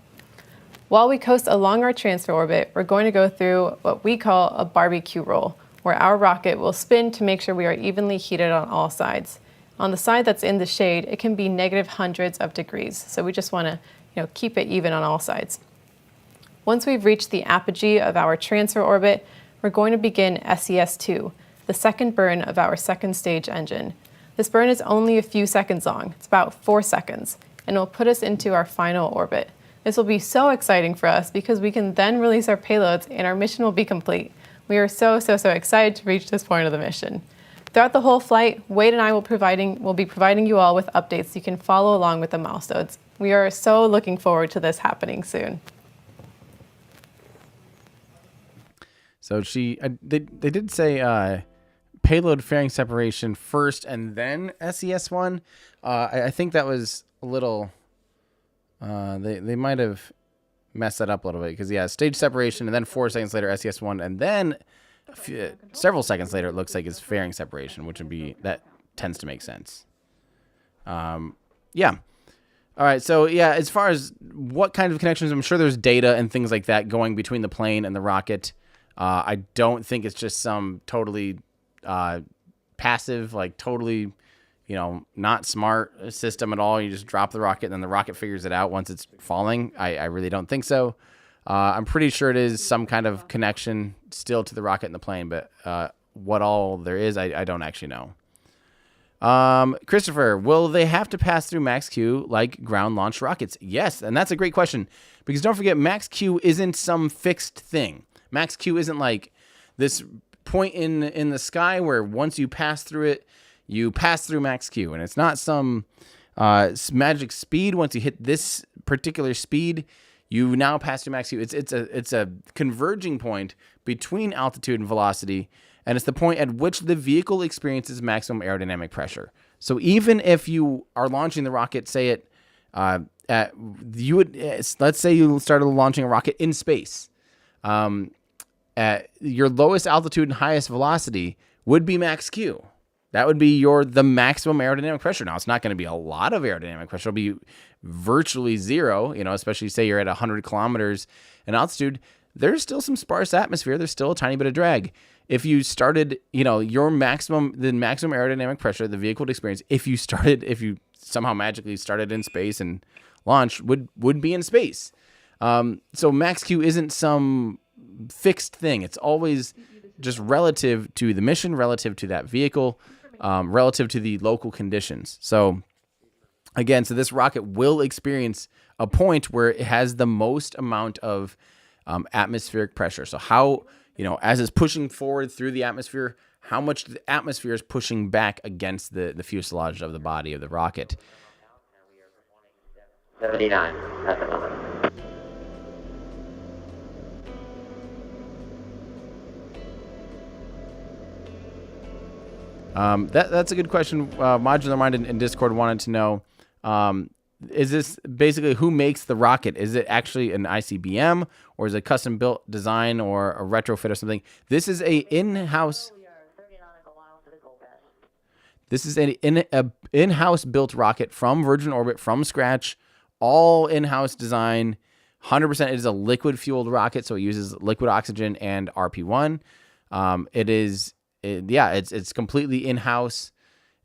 While we coast along our transfer orbit, we're going to go through what we call a barbecue roll, where our rocket will spin to make sure we are evenly heated on all sides. On the side that's in the shade, it can be negative hundreds of degrees. So we just want to keep it even on all sides. Once we've reached the apogee of our transfer orbit, we're going to begin SES-2, the second burn of our second stage engine. This burn is only a few seconds long. It's about 4 seconds, and it will put us into our final orbit. This will be so exciting for us because we can then release our payloads and our mission will be complete. We are so excited to reach this point of the mission. Throughout the whole flight, Wade and I will be providing you all with updates so you can follow along with the milestones. We are so looking forward to this happening soon. So they did say payload fairing separation first and then SES-1. I think that was a little, they might have messed that up a little bit because, yeah, stage separation and then 4 seconds later SES-1 and then several seconds later it looks like it's fairing separation, which would be, that tends to make sense. Yeah. All right, so yeah, as far as what kind of connections, I'm sure there's data and things like that going between the plane and the rocket. I don't think it's just some totally passive, like totally, not smart system at all. You just drop the rocket and then the rocket figures it out once it's falling. I really don't think so. I'm pretty sure it is some kind of connection still to the rocket and the plane, but what all there is, I don't actually know. Christopher, will they have to pass through max Q like ground launched rockets? Yes, and that's a great question because don't forget, max Q isn't some fixed thing. Max Q isn't like this point in the sky where once you pass through it, you pass through max Q, and it's not some magic speed. Once you hit this particular speed, you now pass through max Q. It's a converging point between altitude and velocity, and it's the point at which the vehicle experiences maximum aerodynamic pressure. So even if you are launching the rocket, say let's say you started launching a rocket in space, at your lowest altitude and highest velocity would be max Q. That would be the maximum aerodynamic pressure. Now, it's not going to be a lot of aerodynamic pressure. It'll be virtually zero, especially say you're at 100 kilometers in altitude. There's still some sparse atmosphere. There's still a tiny bit of drag. If you started, the maximum aerodynamic pressure the vehicle would experience, if you somehow magically started in space and launched, would be in space. So max Q isn't some fixed thing. It's always just relative to the mission, relative to that vehicle, relative to the local conditions. So again, this rocket will experience a point where it has the most amount of atmospheric pressure. So how, as it's pushing forward through the atmosphere, how much the atmosphere is pushing back against the fuselage of the body of the rocket. 79 at the moment. That's a good question. Modular Mind in Discord wanted to know, is this basically who makes the rocket? Is it actually an ICBM or is it a custom built design or a retrofit or something? This is an in-house built rocket from Virgin Orbit from scratch, all in-house design. 100% it is a liquid fueled rocket, so it uses liquid oxygen and RP1. It's completely in-house.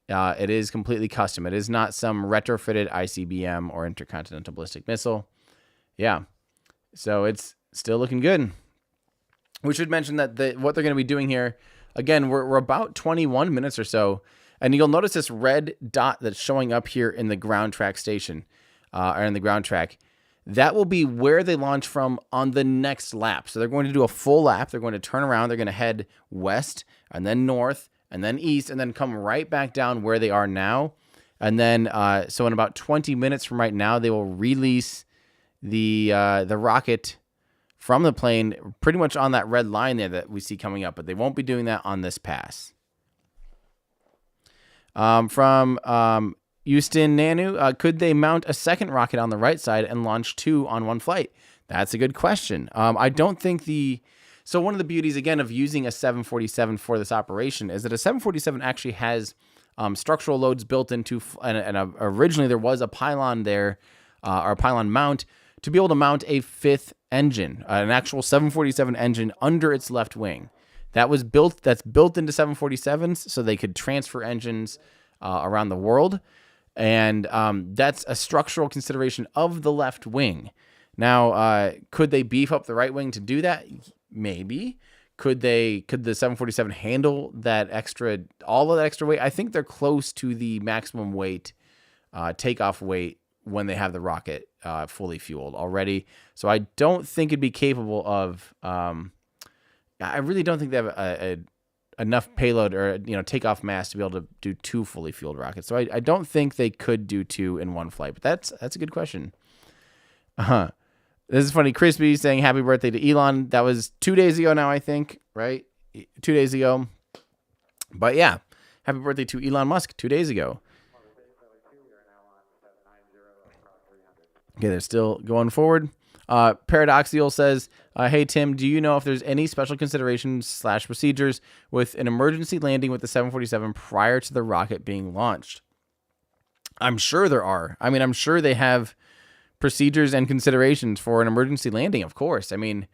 It is completely custom. It is not some retrofitted ICBM or intercontinental ballistic missile. Yeah. So it's still looking good. We should mention that what they're going to be doing here, again, we're about 21 minutes or so, and you'll notice this red dot that's showing up here in the ground track station, or in the ground track. That will be where they launch from on the next lap. So they're going to do a full lap. They're going to turn around. They're going to head west and then north and then east and then come right back down where they are now. And then, so in about 20 minutes from right now, they will release the rocket from the plane pretty much on that red line there that we see coming up. But they won't be doing that on this pass. From Houston Nanu, could they mount a second rocket on the right side and launch 2 on one flight? That's a good question. I don't think so one of the beauties, again, of using a 747 for this operation is that a 747 actually has structural loads built into, and originally there was a pylon there, or a pylon mount, to be able to mount a 5th engine, an actual 747 engine under its left wing. That's built into 747s so they could transfer engines around the world. And that's a structural consideration of the left wing. Now, could they beef up the right wing to do that? Maybe. Could the 747 handle all of that extra weight? I think they're close to the maximum weight, takeoff weight, when they have the rocket fully fueled already. So I don't think it'd be capable of. I really don't think they have enough payload or takeoff mass to be able to do 2 fully fueled rockets. So I don't think they could do 2 in one flight. But that's a good question. This is funny. Crispy saying happy birthday to Elon. That was 2 days ago now, I think, right? 2 days ago. But yeah, happy birthday to Elon Musk 2 days ago. Okay, they're still going forward. Paradoxial says, hey, Tim, do you know if there's any special considerations / procedures with an emergency landing with the 747 prior to the rocket being launched? I'm sure there are. I mean, I'm sure they have procedures and considerations for an emergency landing, of course. I mean,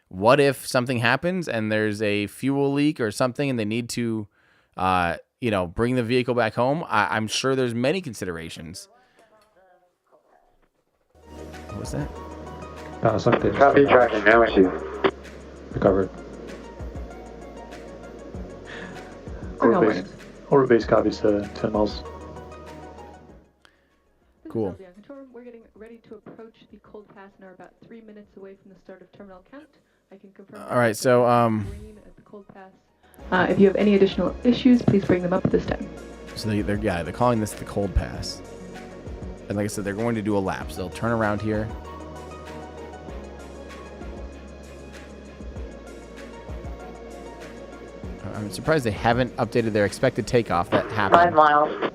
what if something happens and there's a fuel leak or something and they need to, bring the vehicle back home? I'm sure there's many considerations. What was that? Copy tracking, no issue. Recovered. Orbit base copies to 10 miles. Cool. We're getting ready to approach the cold pass and are about 3 minutes away from the start of terminal count. I can confirm. All right, so green at the cold pass. If you have any additional issues, please bring them up this time. So they're calling this the cold pass. And like I said, they're going to do a lap. So they'll turn around here. I'm surprised they haven't updated their expected takeoff. That happened. 5 miles.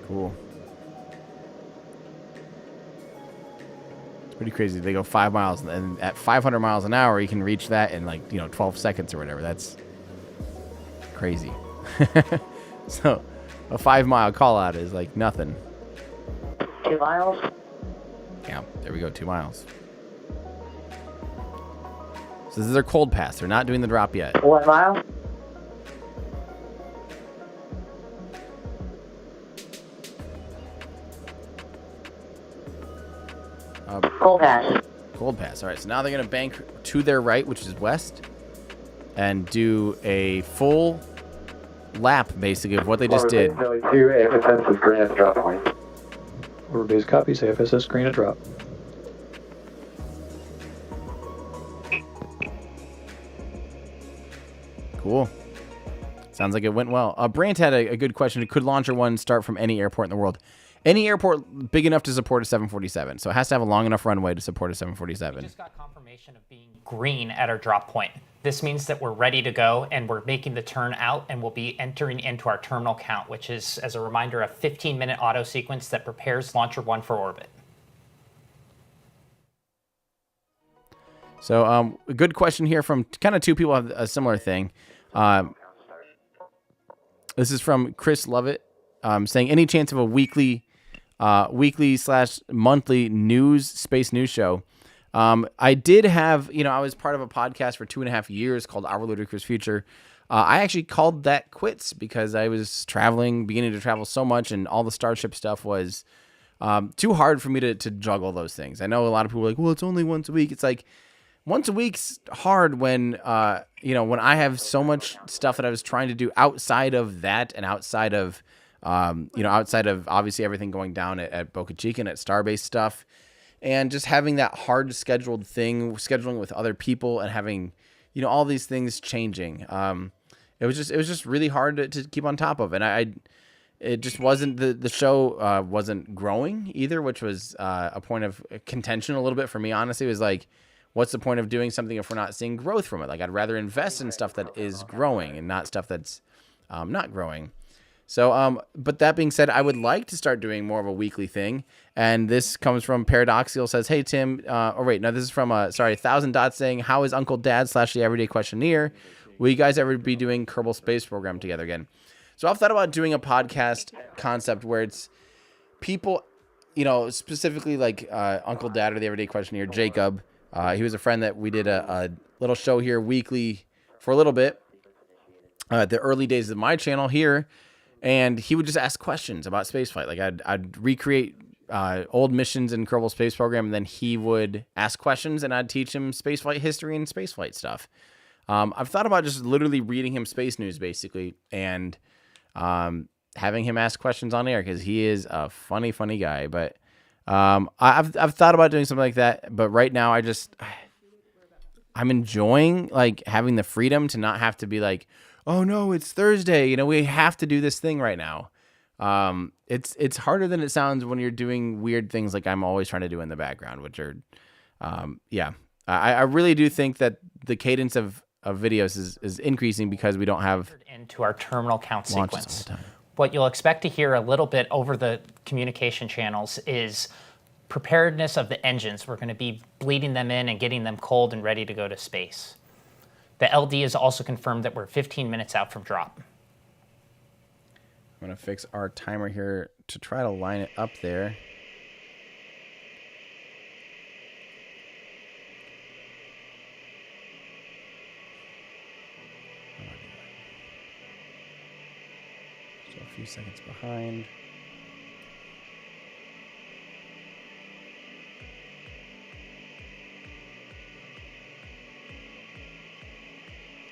Cool. It's pretty crazy. They go 5 miles, and at 500 miles an hour, you can reach that in 12 seconds or whatever. That's crazy. So a 5 mile call out is like nothing. 2 miles. Yeah, there we go, 2 miles. So this is their cold pass. They're not doing the drop yet. 1 mile. Cold pass. Cold pass. All right, so now they're going to bank to their right, which is west, and do a full lap, basically, of what they just did. AFSS is green at the drop point. Orbit base copies, AFSS green at drop. Cool. Sounds like it went well. Brant had a good question. Could LauncherOne start from any airport in the world? Any airport big enough to support a 747. So it has to have a long enough runway to support a 747. We just got confirmation of being green at our drop point. This means that we're ready to go and we're making the turn out and we'll be entering into our terminal count, which is, as a reminder, a 15-minute auto sequence that prepares LauncherOne for orbit. So a good question here from kind of two people have a similar thing. This is from Chris Lovett saying, any chance of a weekly / monthly space news show? I did have, I was part of a podcast for 2.5 years called Our Ludicrous Future. I actually called that quits because I was beginning to travel so much, and all the Starship stuff was too hard for me to juggle those things. I know a lot of people are like, well, it's only once a week. It's like, once a week's hard when, when I have so much stuff that I was trying to do outside of that and outside of obviously everything going down at Boca Chica and at Starbase stuff, and just having that hard scheduled thing, scheduling with other people and having, all these things changing. It was just really hard to keep on top of. And it just wasn't, the show wasn't growing either, which was a point of contention a little bit for me, honestly. It was like, what's the point of doing something if we're not seeing growth from it? Like, I'd rather invest in stuff that is growing and not stuff that's not growing. So, but that being said, I would like to start doing more of a weekly thing. And this comes from Paradoxial, says, hey, Tim, this is from, 1,000 Dots saying, how is Uncle Dad / the Everyday Questionnaire? Will you guys ever be doing Kerbal Space Program together again? So I've thought about doing a podcast concept where it's people, specifically like Uncle Dad or the Everyday Questionnaire, Jacob, He was a friend that we did a little show here weekly for a little bit at the early days of my channel here, and he would just ask questions about spaceflight. Like I'd recreate old missions in Kerbal Space Program, and then he would ask questions, and I'd teach him spaceflight history and spaceflight stuff. I've thought about just literally reading him space news, basically, and having him ask questions on air, because he is a funny guy. But I've thought about doing something like that, but right now I'm enjoying like having the freedom to not have to be like, oh no, it's Thursday, you know, we have to do this thing right now. It's harder than it sounds when you're doing weird things like I'm always trying to do in the background, which are, I really do think that the cadence of videos is increasing because we don't have into our terminal count launches sequence. all the time. What you'll expect to hear a little bit over the communication channels is preparedness of the engines. We're going to be bleeding them in and getting them cold and ready to go to space. The LD is also confirmed that we're 15 minutes out from drop. I'm going to fix our timer here to try to line it up there. Still a few seconds behind.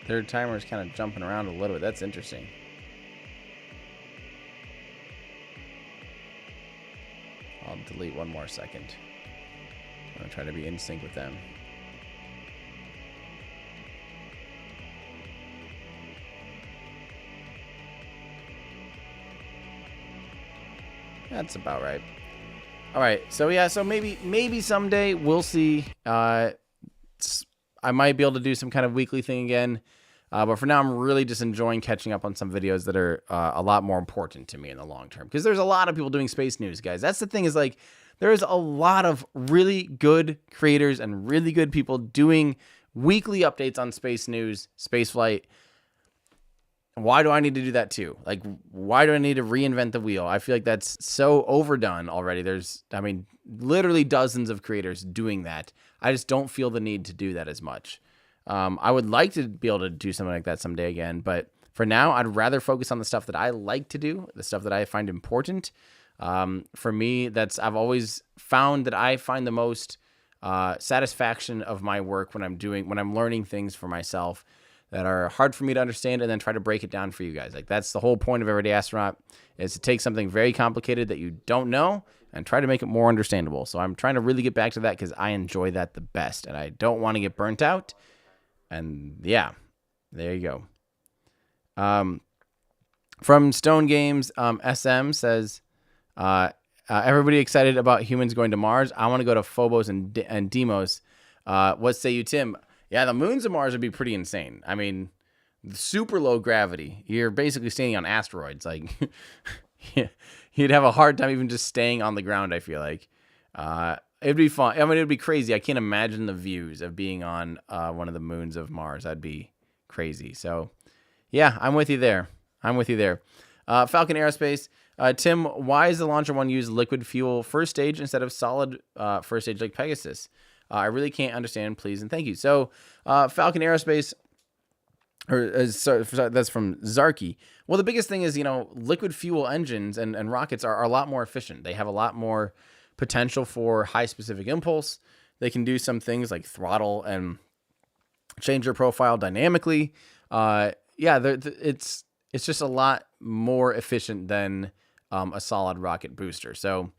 Their timer is kind of jumping around a little bit. That's interesting. I'll delete one more second. I'm going to try to be in sync with them. That's about right. All right. So yeah, so maybe someday we'll see. I might be able to do some kind of weekly thing again. But for now, I'm really just enjoying catching up on some videos that are a lot more important to me in the long term. Because there's a lot of people doing space news, guys. That's the thing, is like, there's a lot of really good creators and really good people doing weekly updates on space news, space flight. Why do I need to do that too? Like, why do I need to reinvent the wheel? I feel like that's so overdone already. There's, I mean, literally dozens of creators doing that. I just don't feel the need to do that as much. I would like to be able to do something like that someday again, but for now, I'd rather focus on the stuff that I like to do, the stuff that I find important. For me, I've always found that I find the most satisfaction of my work when I'm learning things for myself that are hard for me to understand and then try to break it down for you guys. Like, that's the whole point of Everyday Astronaut, is to take something very complicated that you don't know and try to make it more understandable. So I'm trying to really get back to that because I enjoy that the best, and I don't want to get burnt out. And yeah, there you go. From Stone Games, SM says, everybody excited about humans going to Mars. I want to go to Phobos and Deimos. What say you, Tim? Yeah, the moons of Mars would be pretty insane. I mean, super low gravity. You're basically standing on asteroids. Like, you'd have a hard time even just staying on the ground, I feel like. It'd be fun. I mean, it'd be crazy. I can't imagine the views of being on one of the moons of Mars. That'd be crazy. So, yeah, I'm with you there. Falcon Aerospace. Tim, why is the LauncherOne use liquid fuel first stage instead of solid first stage like Pegasus? I really can't understand, please and thank you. So, Falcon Aerospace, that's from Zarky. Well, the biggest thing is, liquid fuel engines and rockets are a lot more efficient. They have a lot more potential for high specific impulse. They can do some things like throttle and change their profile dynamically. It's just a lot more efficient than a solid rocket booster. So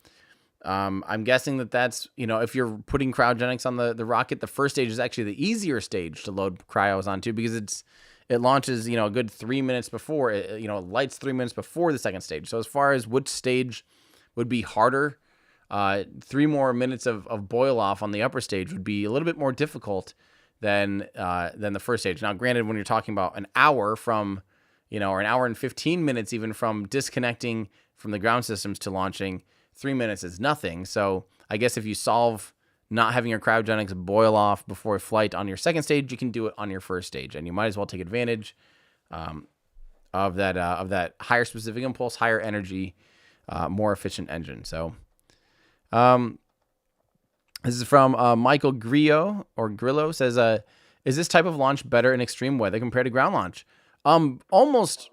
I'm guessing that's, if you're putting cryogenics on the rocket, the first stage is actually the easier stage to load cryos onto, because it launches, a good 3 minutes before, it lights 3 minutes before the second stage. So as far as which stage would be harder, 3 more minutes of boil off on the upper stage would be a little bit more difficult than the first stage. Now, granted, when you're talking about an hour from, or an hour and 15 minutes even from disconnecting from the ground systems to launching, 3 minutes is nothing. So I guess if you solve not having your cryogenics boil off before flight on your second stage, you can do it on your first stage, and you might as well take advantage of that higher specific impulse, higher energy, more efficient engine. So, This is from Michael Grillo says, is this type of launch better in extreme weather compared to ground launch? Almost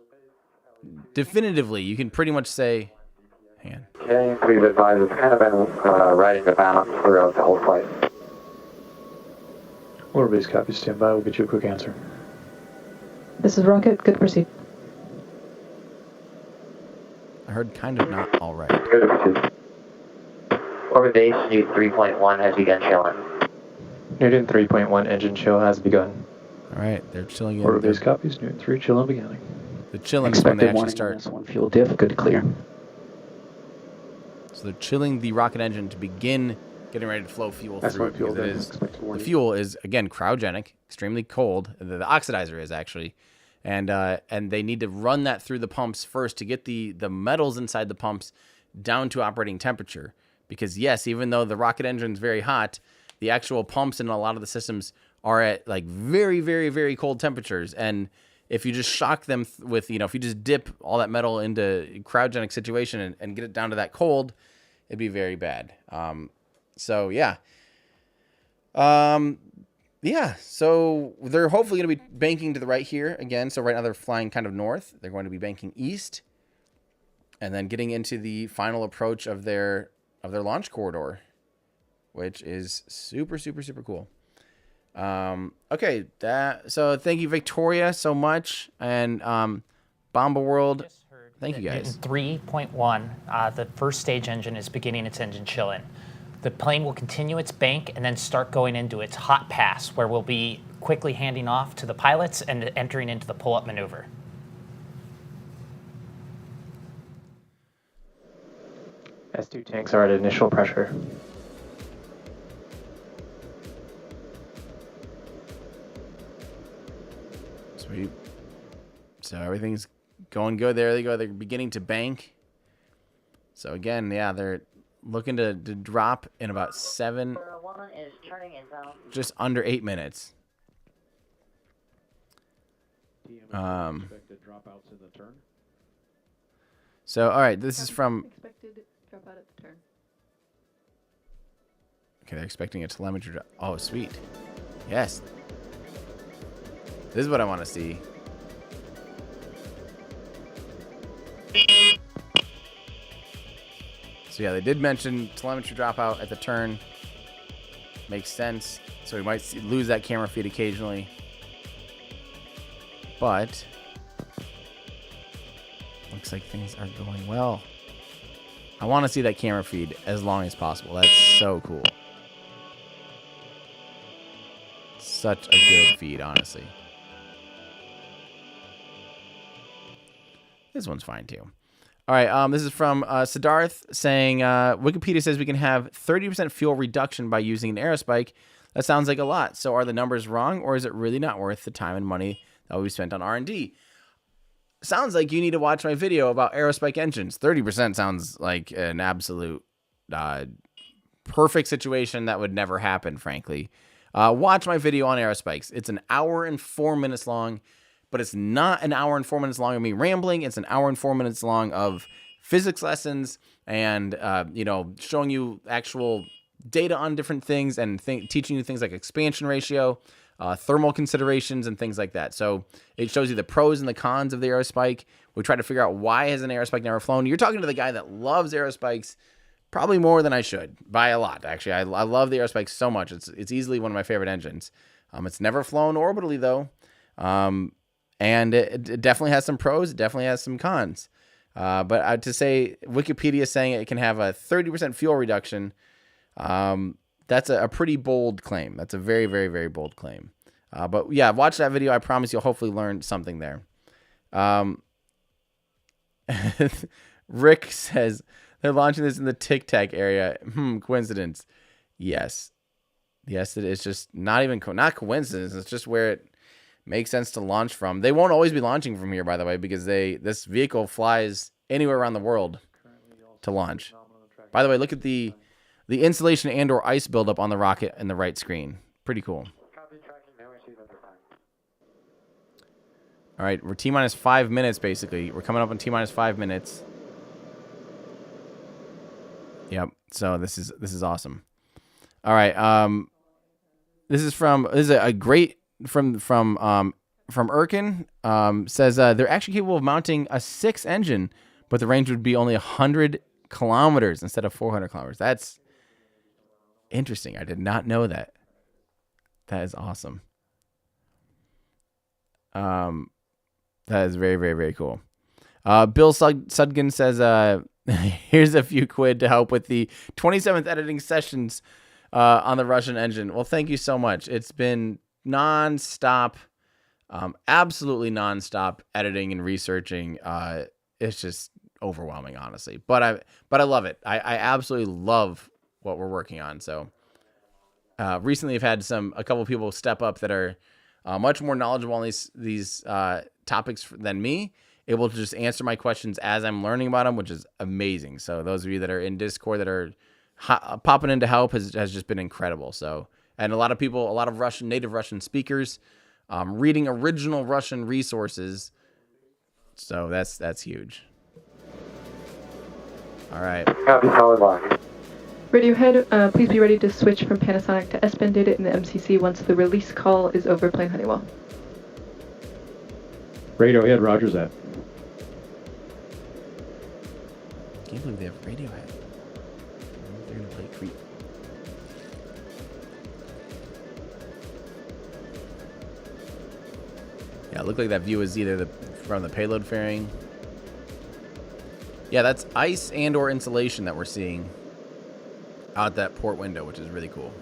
definitively, you can pretty much say, hang on. Okay, please advise it's kind of been riding the balance throughout the whole flight. Order base copy, stand by, we'll get you a quick answer. This is Rocket, good to proceed. I heard kind of not all right. Good to proceed. Orbit base, Newt 3.1 has begun chilling. Newton 3.1 engine chill has begun. All right, they're chilling in. Order base copies, Newton 3 chill and beginning. The chilling is when they actually start. One fuel diff, good to clear. So they're chilling the rocket engine to begin getting ready to flow fuel That's through what fuel because is. the fuel is, again, cryogenic, extremely cold. The oxidizer is actually. And they need to run that through the pumps first to get the metals inside the pumps down to operating temperature. Because, yes, even though the rocket engine is very hot, the actual pumps in a lot of the systems are at, like, very, very, very cold temperatures. And if you just shock them with, if you just dip all that metal into a cryogenic situation and get it down to that cold, it'd be very bad. So, yeah. Yeah, so they're hopefully going to be banking to the right here again. So right now they're flying kind of north. They're going to be banking east. And then getting into the final approach of their launch corridor, which is super, super, super cool. Okay, so thank you, Victoria, so much. And Bomba World, thank you guys. 3.1, the first stage engine is beginning its engine chill-in. The plane will continue its bank and then start going into its hot pass, where we'll be quickly handing off to the pilots and entering into the pull-up maneuver. S2 tanks are at initial pressure. Sweet. So everything's going good. There they go. They're beginning to bank. So again, yeah, they're looking to drop in about just under 8 minutes. Expected dropouts in the turn. So, all right, this is from... Expected dropout at the turn. Okay, they're expecting a telemetry drop. Oh, sweet. Yes. This is what I want to see. So yeah, they did mention telemetry dropout at the turn. Makes sense. So we might lose that camera feed occasionally. But looks like things are going well. I want to see that camera feed as long as possible. That's so cool. Such a good feed, honestly. This one's fine too. All right, this is from Siddharth saying, Wikipedia says we can have 30% fuel reduction by using an aerospike. That sounds like a lot. So are the numbers wrong, or is it really not worth the time and money that we spent on R&D? Sounds like you need to watch my video about aerospike engines. 30% sounds like an absolute perfect situation that would never happen, frankly. Watch my video on aerospikes. It's an hour and 4 minutes long. But it's not an hour and 4 minutes long of me rambling. It's an hour and 4 minutes long of physics lessons and, showing you actual data on different things and teaching you things like expansion ratio, thermal considerations, and things like that. So it shows you the pros and the cons of the aerospike. We try to figure out why has an aerospike never flown. You're talking to the guy that loves aerospikes probably more than I should, by a lot, actually. I love the aerospike so much. It's easily one of my favorite engines. It's never flown orbitally, though. And it definitely has some pros. It definitely has some cons. But to say Wikipedia is saying it can have a 30% fuel reduction, that's a pretty bold claim. That's a very, very, very bold claim. But yeah, watch that video. I promise you'll hopefully learn something there. Rick says they're launching this in the Tic Tac area. Coincidence? Yes. Yes, it is just not even not coincidence. It's just where it makes sense to launch from. They won't always be launching from here, by the way, because this vehicle flies anywhere around the world to launch. By the way, look at the insulation and or ice buildup on the rocket in the right screen. Pretty cool. All right, we're T-minus 5 minutes, basically. We're coming up on T-minus 5 minutes. Yep, so this is awesome. All right. This is a great from Erkin. Says they're actually capable of mounting a 6 engine, but the range would be only 100 kilometers instead of 400 kilometers. That's interesting. I did not know that. That is awesome. That is very, very, very cool. Bill Sudkin says, here's a few quid to help with the 27th editing sessions on the Russian engine. Well, thank you so much. It's been nonstop, absolutely nonstop editing and researching. It's just overwhelming, honestly. But I love it. I absolutely love what we're working on. So recently I've had a couple of people step up that are much more knowledgeable on these topics than me, able to just answer my questions as I'm learning about them, which is amazing. So those of you that are in Discord that are popping in to help has just been incredible. So, and a lot of native Russian speakers reading original Russian resources. So that's huge. All right. Copy, solid lock. Radiohead, please be ready to switch from Panasonic to S-band data in the MCC once the release call is over playing Honeywell. Radiohead, roger that. Can't believe they have Radiohead. They're gonna play Creep. Yeah, it looked like that view is either from the payload fairing. Yeah, that's ice and or insulation that we're seeing out that port window, which is really cool.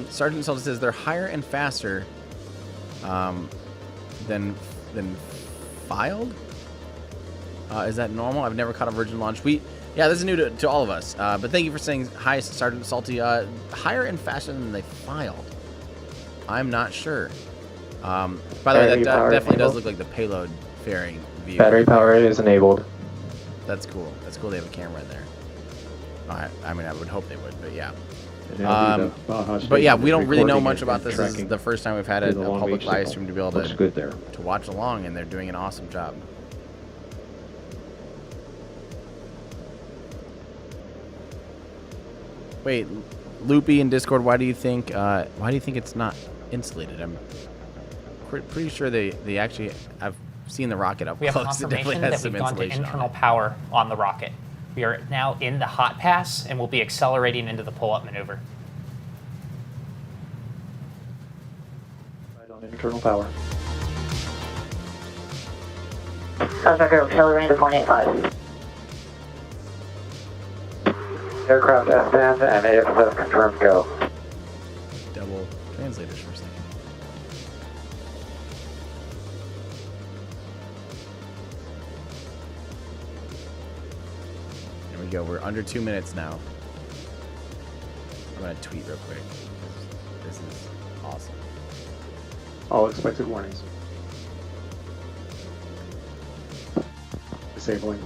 Sergeant Sultan says they're higher and faster than filed. Is that normal? I've never caught a Virgin launch. Yeah, this is new to all of us. But thank you for saying hi, Sergeant Salty. Higher and faster than they filed. I'm not sure. By the way, that definitely does look like the payload fairing view. Battery power is enabled. That's cool. That's cool. They have a camera in there. I mean, I would hope they would, but yeah. But yeah, we don't really know much about this. This is the first time we've had a public live stream to be able to watch along, and they're doing an awesome job. Wait, Loopy in Discord, why do you think it's not insulated? I'm pretty sure they actually. I've seen the rocket up close. We have confirmation that we've gone to internal power on the rocket. We are now in the hot pass, and we'll be accelerating into the pull-up maneuver. Right on internal power. Accelerating to 485. Aircraft S-band and AFS confirmed go. Double translators for a second. There we go. We're under 2 minutes now. I'm going to tweet real quick. This is awesome. All expected warnings. Disabling.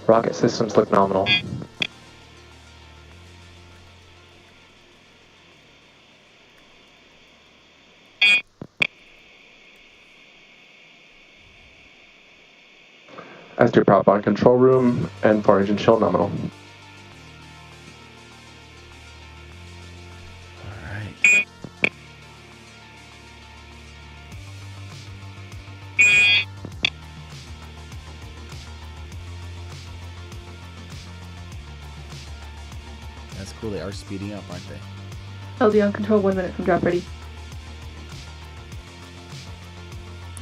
Rocket systems look nominal. S2 prop on control room and 4 engine chill nominal. Alright. That's cool, they are speeding up, aren't they? LD on control, 1 minute from drop ready.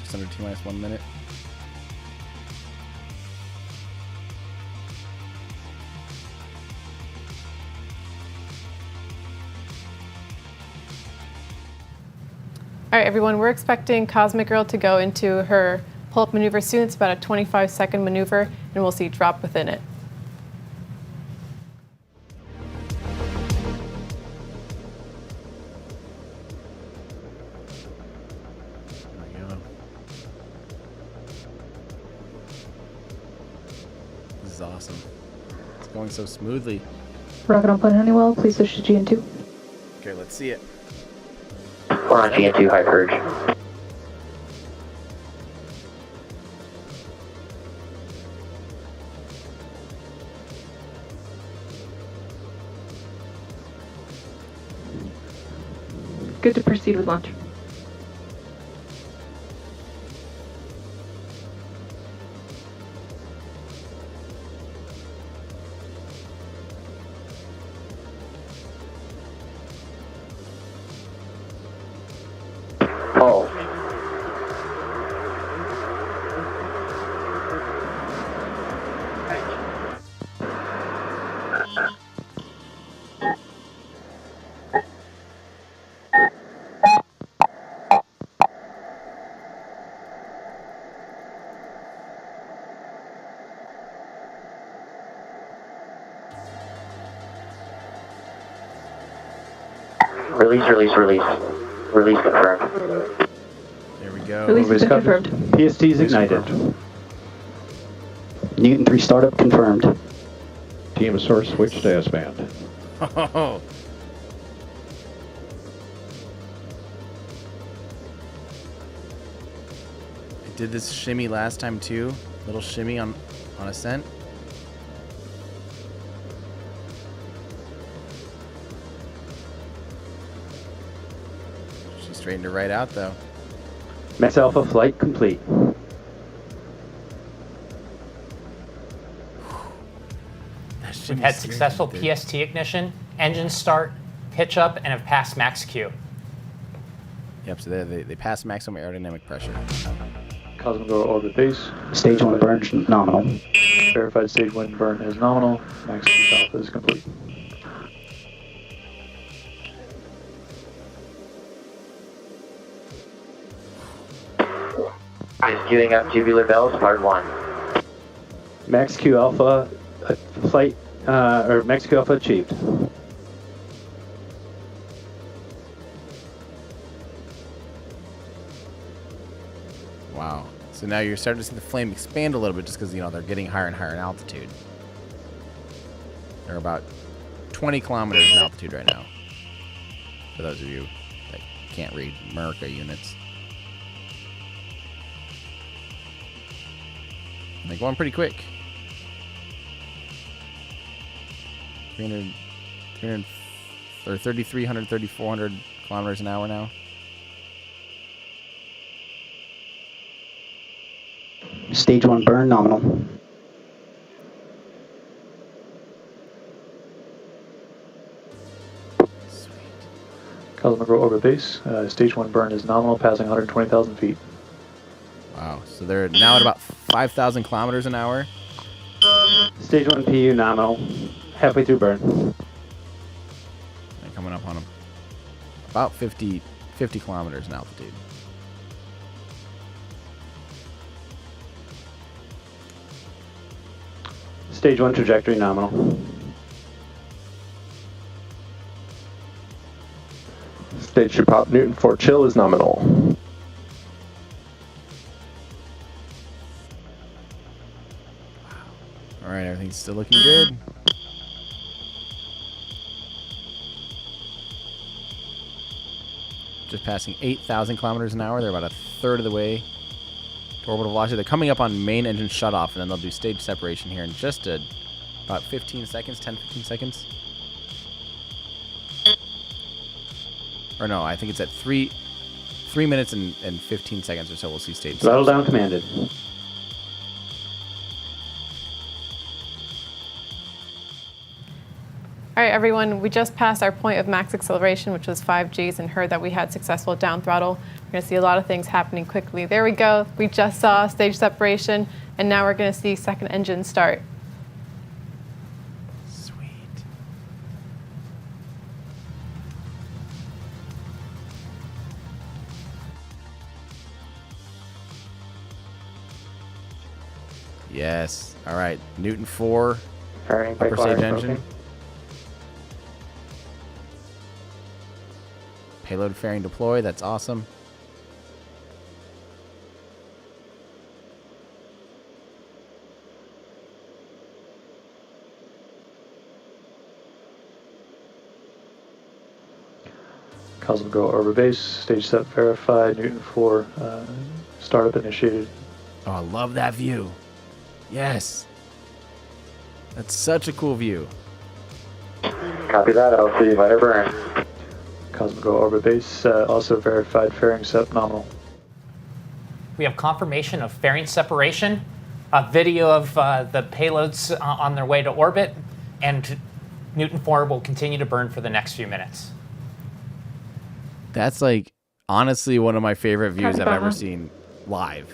Just under T-1 minute. All right, everyone, we're expecting Cosmic Girl to go into her pull-up maneuver soon. It's about a 25-second maneuver, and we'll see drop within it. This is awesome. It's going so smoothly. Rocket on plane Honeywell, please switch to GN2. Okay, let's see it. We're on GN2 high purge. Good to proceed with launch. Hold. Release. Release confirmed. There we go. Release has been confirmed. PST's ignited. Newton 3 startup confirmed. Team source switch to S-band. Oh. I did this shimmy last time too. Little shimmy on Ascent. She straightened her right out though. Max Alpha flight complete. We've had successful PST ignition, engine start, pitch up, and have passed max Q. Yep, so they passed maximum aerodynamic pressure. Cosmic go orbit base. Stage 1 burn nominal. Verified stage 1 burn is nominal. Max alpha is complete. Queuing up Tubular Bells, part 1. Max Q Alpha flight, or Max Q Alpha achieved. Wow. So now you're starting to see the flame expand a little bit just because, you know, they're getting higher and higher in altitude. They're about 20 kilometers in altitude right now. For those of you that can't read America units. And they're going pretty quick. 300 or 3,300, 3,400 kilometers an hour now. Stage 1 burn nominal. Cosmic go orbit base. Stage 1 burn is nominal, passing 120,000 feet. Wow. So they're now at about 5,000 kilometers an hour. Stage 1 PU nominal. Halfway through burn. And coming up on them. About 50 kilometers in altitude. Stage 1 trajectory nominal. Stage 2 pop Newton 4 chill is nominal. All right, everything's still looking good. Just passing 8,000 kilometers an hour. They're about a third of the way to orbital velocity. They're coming up on main engine shutoff, and then they'll do stage separation here in just about 15 seconds, 10-15 seconds. Or no, I think it's at 3 minutes and 15 seconds or so. We'll see stage. Throttle down commanded. All right, everyone, we just passed our point of max acceleration, which was 5 Gs, and heard that we had successful down throttle. We're going to see a lot of things happening quickly. There we go. We just saw stage separation, and now we're going to see second engine start. Sweet. Yes. All right. Newton 4. Upper stage engine. Payload fairing deploy. That's awesome. Cosmic go orbit base. Stage set verified. Newton 4 startup initiated. Oh, I love that view. Yes. That's such a cool view. Copy that, LC. Let her burn. Cosmic Girl Orbit Base, also verified fairing sep nominal. We have confirmation of fairing separation, a video of the payloads on their way to orbit, and Newton 4 will continue to burn for the next few minutes. That's like honestly one of my favorite views I've ever seen live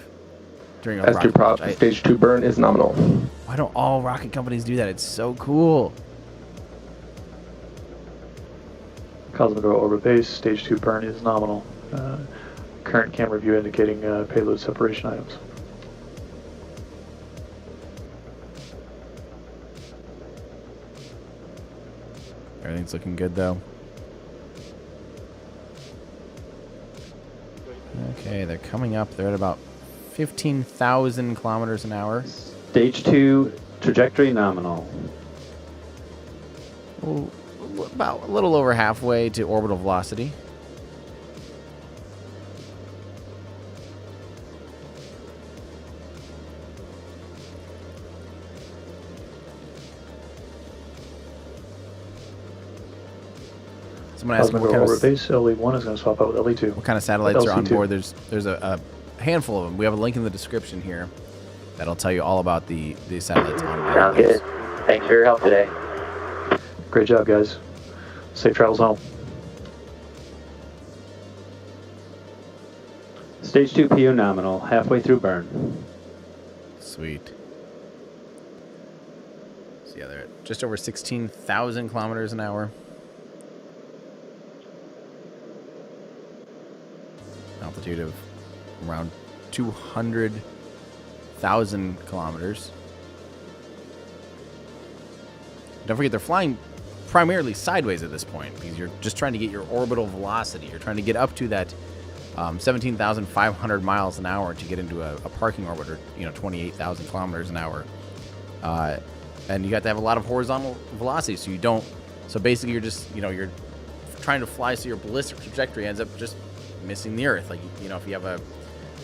during a rocket prop, launch. stage 2 burn is nominal. Why don't all rocket companies do that? It's so cool. Cosmic Girl Orbit Base, stage 2 burn is nominal. Current camera view indicating payload separation items. Everything's looking good though. Okay, they're coming up. They're at about 15,000 kilometers an hour. Stage 2 trajectory nominal. About a little over halfway to orbital velocity. Someone asked what kind of base LE1 is going to swap out with LE2. What kind of satellites are on board? There's a handful of them. We have a link in the description here that'll tell you all about the satellites on board. Sounds good. Thanks for your help today. Great job, guys. Safe travels home. Stage 2 PO nominal, halfway through burn. Sweet. So yeah, they're at just over 16,000 kilometers an hour. Altitude of around 200,000 kilometers. Don't forget, they're flying primarily sideways at this point because you're just trying to get your orbital velocity. You're trying to get up to that 17,500 miles an hour to get into a parking orbit, or 28,000 kilometers an hour. And you got to have a lot of horizontal velocity, so you don't. So basically, you're just you're trying to fly, so your ballistic trajectory ends up just missing the Earth. Like if you have a,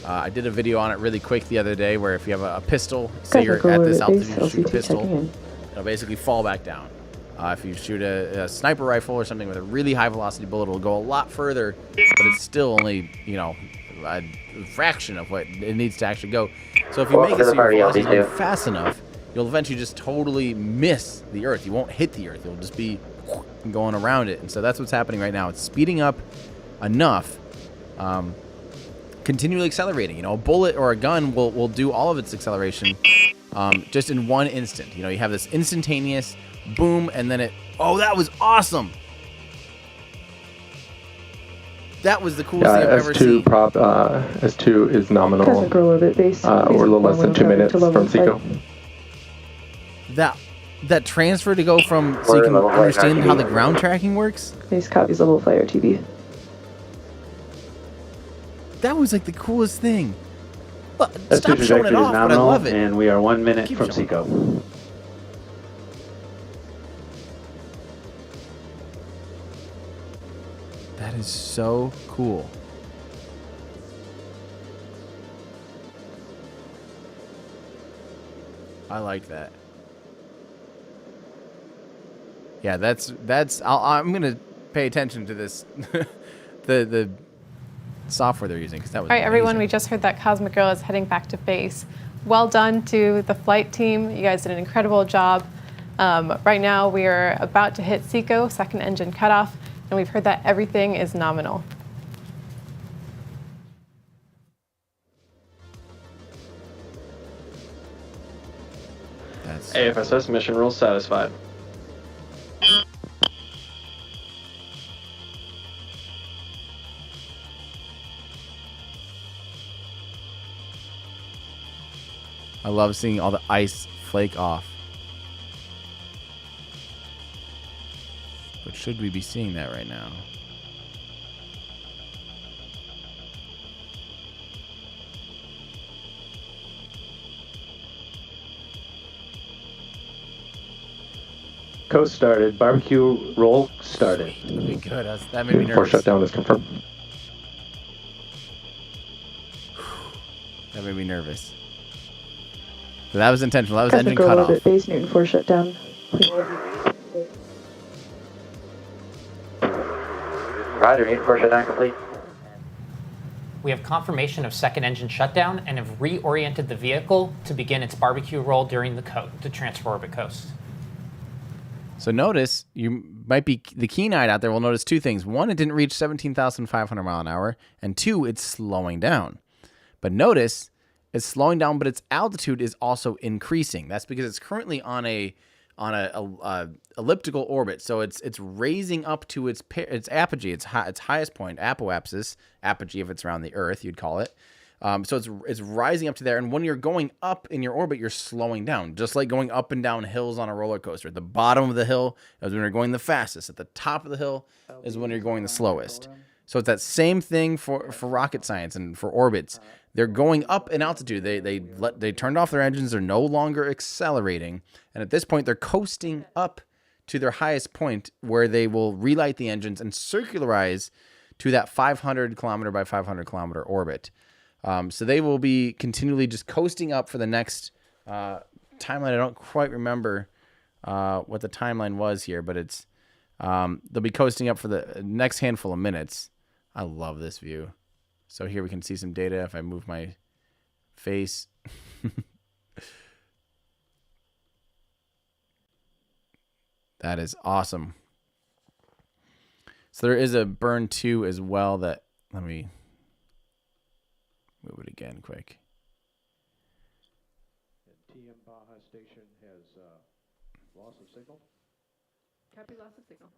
I did a video on it really quick the other day, where if you have a pistol, say you're at this altitude, you shoot a pistol, it'll basically fall back down. If you shoot a sniper rifle or something with a really high velocity bullet, it'll go a lot further, but it's still only a fraction of what it needs to actually go. So if you make it so your velocity is fast enough, you'll eventually just totally miss the Earth. You won't hit the Earth. You'll just be going around it. And so that's what's happening right now. It's speeding up enough. Continually accelerating. A bullet or a gun will do all of its acceleration just in one instant. You have this instantaneous boom, and then that was awesome. That was the coolest thing I've ever seen. Prop S2 is nominal. Cosmic Girl Orbit Base. We're a little less than 2 minutes from SECO. That transfer to go from, so you can understand how the ground tracking works. Base copies level flight RTB. That was like the coolest thing. Look, S2 stop showing it off, but I love it. And we are 1 minute from SECO. That is so cool. I like that. Yeah, that's. I'm gonna pay attention to this. the software they're using, because that was all right, amazing. Everyone, we just heard that Cosmic Girl is heading back to base. Well done to the flight team. You guys did an incredible job. Right now, we are about to hit SECO, second engine cutoff, and we've heard that everything is nominal. AFSS mission rules satisfied. I love seeing all the ice flake off. But should we be seeing that right now? Coast started. Barbecue roll started. Okay, good. That made me nervous. 4 shutdown is confirmed. That made me nervous. So that was intentional. That was Cosmic engine Girl cutoff. Orbit Base Newton 4 shutdown. Roger, need for shutdown complete. We have confirmation of second engine shutdown and have reoriented the vehicle to begin its barbecue roll during the transfer orbit coast. So notice, you might be the keen-eyed out there will notice two things. One, it didn't reach 17,500 mile an hour, and two, it's slowing down. But notice, it's slowing down, but its altitude is also increasing. That's because it's currently on a elliptical orbit, so it's raising up to its apogee, its highest point, apoapsis, apogee if it's around the Earth, you'd call it. So it's rising up to there, and when you're going up in your orbit, you're slowing down, just like going up and down hills on a roller coaster. At the bottom of the hill is when you're going the fastest. At the top of the hill is when you're going the slowest. So it's that same thing for rocket science and for orbits. They're going up in altitude. They turned off their engines. They're no longer accelerating, and at this point, they're coasting up to their highest point, where they will relight the engines and circularize to that 500 kilometer by 500 kilometer orbit. So they will be continually just coasting up for the next timeline. I don't quite remember what the timeline was here, but it's they'll be coasting up for the next handful of minutes. I love this view. So here we can see some data if I move my face. That is awesome. So there is a burn 2 as well that, let me move it again quick. TM Baja station has loss of signal. Copy, loss of signal.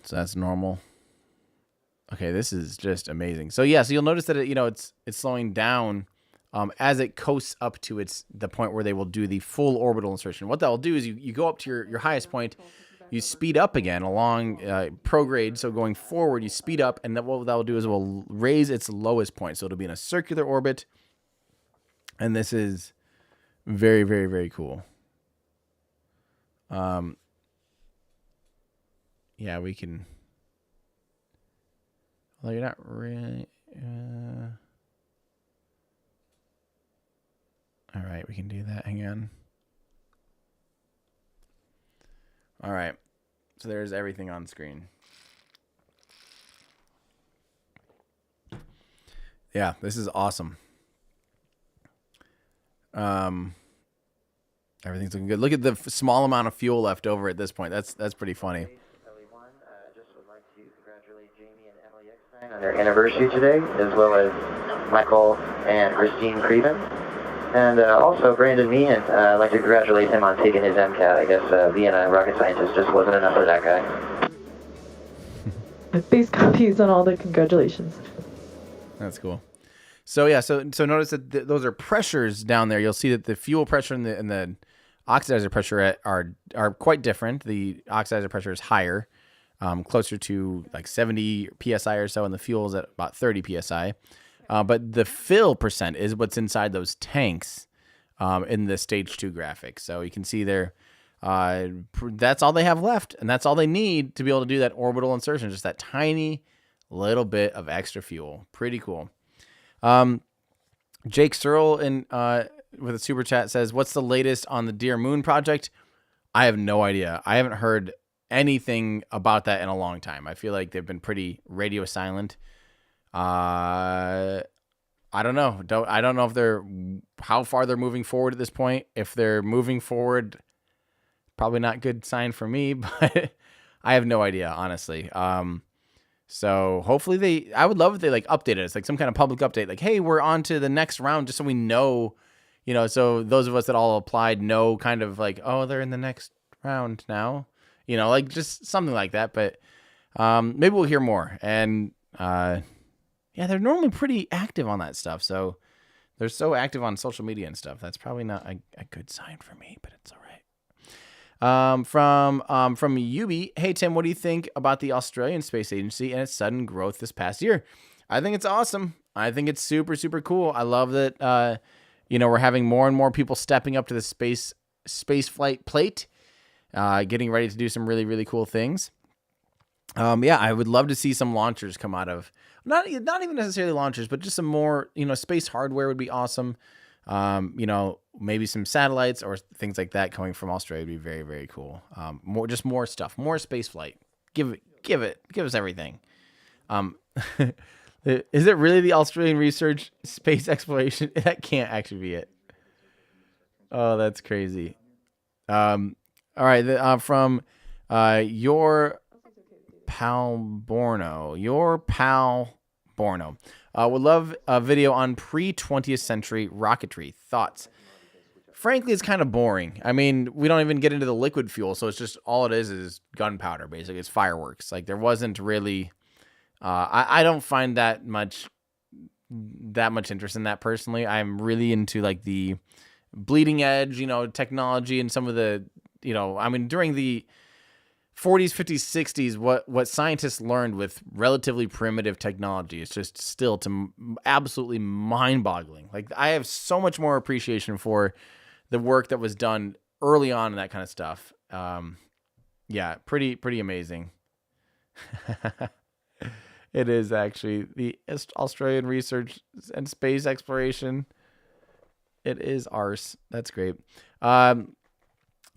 So that's normal. Okay, this is just amazing. So yeah, so you'll notice that it's slowing down as it coasts up to the point where they will do the full orbital insertion. What that will do is you go up to your highest point, you speed up again along prograde. So going forward, you speed up, and what that will do is it will raise its lowest point. So it'll be in a circular orbit, and this is very, very, very cool. Yeah, we can. Well, you're not really. All right, we can do that. Hang on. All right, so there's everything on screen. Yeah, this is awesome. Everything's looking good. Look at the small amount of fuel left over at this point. That's pretty funny. On their anniversary today, as well as Michael and Christine Creven. And also Brandon Meehan, I'd like to congratulate him on taking his MCAT. I guess being a rocket scientist just wasn't enough for that guy. Base copies on all the congratulations. That's cool. So yeah, so notice that those are pressures down there. You'll see that the fuel pressure and the oxidizer pressure are quite different. The oxidizer pressure is higher. Closer to like 70 PSI or so, and the fuel is at about 30 PSI. But the fill percent is what's inside those tanks in the stage 2 graphic. So you can see there, that's all they have left, and that's all they need to be able to do that orbital insertion, just that tiny little bit of extra fuel. Pretty cool. Jake Searle with a super chat says, what's the latest on the Dear Moon project? I have no idea. I haven't heard anything about that in a long time. I feel like they've been pretty radio silent. I don't know. I don't know if how far they're moving forward at this point. If they're moving forward, probably not good sign for me, but I have no idea, honestly. So hopefully I would love if they like updated us, like some kind of public update, like, hey, we're on to the next round, just so we know, so those of us that all applied know kind of like, oh, they're in the next round now. Like just something like that. But maybe we'll hear more. And yeah, they're normally pretty active on that stuff. So they're so active on social media and stuff. That's probably not a good sign for me, but it's all right. From Yubi, hey Tim, what do you think about the Australian Space Agency and its sudden growth this past year? I think it's awesome. I think it's super, super cool. I love that we're having more and more people stepping up to the space flight plate. Getting ready to do some really, really cool things. Yeah, I would love to see some launchers come out of, not even necessarily launchers, but just some more, space hardware would be awesome. Maybe some satellites or things like that coming from Australia would be very, very cool. More stuff, more space flight. Give give us everything. Is it really the Australian Research Space Exploration? That can't actually be it. Oh, that's crazy. All right, from your pal Borno. Would love a video on pre-20th century rocketry. Thoughts? Frankly, it's kind of boring. I mean, we don't even get into the liquid fuel, so it's just all it is gunpowder, basically. It's fireworks. Like, there wasn't really... I don't find that much interest in that personally. I'm really into like the bleeding edge, technology and some of the, during the 40s, 50s, 60s, what scientists learned with relatively primitive technology is just still absolutely mind-boggling. Like, I have so much more appreciation for the work that was done early on and that kind of stuff. Yeah, pretty amazing. It is actually the Australian Research and Space Exploration. It is arse. That's great. Dan,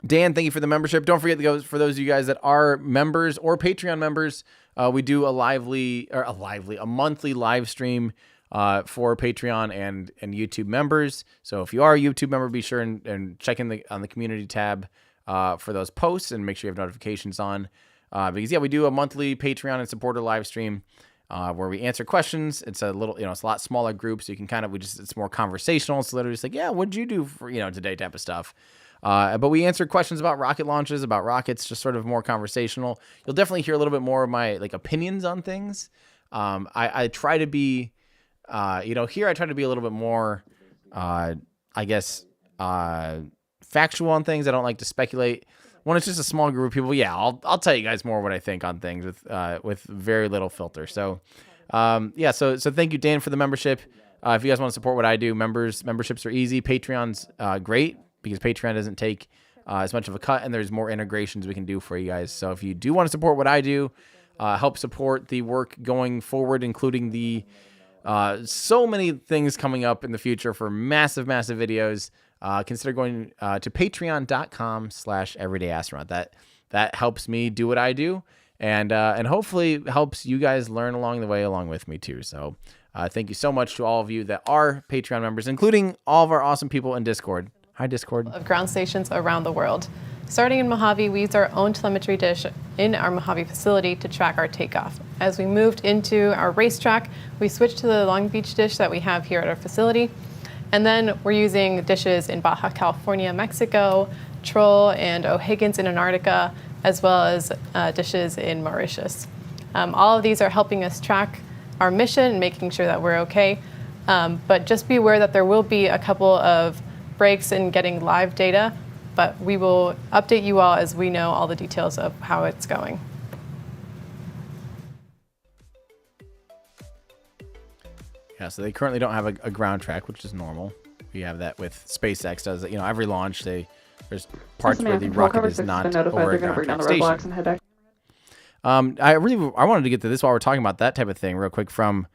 thank you for the membership. Don't forget to go for those of you guys that are members or Patreon members. We do a monthly live stream for Patreon and YouTube members. So if you are a YouTube member, be sure and check in on the community tab for those posts and make sure you have notifications on. Because we do a monthly Patreon and supporter live stream where we answer questions. It's a little, it's a lot smaller group, so you can it's more conversational. So literally just like, what'd you do for, today type of stuff. But we answer questions about rocket launches, about rockets, just sort of more conversational. You'll definitely hear a little bit more of my opinions on things. I try to be, here I try to be a little bit more, factual on things. I don't like to speculate. When it's just a small group of people, I'll tell you guys more what I think on things with very little filter. So, so thank you, Dan, for the membership. If you guys want to support what I do, memberships are easy. Patreon's great because Patreon doesn't take as much of a cut, and there's more integrations we can do for you guys. So if you do want to support what I do, help support the work going forward, including the so many things coming up in the future for massive videos. Consider going to patreon.com/everydayastronaut. That helps me do what I do, and hopefully helps you guys learn along the way along with me too. So thank you so much to all of you that are Patreon members, including all of our awesome people in Discord. Hi, Discord. Of ground stations around the world. Starting in Mojave, we use our own telemetry dish in our Mojave facility to track our takeoff. As we moved into our racetrack, we switched to the Long Beach dish that we have here at our facility. And then we're using dishes in Baja California, Mexico, Troll and O'Higgins in Antarctica, as well as dishes in Mauritius. All of these are helping us track our mission and making sure that we're okay. But just be aware that there will be a couple of breaks in getting live data, but we will update you all as we know all the details of how it's going. Yeah, so they currently don't have a ground track, which is normal. We have that with SpaceX does it. Every launch there's parts where the rocket is not over a ground track station. I wanted to get to this while we're talking about that type of thing real quick from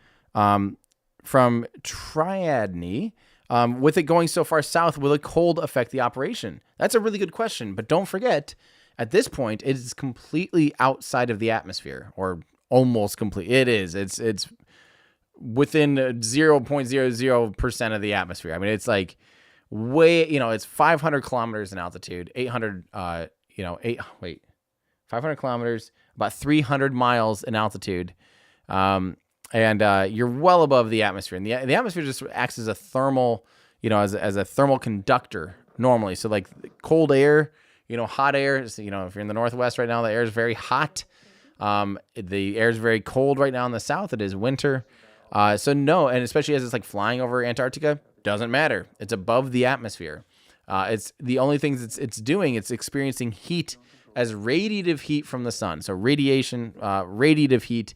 Triadney. With it going so far south, will the cold affect the operation? That's a really good question, but don't forget, at this point, it is completely outside of the atmosphere, or almost complete. It is. It's within 0.00% of the atmosphere. I mean, it's like way, it's 500 kilometers in altitude, 500 kilometers, about 300 miles in altitude. And you're well above the atmosphere. And the atmosphere just acts as a thermal, as a thermal conductor normally. So like cold air, hot air, so, if you're in the Northwest right now, the air is very hot. The air is very cold right now in the South. It is winter. So no, and especially as it's like flying over Antarctica, doesn't matter. It's above the atmosphere. It's the only things it's doing. It's experiencing heat as radiative heat from the sun. So radiation, radiative heat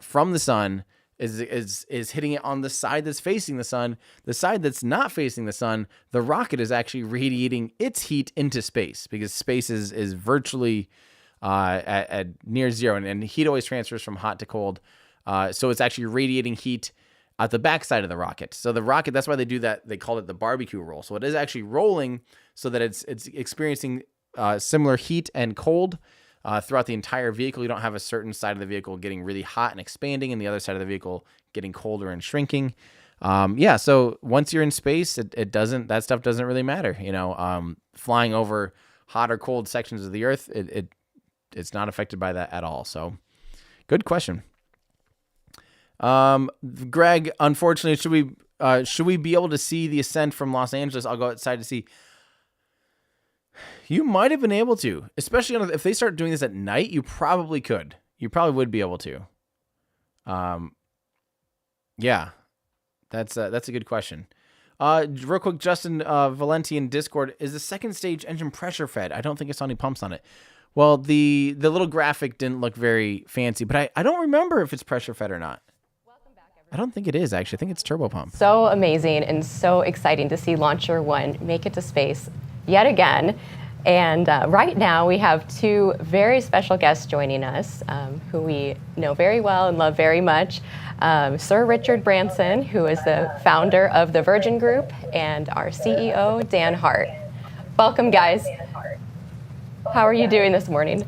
from the sun is hitting it on the side that's facing the sun. The side that's not facing the sun, the rocket is actually radiating its heat into space because space is virtually at near zero, and heat always transfers from hot to cold. So it's actually radiating heat at the backside of the rocket. So the rocket, that's why they do that. They call it the barbecue roll. So it is actually rolling so that it's experiencing similar heat and cold throughout the entire vehicle. You don't have a certain side of the vehicle getting really hot and expanding and the other side of the vehicle getting colder and shrinking. So once you're in space, that stuff doesn't really matter. Flying over hot or cold sections of the Earth, it's not affected by that at all. So good question. Greg, unfortunately, should we be able to see the ascent from Los Angeles? I'll go outside to see. You might have been able to, especially if they start doing this at night. You probably could. You probably would be able to. Yeah, that's a good question. Real quick, Justin Valenti in Discord, is the second stage engine pressure fed? I don't think I saw any pumps on it. Well, the little graphic didn't look very fancy, but I don't remember if it's pressure fed or not. I don't think it is, actually. I think it's turbo pump. So amazing and so exciting to see LauncherOne make it to space yet again. And right now we have two very special guests joining us who we know very well and love very much. Sir Richard Branson, who is the founder of the Virgin Group, and our CEO, Dan Hart. Welcome, guys. How are you doing this morning?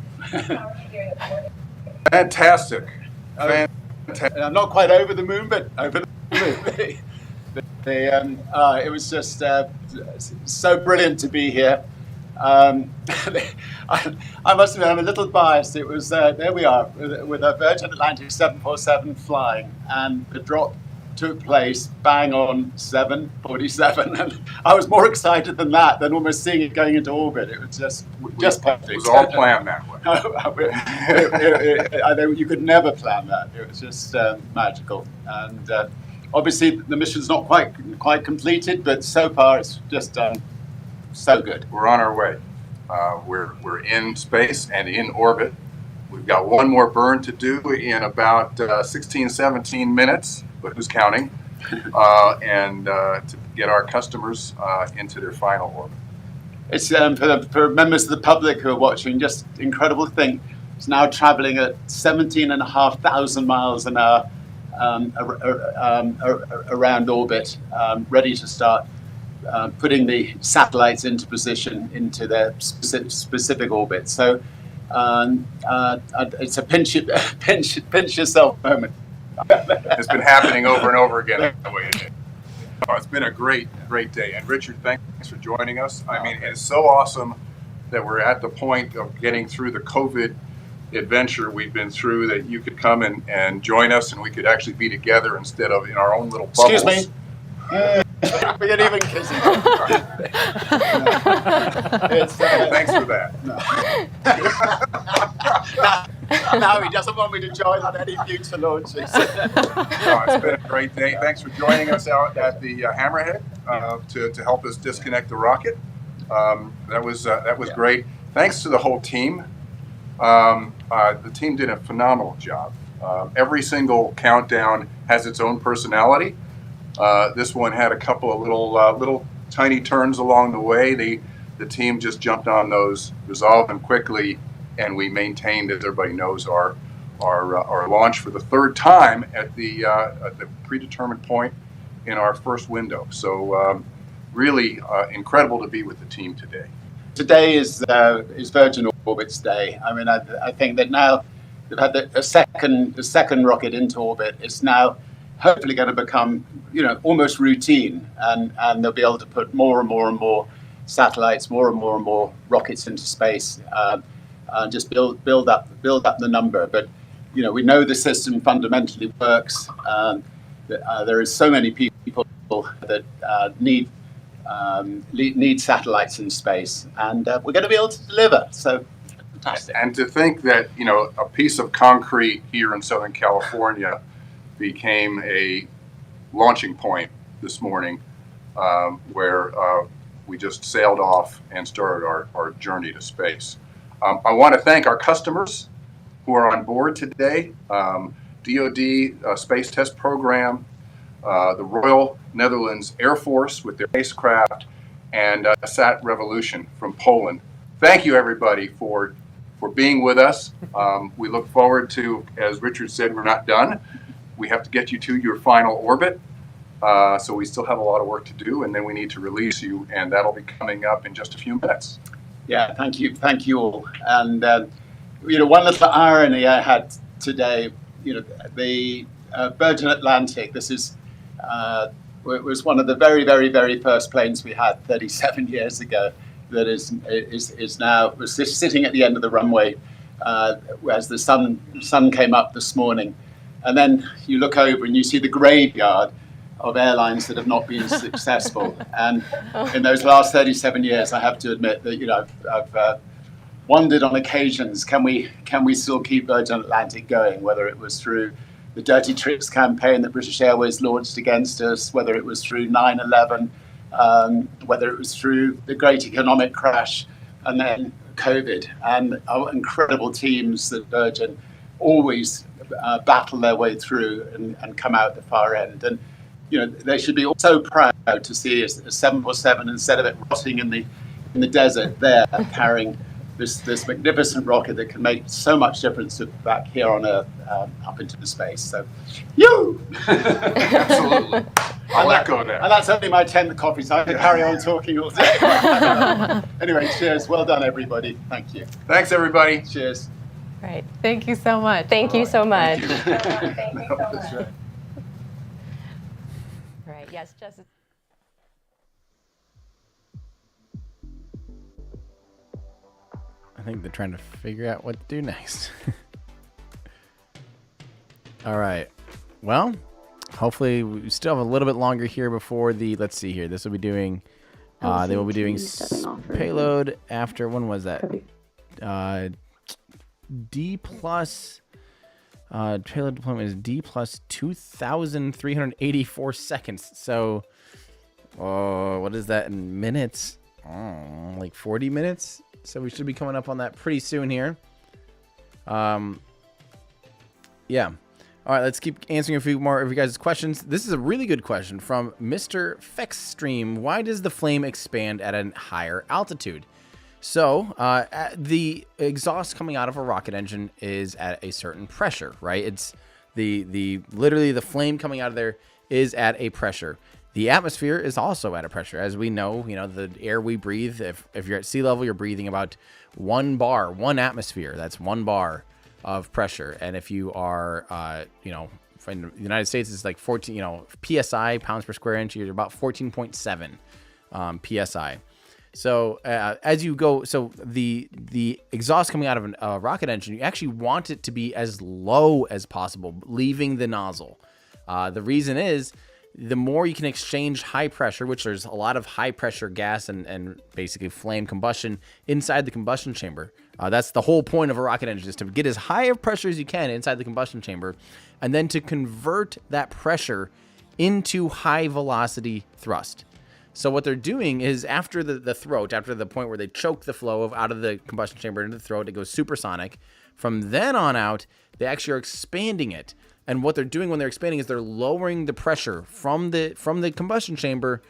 Fantastic. I'm not quite over the moon, but over the moon. It was just so brilliant to be here. I must admit, I'm a little biased. It was, there we are, with a Virgin Atlantic 747 flying, and the drop took place bang on 7:47, and I was more excited than almost seeing it going into orbit. It was just perfect. It was all planned that way. You could never plan that. It was just magical, and obviously the mission's not quite completed, but so far it's just so good. We're on our way. We're in space and in orbit. We've got one more burn to do in about 16, 17 minutes, but who's counting? And to get our customers into their final orbit. It's for members of the public who are watching, just incredible thing. It's now traveling at 17,500 miles an hour around orbit, ready to start putting the satellites into position into their specific orbit. So it's a pinch yourself moment. It's been happening over and over again. It's been a great day. And Richard, thanks for joining us. I mean, it's so awesome that we're at the point of getting through the COVID adventure we've been through, that you could come and join us, and we could actually be together instead of in our own little bubbles. Excuse me. We get even kissing. Thanks for that. Now he doesn't want me to join on any future launches. It's been a great day. Thanks for joining us out at the Hammerhead to help us disconnect the rocket. That was great. Thanks to the whole team. The team did a phenomenal job. Every single countdown has its own personality. This one had a couple of little tiny turns along the way. The team just jumped on those, resolved them quickly, and we maintained, as everybody knows, our launch for the third time at the predetermined point in our first window. So really incredible to be with the team today. Today is Virgin Orbit's day. I mean, I think that now they've had the second rocket into orbit. It's now hopefully going to become, almost routine, and they'll be able to put more and more and more satellites, more and more rockets into space, and just build up the number. But we know the system fundamentally works. There is so many people that need satellites in space, and we're going to be able to deliver. So fantastic. And to think that a piece of concrete here in Southern California became a launching point this morning, where we just sailed off and started our journey to space. I want to thank our customers who are on board today, DoD Space Test Program, the Royal Netherlands Air Force with their spacecraft, and SatRevolution from Poland. Thank you, everybody, for being with us. We look forward to, as Richard said, we're not done. We have to get you to your final orbit. So we still have a lot of work to do, and then we need to release you, and that'll be coming up in just a few minutes. Yeah, thank you all. And one little irony I had today, the Virgin Atlantic, this is, it was one of the very, very, very first planes we had 37 years ago that was just sitting at the end of the runway as the sun came up this morning. And then you look over and you see the graveyard of airlines that have not been successful. And in those last 37 years, I have to admit that, I've wondered on occasions, can we still keep Virgin Atlantic going, whether it was through the Dirty Tricks campaign that British Airways launched against us, whether it was through 9/11, whether it was through the great economic crash, and then COVID, and our incredible teams that Virgin always battle their way through and come out the far end. And they should be so proud to see a 747 instead of it rotting in the desert there, carrying this magnificent rocket that can make so much difference back here on Earth, up into the space. So, Absolutely. I'll echo that. And that's only my 10th coffee, so I can carry on talking all day. Anyway, cheers. Well done, everybody. Thank you. Thanks, everybody. Cheers. Right. Thank you so much. Thank you so much. Thank you so much. Right. Yes, Jess. I think they're trying to figure out what to do next. All right. Well, hopefully we still have a little bit longer here before let's see here. This will be doing, they will be doing payload after, when was that? D plus, payload deployment is D plus 2,384 seconds. So, what is that in minutes? Like 40 minutes? So we should be coming up on that pretty soon here. Yeah. All right, let's keep answering a few more of you guys' questions. This is a really good question from Mr. Fexstream. Why does the flame expand at a higher altitude? So the exhaust coming out of a rocket engine is at a certain pressure, right? It's literally the flame coming out of there is at a pressure. The atmosphere is also at a pressure. As we know, the air we breathe, if you're at sea level, you're breathing about 1 bar, 1 atmosphere. That's 1 bar of pressure. And if you are, in the United States, it's like 14, PSI, pounds per square inch, you're about 14.7 PSI. So as you go, so the exhaust coming out of a rocket engine, you actually want it to be as low as possible, leaving the nozzle. The reason is, the more you can exchange high pressure, which there's a lot of high pressure gas and basically flame combustion inside the combustion chamber. That's the whole point of a rocket engine, is to get as high of pressure as you can inside the combustion chamber, and then to convert that pressure into high velocity thrust. So what they're doing is after the throat, after the point where they choke the flow out of the combustion chamber into the throat, it goes supersonic. From then on out, they actually are expanding it. And what they're doing when they're expanding is they're lowering the pressure from the combustion chamber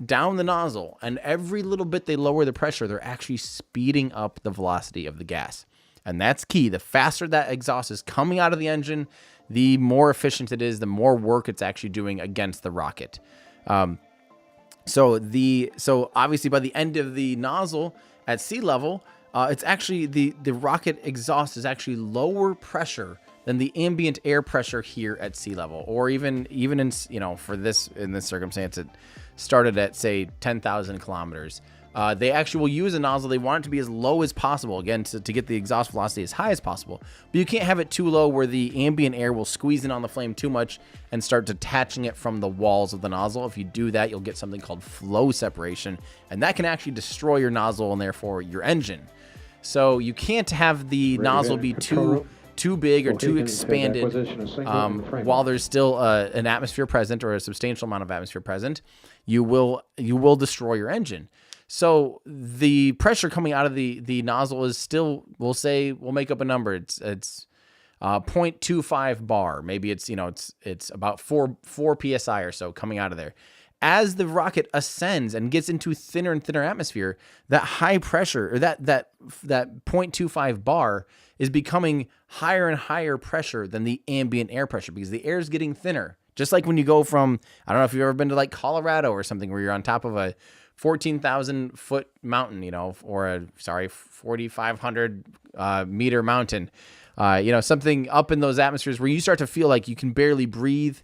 down the nozzle. And every little bit they lower the pressure, they're actually speeding up the velocity of the gas. And that's key. The faster that exhaust is coming out of the engine, the more efficient it is, the more work it's actually doing against the rocket. So obviously by the end of the nozzle at sea level, it's actually the rocket exhaust is actually lower pressure than the ambient air pressure here at sea level, or even in, in this circumstance, it started at say 10,000 kilometers. They actually will use a nozzle. They want it to be as low as possible, again, to get the exhaust velocity as high as possible. But you can't have it too low where the ambient air will squeeze in on the flame too much and start detaching it from the walls of the nozzle. If you do that, you'll get something called flow separation, and that can actually destroy your nozzle and therefore your engine. So you can't have the nozzle be too big or too expanded while there's still an atmosphere present, or a substantial amount of atmosphere present. You will destroy your engine. So the pressure coming out of the nozzle is still, we'll make up a number. It's 0.25 bar. Maybe it's about 4 PSI or so coming out of there. As the rocket ascends and gets into thinner and thinner atmosphere, that high pressure, or that 0.25 bar, is becoming higher and higher pressure than the ambient air pressure, because the air is getting thinner. Just like when you go from, I don't know if you've ever been to like Colorado or something, where you're on top of a 14,000 foot mountain, you know, or a 4,500 meter mountain, you know, something up in those atmospheres where you start to feel like you can barely breathe.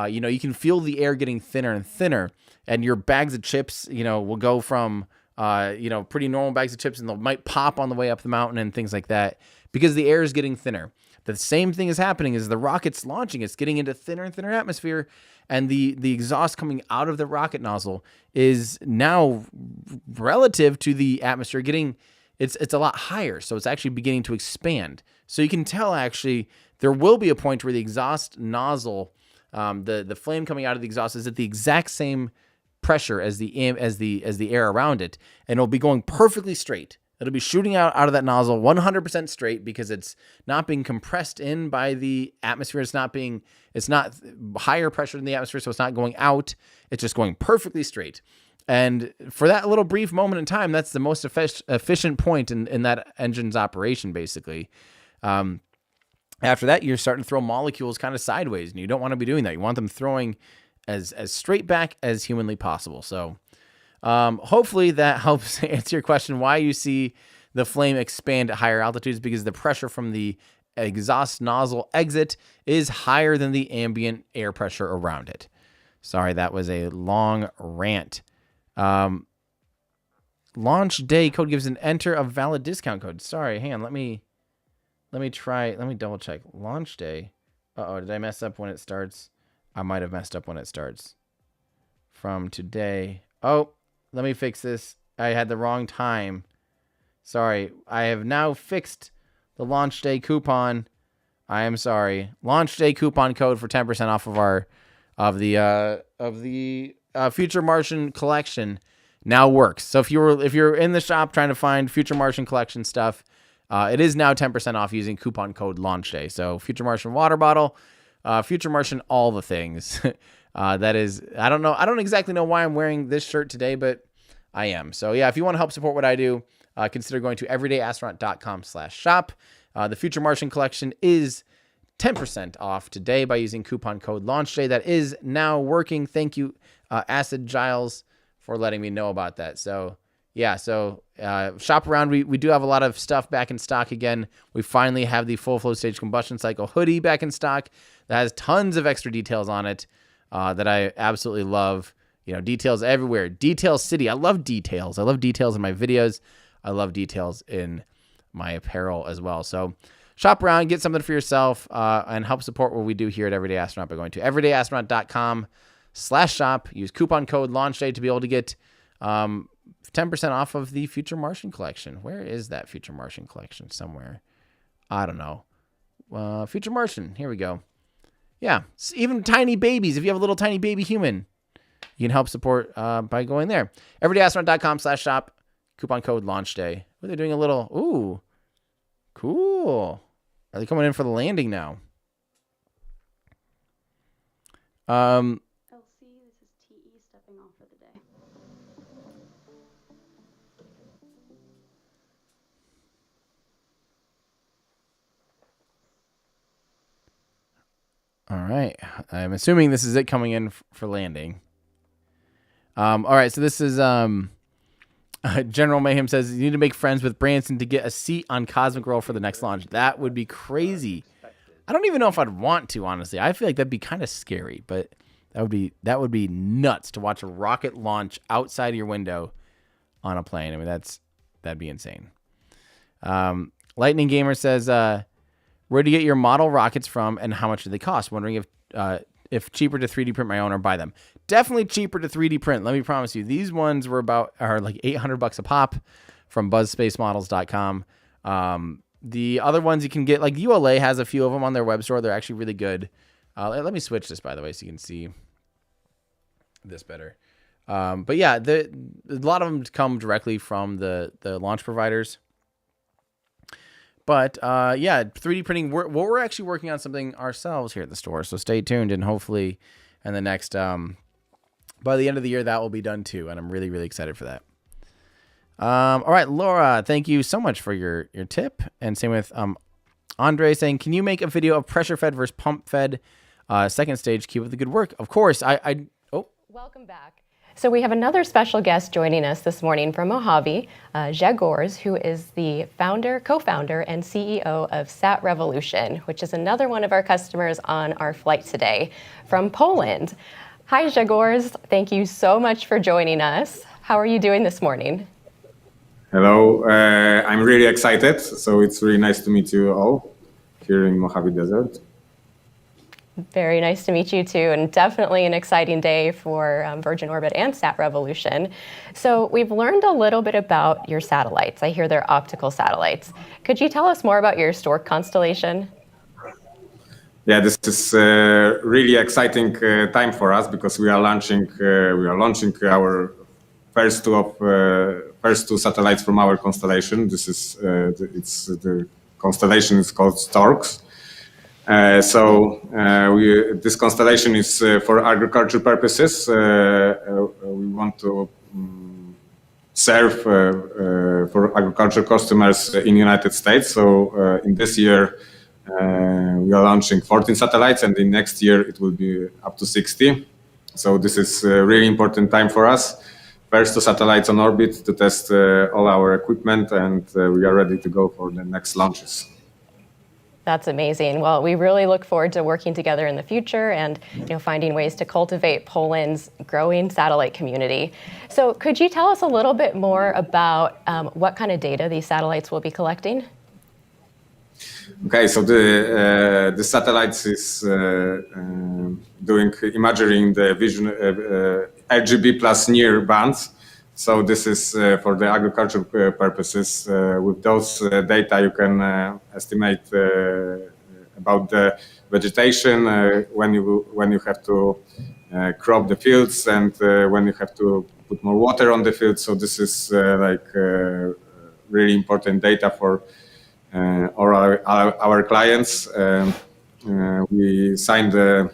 You know, you can feel the air getting thinner and thinner, and your bags of chips, you know, will go from, you know, pretty normal bags of chips, and they might pop on the way up the mountain and things like that because the air is getting thinner. The same thing is happening as the rocket's launching. It's getting into thinner and thinner atmosphere, and the exhaust coming out of the rocket nozzle is now relative to the atmosphere getting, it's a lot higher. So it's actually beginning to expand. So you can tell actually there will be a point where the exhaust nozzle, the flame coming out of the exhaust is at the exact same pressure as the air around it, and it'll be going perfectly straight. It'll be shooting out of that nozzle 100% straight because it's not being compressed in by the atmosphere. It's not higher pressure in the atmosphere, so it's not going out. It's just going perfectly straight. And for that little brief moment in time, that's the most efficient point in that engine's operation, basically. After that, you're starting to throw molecules kind of sideways, and you don't want to be doing that. You want them throwing as straight back as humanly possible. So hopefully that helps answer your question why you see the flame expand at higher altitudes, because the pressure from the exhaust nozzle exit is higher than the ambient air pressure around it. Sorry, that was a long rant. Launch day code gives an enter a valid discount code. Sorry, hang on, let me double check. Launch day. Uh-oh, did I mess up when it starts? I might have messed up when it starts. From today. Oh, let me fix this. I had the wrong time. Sorry. I have now fixed the launch day coupon. I am sorry. Launch day coupon code for 10% off of the Future Martian collection now works. So if you're in the shop trying to find Future Martian collection stuff, it is now 10% off using coupon code launch day. So Future Martian water bottle, Future Martian all the things. That is, I don't exactly know why I'm wearing this shirt today, but I am. So yeah, if you want to help support what I do, consider going to everydayastronaut.com/shop. The Future Martian collection is 10% off today by using coupon code LaunchDay. That is now working. Thank you, Acid Giles, for letting me know about that. So yeah, shop around. We do have a lot of stuff back in stock again. We finally have the full flow stage combustion cycle hoodie back in stock that has tons of extra details on it that I absolutely love. You know, details everywhere. Detail City. I love details. I love details in my videos. I love details in my apparel as well. So shop around, get something for yourself, and help support what we do here at Everyday Astronaut by going to everydayastronaut.com/shop. Use coupon code LaunchDay to be able to get 10% off of the Future Martian collection. Where is that Future Martian collection? Somewhere. I don't know. Future Martian. Here we go. Yeah. Even tiny babies. If you have a little tiny baby human, you can help support by going there. everydayastronaut.com/shop. Coupon code LaunchDay. Oh, they're doing a little... Ooh. Cool. Are they coming in for the landing now? LC, this is TE stepping off for the day. All right. I'm assuming this is it coming in for landing. All right. So this is General Mayhem says you need to make friends with Branson to get a seat on Cosmic Roll for the next launch. That would be crazy. I don't even know if I'd want to, honestly. I feel like that'd be kind of scary, but that would be nuts to watch a rocket launch outside of your window on a plane. I mean, that'd be insane. Lightning Gamer says, where do you get your model rockets from and how much do they cost? Wondering if cheaper to 3D print my own or buy them. Definitely cheaper to 3D print. Let me promise you. These ones are like $800 a pop from buzzspacemodels.com. The other ones you can get, like ULA has a few of them on their web store. They're actually really good. Let me switch this, by the way, so you can see this better. But yeah, a lot of them come directly from the launch providers. But yeah, 3D printing, we're actually working on something ourselves here at the store. So stay tuned, and hopefully in the next, by the end of the year, that will be done too. And I'm really, really excited for that. All right, Laura, thank you so much for your tip. And same with Andre saying, can you make a video of pressure fed versus pump fed second stage? Keep up the good work. Of course, oh. Welcome back. So we have another special guest joining us this morning from Mojave, Grzegorz, who is the co-founder and CEO of SatRevolution, which is another one of our customers on our flight today from Poland. Hi, Grzegorz. Thank you so much for joining us. How are you doing this morning? Hello. I'm really excited. So it's really nice to meet you all here in Mojave Desert. Very nice to meet you too, and definitely an exciting day for Virgin Orbit and SatRevolution. So we've learned a little bit about your satellites. I hear they're optical satellites. Could you tell us more about your Stork constellation? Yeah, this is really exciting time for us because we are launching our first two satellites from our constellation. This is the constellation is called Storks. This constellation is for agriculture purposes. We want to serve for agriculture customers in United States. So in this year, we are launching 14 satellites, and in next year it will be up to 60. So this is a really important time for us. First two satellites on orbit to test all our equipment, and we are ready to go for the next launches. That's amazing. Well, we really look forward to working together in the future and finding ways to cultivate Poland's growing satellite community. So could you tell us a little bit more about what kind of data these satellites will be collecting? Okay, so the satellites is doing imagery the vision RGB plus near bands. So this is for the agricultural purposes. With those data, you can estimate about the vegetation when you have to crop the fields and when you have to put more water on the field. So this is really important data for our clients. We signed the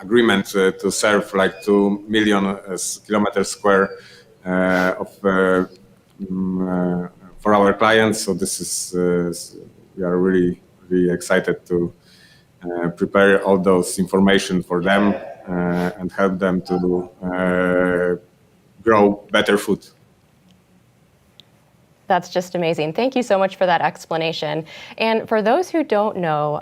agreement to serve like 2 million kilometers square for our clients. So this is we are really excited to prepare all those information for them and help them to grow better food. That's just amazing. Thank you so much for that explanation. And for those who don't know,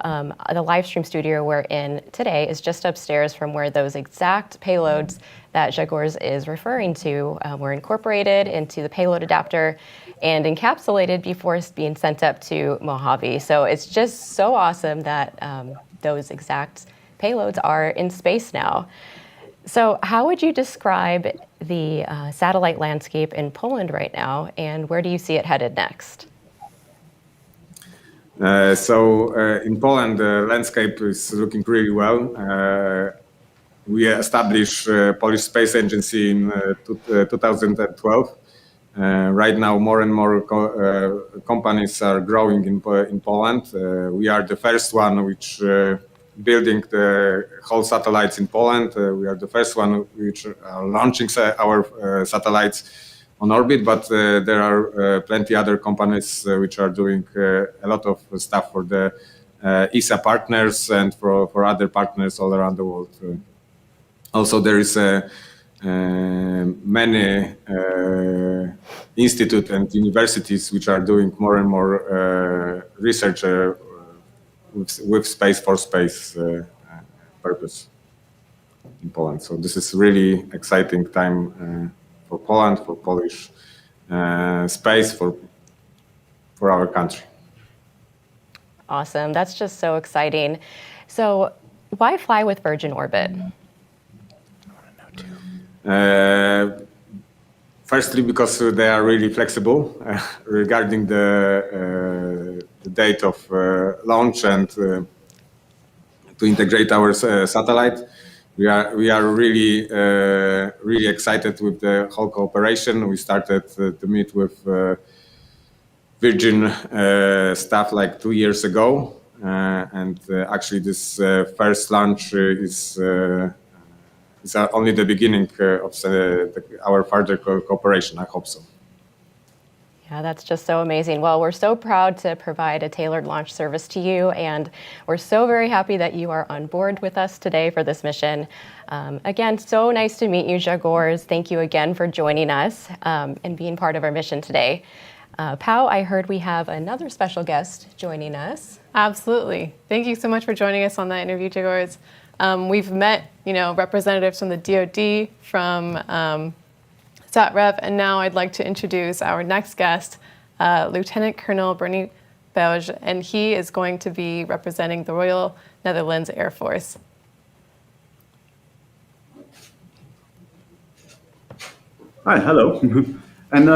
the live stream studio we're in today is just upstairs from where those exact payloads that Grzegorz is referring to were incorporated into the payload adapter and encapsulated before being sent up to Mojave. So it's just so awesome that those exact payloads are in space now. So how would you describe the satellite landscape in Poland right now, and where do you see it headed next? In Poland, the landscape is looking really well. We established Polish Space Agency in 2012. Right now, more and more companies are growing in Poland. We are the first one which building the whole satellites in Poland. We are the first one which are launching our satellites on orbit, but there are plenty other companies which are doing a lot of stuff for the ESA partners and for other partners all around the world. Also, there is many institutes and universities which are doing more and more research with space for space purpose in Poland. So this is really exciting time for Poland, for Polish space, for our country. Awesome. That's just so exciting. So why fly with Virgin Orbit? Firstly, because they are really flexible regarding the date of launch and to integrate our satellite. We are really excited with the whole cooperation. We started to meet with Virgin staff like 2 years ago, and actually this first launch is only the beginning of our further cooperation. I hope so. Yeah, that's just so amazing. Well, we're so proud to provide a tailored launch service to you, and we're so very happy that you are on board with us today for this mission. Again, so nice to meet you, Jaguars. Thank you again for joining us and being part of our mission today. Pau, I heard we have another special guest joining us. Absolutely. Thank you so much for joining us on that interview, Jaguars. We've met, representatives from the DoD, from SatRev, and now I'd like to introduce our next guest, Lieutenant Colonel Bernie Belge, and he is going to be representing the Royal Netherlands Air Force. Hi, hello. And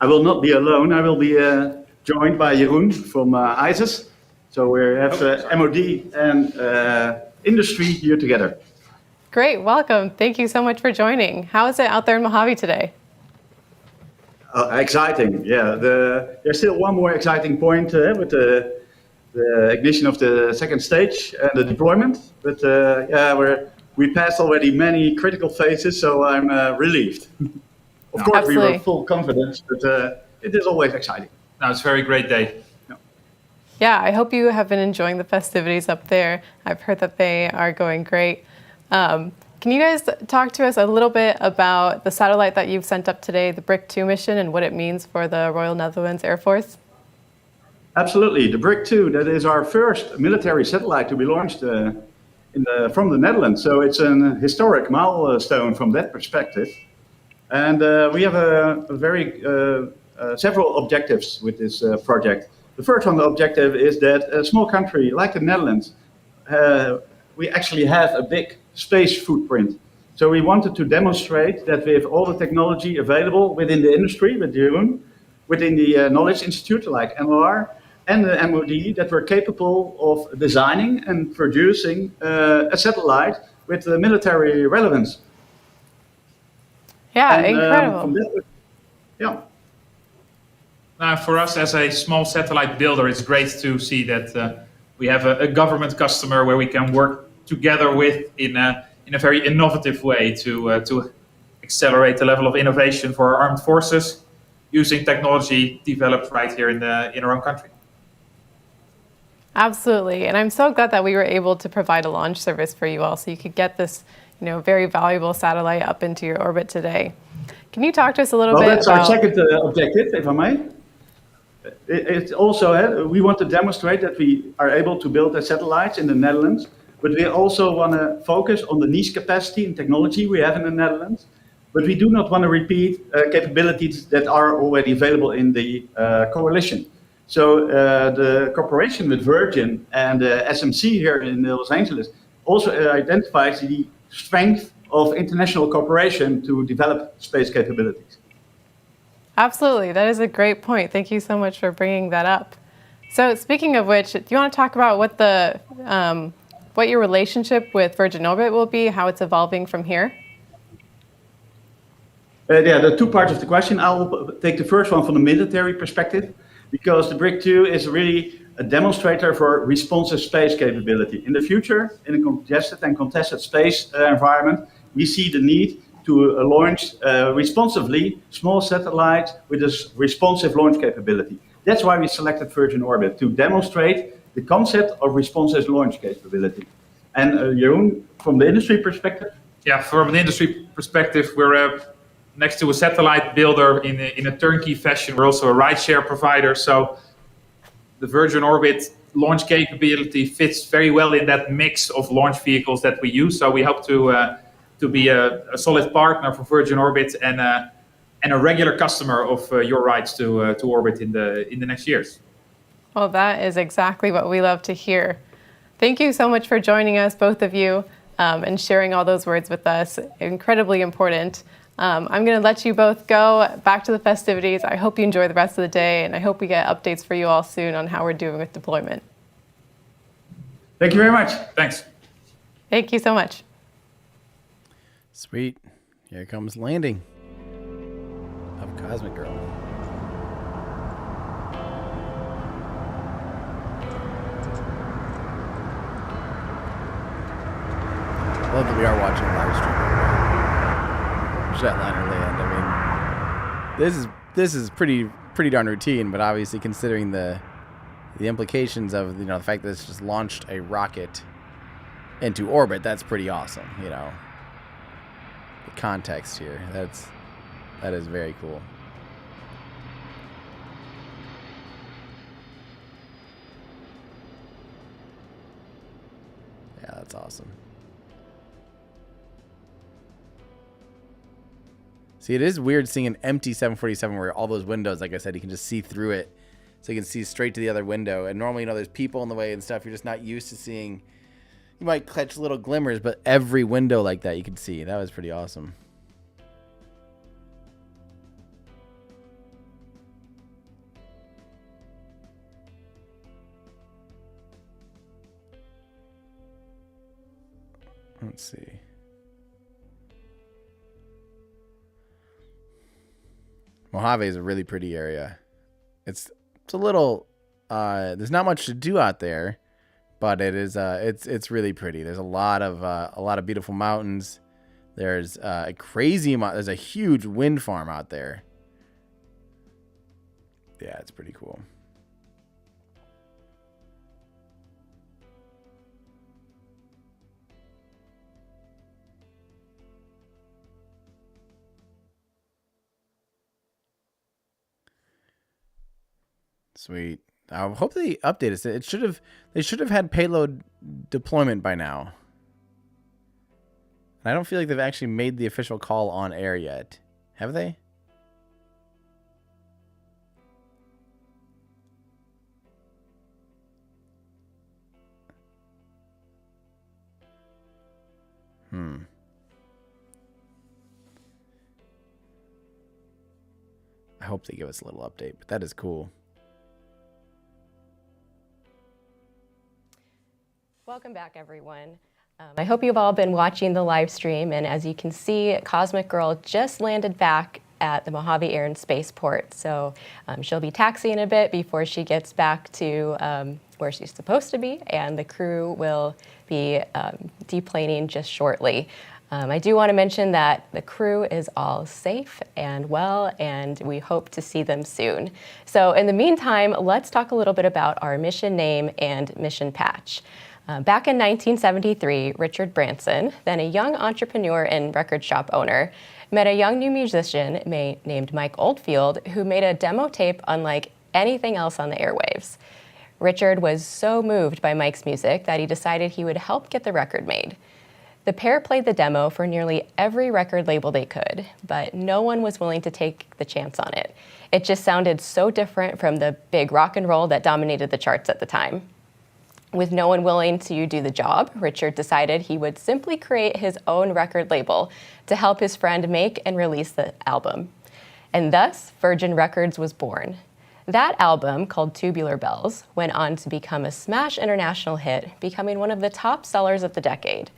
I will not be alone. I will be joined by Jeroen from ISIS. So we have MOD and industry here together. Great, welcome. Thank you so much for joining. How is it out there in Mojave today? Exciting, yeah. There's still one more exciting point with the ignition of the second stage and the deployment. But we passed already many critical phases, so I'm relieved. Of course, Absolutely. We were full confidence, but it is always exciting. No, it's a very great day. Yeah, I hope you have been enjoying the festivities up there. I've heard that they are going great. Can you guys talk to us a little bit about the satellite that you've sent up today, the BRIC-2 mission, and what it means for the Royal Netherlands Air Force? Absolutely. The BRIC-2, that is our first military satellite to be launched from the Netherlands. So it's an historic milestone from that perspective. And we have several objectives with this project. The first one, the objective is that a small country like the Netherlands, we actually have a big space footprint. So we wanted to demonstrate that with all the technology available within the industry, with Jeroen, within the Knowledge Institute like NLR, and the MOD, that we're capable of designing and producing a satellite with military relevance. Yeah, incredible. For us as a small satellite builder, it's great to see that we have a government customer where we can work together with in a very innovative way to accelerate the level of innovation for our armed forces using technology developed right here in our own country. Absolutely, and I'm so glad that we were able to provide a launch service for you all so you could get this very valuable satellite up into your orbit today. Can you talk to us a little bit that's about... our second objective, if I may. It's also, we want to demonstrate that we are able to build the satellites in the Netherlands, but we also want to focus on the niche capacity and technology we have in the Netherlands. But we do not want to repeat capabilities that are already available in the coalition. So the cooperation with Virgin and SMC here in Los Angeles also identifies the strength of international cooperation to develop space capabilities. Absolutely, that is a great point. Thank you so much for bringing that up. So speaking of which, do you want to talk about what your relationship with Virgin Orbit will be, how it's evolving from here? The two parts of the question. I'll take the first one from the military perspective, because the BRIC-2 is really a demonstrator for responsive space capability. In the future, in a congested and contested space environment, we see the need to launch responsively small satellites with a responsive launch capability. That's why we selected Virgin Orbit, to demonstrate the concept of responsive launch capability. And Jeroen, from the industry perspective? Yeah, from an industry perspective, we're next to a satellite builder in a turnkey fashion. We're also a rideshare provider, so the Virgin Orbit launch capability fits very well in that mix of launch vehicles that we use. So we hope to be a solid partner for Virgin Orbit and a regular customer of your rides to orbit in the next years. Well, that is exactly what we love to hear. Thank you so much for joining us, both of you, and sharing all those words with us. Incredibly important. I'm going to let you both go back to the festivities. I hope you enjoy the rest of the day, and I hope we get updates for you all soon on how we're doing with deployment. Thank you very much. Thanks. Thank you so much. Sweet. Here comes landing of Cosmic Girl. I love that we are watching a live stream. Jetliner land. I mean, this is pretty pretty darn routine, but obviously considering the implications of, you know, the fact that it's just launched a rocket into orbit, that's pretty awesome, you know. The context here, that is very cool. Yeah, that's awesome. See, it is weird seeing an empty 747 where all those windows, like I said, you can just see through it. So you can see straight to the other window. And normally, you know, there's people in the way and stuff. You're just not used to seeing. You might catch little glimmers, but every window like that you can see. That was pretty awesome. Let's see. Mojave is a really pretty area. It's a little there's not much to do out there, but it is it's really pretty. There's a lot of beautiful mountains. There's there's a huge wind farm out there. Yeah, it's pretty cool. Sweet. I hope they update us. They should have had payload deployment by now. And I don't feel like they've actually made the official call on air yet. Have they? I hope they give us a little update, but that is cool. Welcome back, everyone. I hope you've all been watching the live stream, and as you can see, Cosmic Girl just landed back at the Mojave Air and Spaceport. So she'll be taxiing a bit before she gets back to where she's supposed to be, and the crew will be deplaning just shortly. I do want to mention that the crew is all safe and well, and we hope to see them soon. So in the meantime, let's talk a little bit about our mission name and mission patch. Back in 1973, Richard Branson, then a young entrepreneur and record shop owner, met a young new musician named Mike Oldfield, who made a demo tape unlike anything else on the airwaves. Richard was so moved by Mike's music that he decided he would help get the record made. The pair played the demo for nearly every record label they could, but no one was willing to take the chance on it. It just sounded so different from the big rock and roll that dominated the charts at the time. With no one willing to do the job, Richard decided he would simply create his own record label to help his friend make and release the album. And thus, Virgin Records was born. That album, called Tubular Bells, went on to become a smash international hit, becoming one of the top sellers of the decade.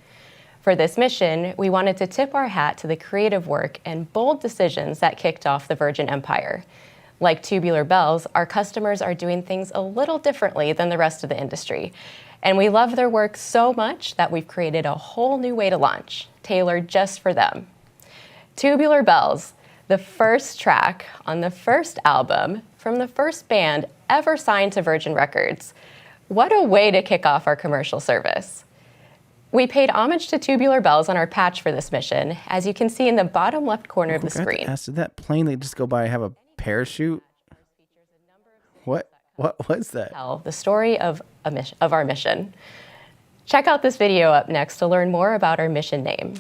For this mission, we wanted to tip our hat to the creative work and bold decisions that kicked off the Virgin Empire. Like Tubular Bells, our customers are doing things a little differently than the rest of the industry. And we love their work so much that we've created a whole new way to launch, tailored just for them. Tubular Bells, the first track on the first album from the first band ever signed to Virgin Records. What a way to kick off our commercial service. We paid homage to Tubular Bells on our patch for this mission, as you can see in the bottom left corner of the screen. Did that plane they just go by have a parachute? What was that? Tell the story of our mission. Check out this video up next to learn more about our mission name.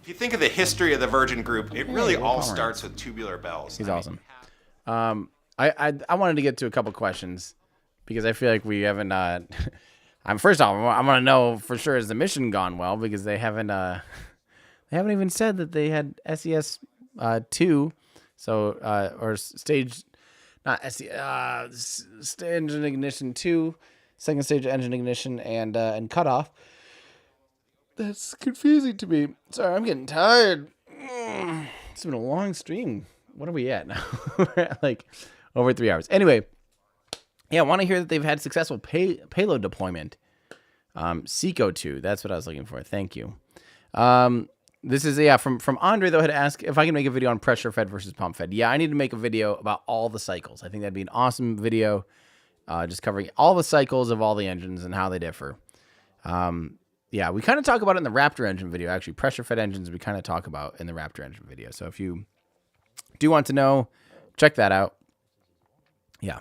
If you think of the history of the Virgin Group, it really all starts with Tubular Bells. He's awesome. I wanted to get to a couple questions because I feel like we haven't. First off, I want to know for sure, has the mission gone well? Because they haven't even said that they had SES 2, so or stage, not SES, engine ignition 2, second stage engine ignition and cutoff. That's confusing to me. Sorry, I'm getting tired. It's been a long stream. What are we at now? We're at like over 3 hours. Anyway, yeah, I want to hear that they've had successful payload deployment. SECO 2, that's what I was looking for. Thank you. This is from Andre though. Had asked if I can make a video on pressure fed versus pump fed. Yeah, I need to make a video about all the cycles. I think that'd be an awesome video, just covering all the cycles of all the engines and how they differ. Yeah, we kind of talk about it in the Raptor engine video. Actually, pressure fed engines we kind of talk about in the Raptor engine video. So if you do want to know, check that out. Yeah.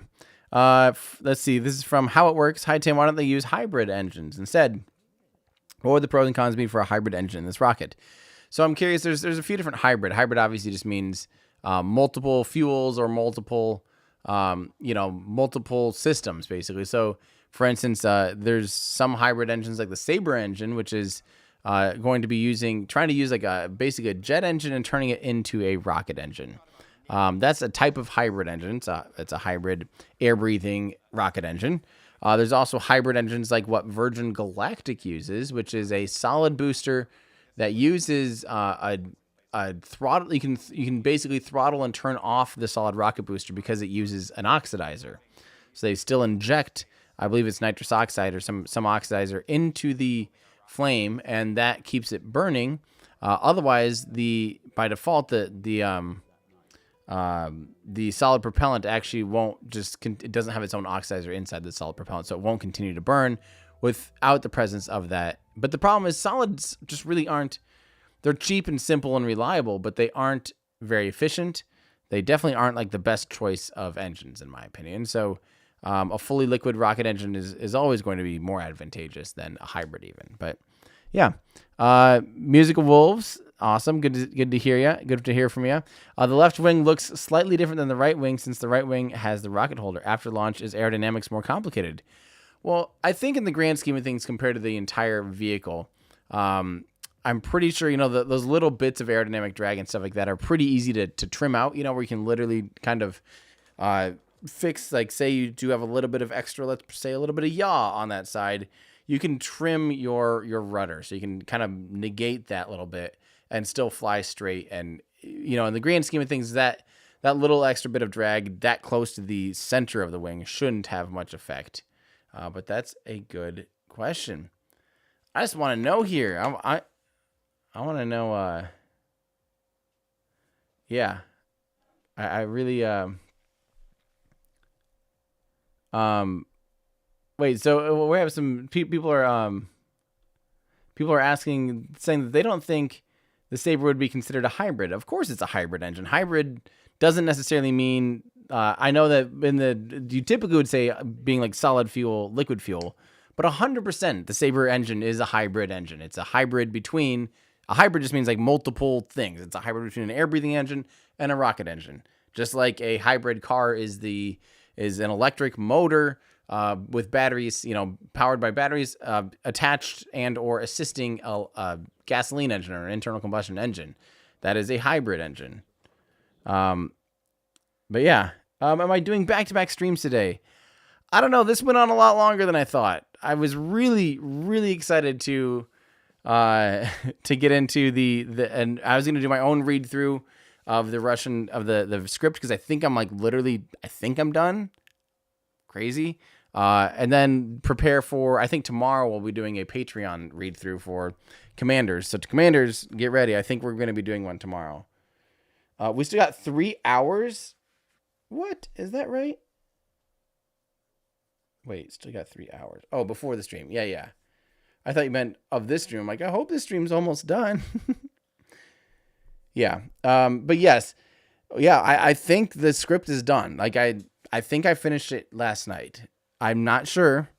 Let's see. This is from How It Works. Hi, Tim. Why don't they use hybrid engines instead? What would the pros and cons be for a hybrid engine in this rocket? So I'm curious. There's a few different hybrid. Hybrid obviously just means multiple fuels or multiple multiple systems basically. So for instance, there's some hybrid engines like the Sabre engine, which is going to be trying to use like basically a jet engine and turning it into a rocket engine. That's a type of hybrid engine. It's a hybrid air-breathing rocket engine. There's also hybrid engines like what Virgin Galactic uses, which is a solid booster that uses a throttle. You can basically throttle and turn off the solid rocket booster because it uses an oxidizer. So they still inject, I believe it's nitrous oxide or some oxidizer into the flame, and that keeps it burning. Otherwise, by default the solid propellant actually won't it doesn't have its own oxidizer inside the solid propellant, so it won't continue to burn without the presence of that. But the problem is solids just really aren't, they're cheap and simple and reliable, but they aren't very efficient. They definitely aren't like the best choice of engines in my opinion. So a fully liquid rocket engine is always going to be more advantageous than a hybrid even. But yeah, Musical Wolves. Awesome. Good to hear you. Good to hear from you. The left wing looks slightly different than the right wing since the right wing has the rocket holder. After launch, is aerodynamics more complicated? Well, I think in the grand scheme of things, compared to the entire vehicle, I'm pretty sure, those little bits of aerodynamic drag and stuff like that are pretty easy to trim out, where you can literally kind of fix, like say you do have a little bit of extra, let's say a little bit of yaw on that side. You can trim your rudder. So you can kind of negate that little bit and still fly straight. And, in the grand scheme of things, that little extra bit of drag that close to the center of the wing shouldn't have much effect. But that's a good question. I just want to know here. I want to know. Yeah, I really. Wait. So we have some people are asking, saying that they don't think the Sabre would be considered a hybrid. Of course, it's a hybrid engine. Hybrid doesn't necessarily mean. I know that you typically would say being like solid fuel, liquid fuel, but 100% the Sabre engine is a hybrid engine. It's a hybrid between. A hybrid just means like multiple things. It's a hybrid between an air-breathing engine and a rocket engine. Just like a hybrid car is an electric motor with batteries, powered by batteries attached and or assisting a gasoline engine or an internal combustion engine. That is a hybrid engine. But yeah, am I doing back-to-back streams today? I don't know. This went on a lot longer than I thought. I was really, really excited to get into and I was going to do my own read through of the the script because I think I'm done. Crazy. And then prepare for, I think tomorrow we'll be doing a Patreon read through for Commanders. So to Commanders, get ready. I think we're going to be doing one tomorrow. We still got 3 hours. What? Is that right? Wait, still got 3 hours. Oh, before the stream. Yeah. I thought you meant of this stream. I'm like, I hope this stream's almost done. Yeah. But yes. Yeah, I think the script is done. Like I think I finished it last night. I'm not sure.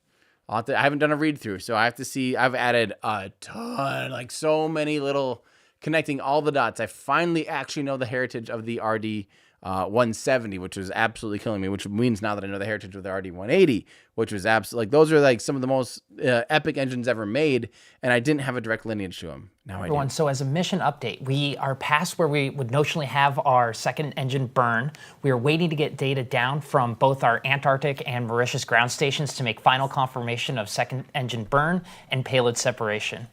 I haven't done a read through, so I have to see. I've added a ton, like so many little connecting all the dots. I finally actually know the heritage of the RD 170, which was absolutely killing me, which means now that I know the heritage of the RD 180, which was absolutely, like, those are like some of the most epic engines ever made, and I didn't have a direct lineage to them. Now I do. So as a mission update, we are past where we would notionally have our second engine burn. We are waiting to get data down from both our Antarctic and Mauritius ground stations to make final confirmation of second engine burn and payload separation.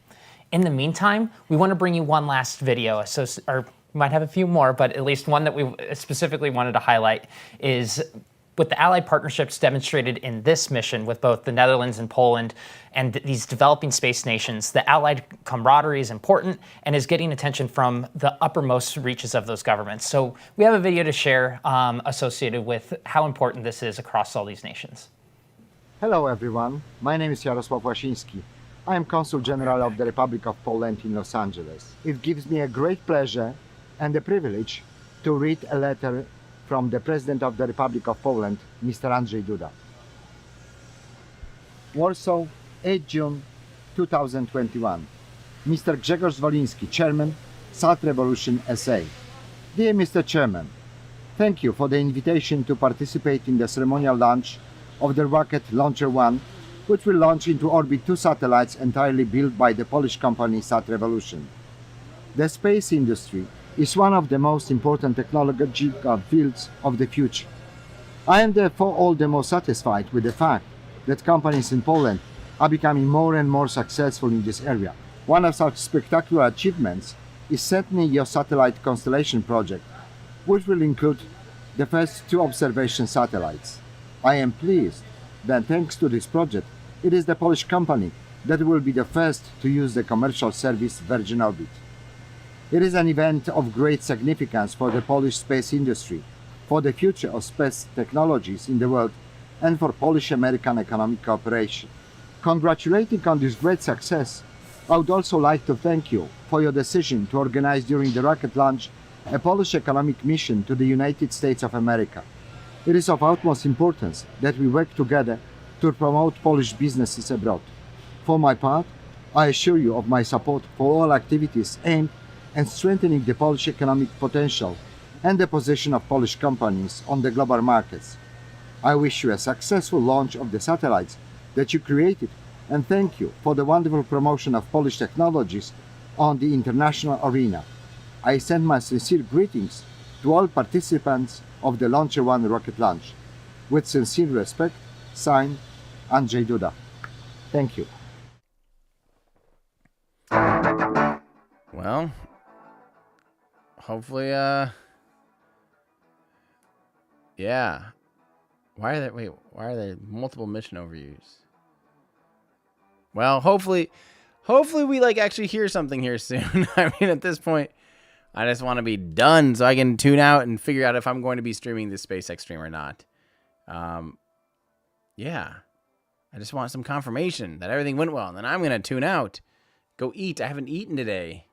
In the meantime, we want to bring you one last video, we might have a few more, but at least one that we specifically wanted to highlight is with the allied partnerships demonstrated in this mission with both the Netherlands and Poland and these developing space nations, the allied camaraderie is important and is getting attention from the uppermost reaches of those governments. So we have a video to share associated with how important this is across all these nations. Hello everyone, my name is Jarosław Łasiński. I am Consul General of the Republic of Poland in Los Angeles. It gives me a great pleasure and a privilege to read a letter from the President of the Republic of Poland, Mr. Andrzej Duda. Warsaw, 8 June 2021. Mr. Grzegorz Woliński, Chairman, SatRevolution SA. Dear Mr. Chairman, thank you for the invitation to participate in the ceremonial launch of the rocket LauncherOne, which will launch into orbit 2 satellites entirely built by the Polish company SatRevolution. The space industry is one of the most important technological fields of the future. I am therefore all the more satisfied with the fact that companies in Poland are becoming more and more successful in this area. One of such spectacular achievements is certainly your satellite constellation project, which will include the first 2 observation satellites. I am pleased that thanks to this project, it is the Polish company that will be the first to use the commercial service Virgin Orbit. It is an event of great significance for the Polish space industry, for the future of space technologies in the world, and for Polish-American economic cooperation. Congratulating on this great success, I would also like to thank you for your decision to organize during the rocket launch a Polish economic mission to the United States of America. It is of utmost importance that we work together to promote Polish businesses abroad. For my part, I assure you of my support for all activities aimed at strengthening the Polish economic potential and the position of Polish companies on the global markets. I wish you a successful launch of the satellites that you created and thank you for the wonderful promotion of Polish technologies on the international arena. I send my sincere greetings to all participants of the LauncherOne rocket launch. With sincere respect, signed, Andrzej Duda. Thank you. Well, hopefully, yeah. Why are there multiple mission overviews? Well, hopefully we like actually hear something here soon. I mean, at this point, I just want to be done so I can tune out and figure out if I'm going to be streaming this SpaceX stream or not. Yeah. I just want some confirmation that everything went well, and then I'm going to tune out. Go eat. I haven't eaten today.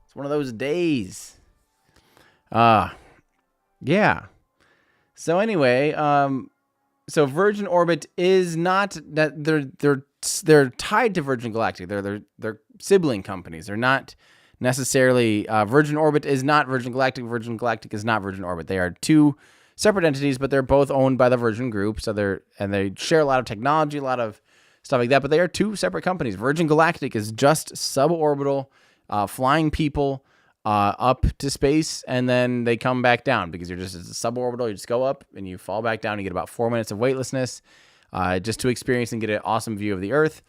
It's one of those days. Yeah. So anyway, so Virgin Orbit is not that they're tied to Virgin Galactic. They're sibling companies. They're not necessarily Virgin Orbit is not Virgin Galactic. Virgin Galactic is not Virgin Orbit. They are 2 separate entities, but they're both owned by the Virgin Group. So they share a lot of technology, a lot of stuff like that. But they are 2 separate companies. Virgin Galactic is just suborbital, flying people up to space, and then they come back down because it's a suborbital. You just go up and you fall back down. You get about 4 minutes of weightlessness just to experience and get an awesome view of the Earth.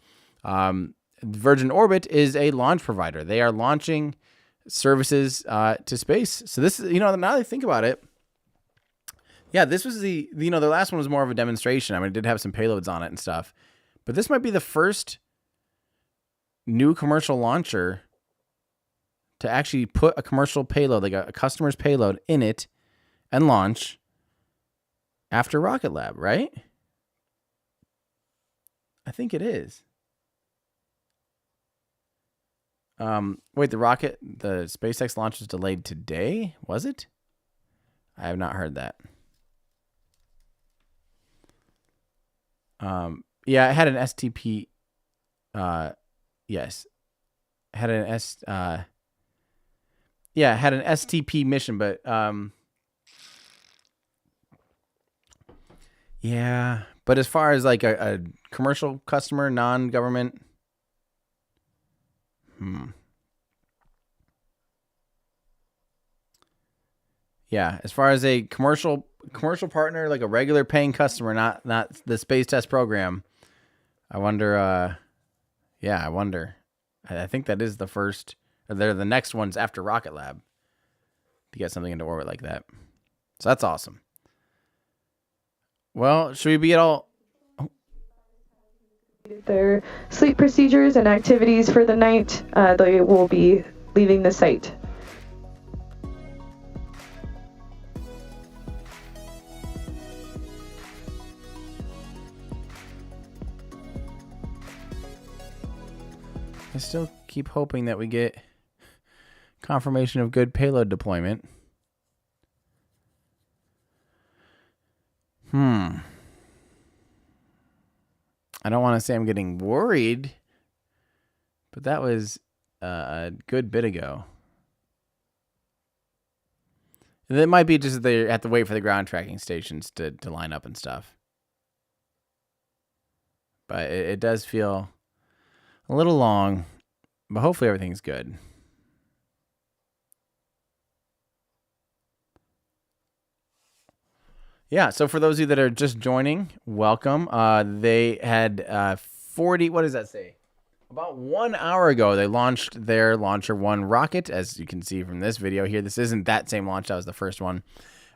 Virgin Orbit is a launch provider. They are launching services to space. So this is, now that I think about it, yeah, this was the last one was more of a demonstration. I mean, it did have some payloads on it and stuff, but this might be the first new commercial launcher to actually put a commercial payload, like a customer's payload in it and launch after Rocket Lab, right? I think it is. Wait, the SpaceX launch was delayed today? Was it? I have not heard that. Yeah, it had an STP. Yes. It had an it had an STP mission, but yeah. But as far as like a commercial customer, non-government, yeah, as far as a commercial partner, like a regular paying customer, not the space test program, I wonder. Yeah, I wonder. I think that is the first. They're the next ones after Rocket Lab to get something into orbit like that. So that's awesome. Well, should we be at all? Their sleep procedures and activities for the night. They will be leaving the site. I still keep hoping that we get confirmation of good payload deployment. I don't want to say I'm getting worried, but that was a good bit ago. It might be just that they have to wait for the ground tracking stations to line up and stuff. But it does feel a little long, but hopefully everything's good. Yeah, so for those of you that are just joining, welcome. They had 40, what does that say? About 1 hour ago, they launched their LauncherOne rocket. As you can see from this video here, this isn't that same launch, that was the first one.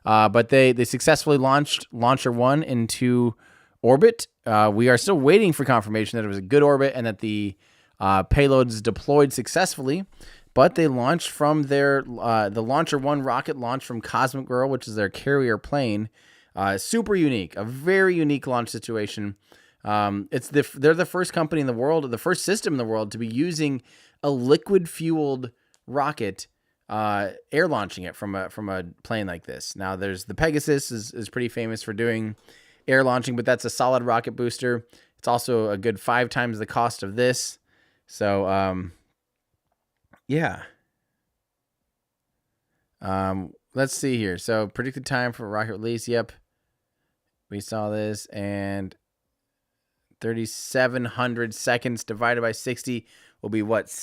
But they successfully launched LauncherOne into orbit. We are still waiting for confirmation that it was a good orbit and that the payloads deployed successfully. But they launched from their, the LauncherOne rocket launched from Cosmic Girl, which is their carrier plane. Super unique, a very unique launch situation. They're the first company in the world, the first system in the world to be using a liquid-fueled rocket, air launching it from a plane like this. Now, there's the Pegasus is pretty famous for doing air launching, but that's a solid rocket booster. It's also a good 5 times the cost of this. So, yeah. Let's see here. So, predicted time for rocket release. Yep. We saw this, and 3,700 seconds divided by 60 will be what?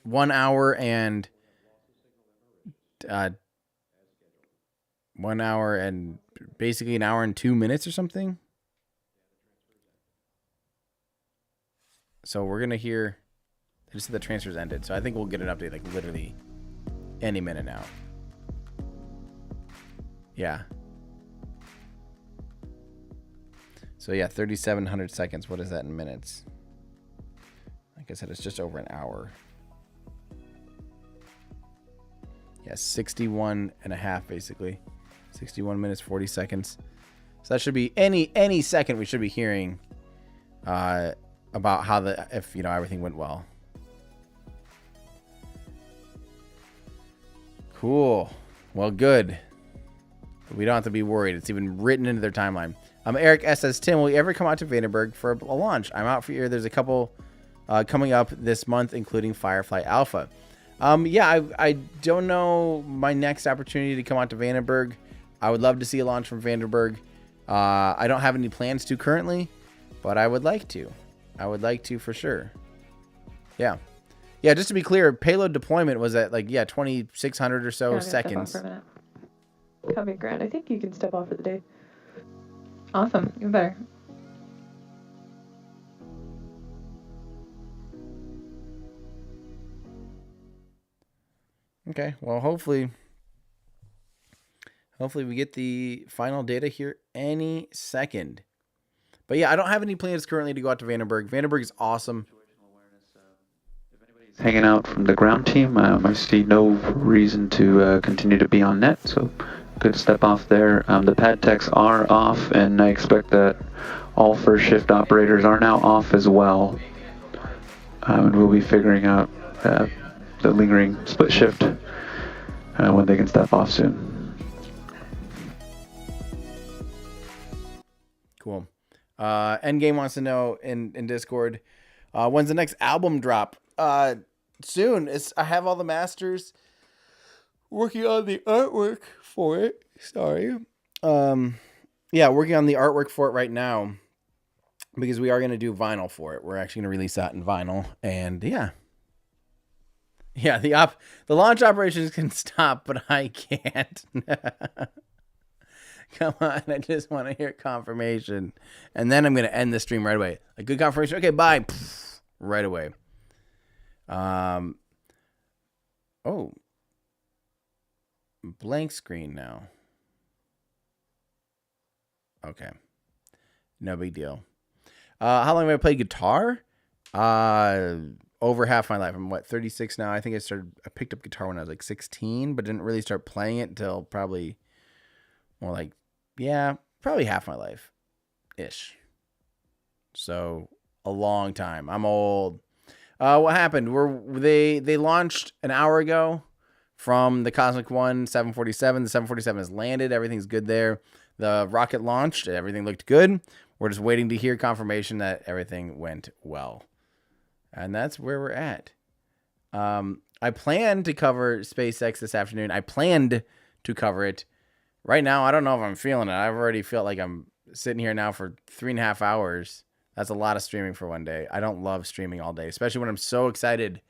1 hour and 1 hour and basically an hour and 2 minutes or something. So we're gonna hear. They just said the transfers ended, so I think we'll get an update like literally any minute now. Yeah. So yeah, 3,700 seconds. What is that in minutes? Like I said, it's just over an hour. Yeah, 61 and a half basically. 61 minutes, 40 seconds. So that should be any second we should be hearing about how if everything went well. Cool. Well, good. We don't have to be worried. It's even written into their timeline. Eric S. says, Tim, will you ever come out to Vandenberg for a launch? I'm out for you. There's a couple coming up this month, including Firefly Alpha. Yeah, I don't know my next opportunity to come out to Vandenberg. I would love to see a launch from Vandenberg. I don't have any plans to currently, but I would like to. I would like to for sure. Yeah. Yeah, just to be clear, payload deployment was at 2,600 or so seconds. Step off for a minute. Copy, Grant. I think you can step off for the day. Awesome. Even better. Okay. Well, hopefully we get the final data here any second. But yeah, I don't have any plans currently to go out to Vandenberg. Vandenberg is awesome. Hanging out from the ground team. I see no reason to continue to be on net, so good to step off there. The pad techs are off, and I expect that all first shift operators are now off as well. And we'll be figuring out the lingering split shift when they can step off soon. Cool. Endgame wants to know in Discord, when's the next album drop? Soon. I have all the masters, working on the artwork for it. Sorry. Yeah, working on the artwork for it right now because we are going to do vinyl for it. We're actually going to release that in vinyl, and yeah. Yeah, the launch operations can stop, but I can't. Come on, I just want to hear confirmation. And then I'm going to end the stream right away. A good confirmation. Okay, bye. Pfft, right away. Oh. Blank screen now. Okay. No big deal. How long have I played guitar? Over half my life. I'm 36 now. I think I picked up guitar when I was like 16, but didn't really start playing it until probably more like, probably half my life ish. So a long time. I'm old. What happened? They launched an hour ago from the Cosmic One 747. The 747 has landed. Everything's good there. The rocket launched. Everything looked good. We're just waiting to hear confirmation that everything went well. And that's where we're at. I planned to cover SpaceX this afternoon. I planned to cover it. Right now, I don't know if I'm feeling it. I've already felt like I'm sitting here now for 3.5 hours. That's a lot of streaming for one day. I don't love streaming all day, especially when I'm so excited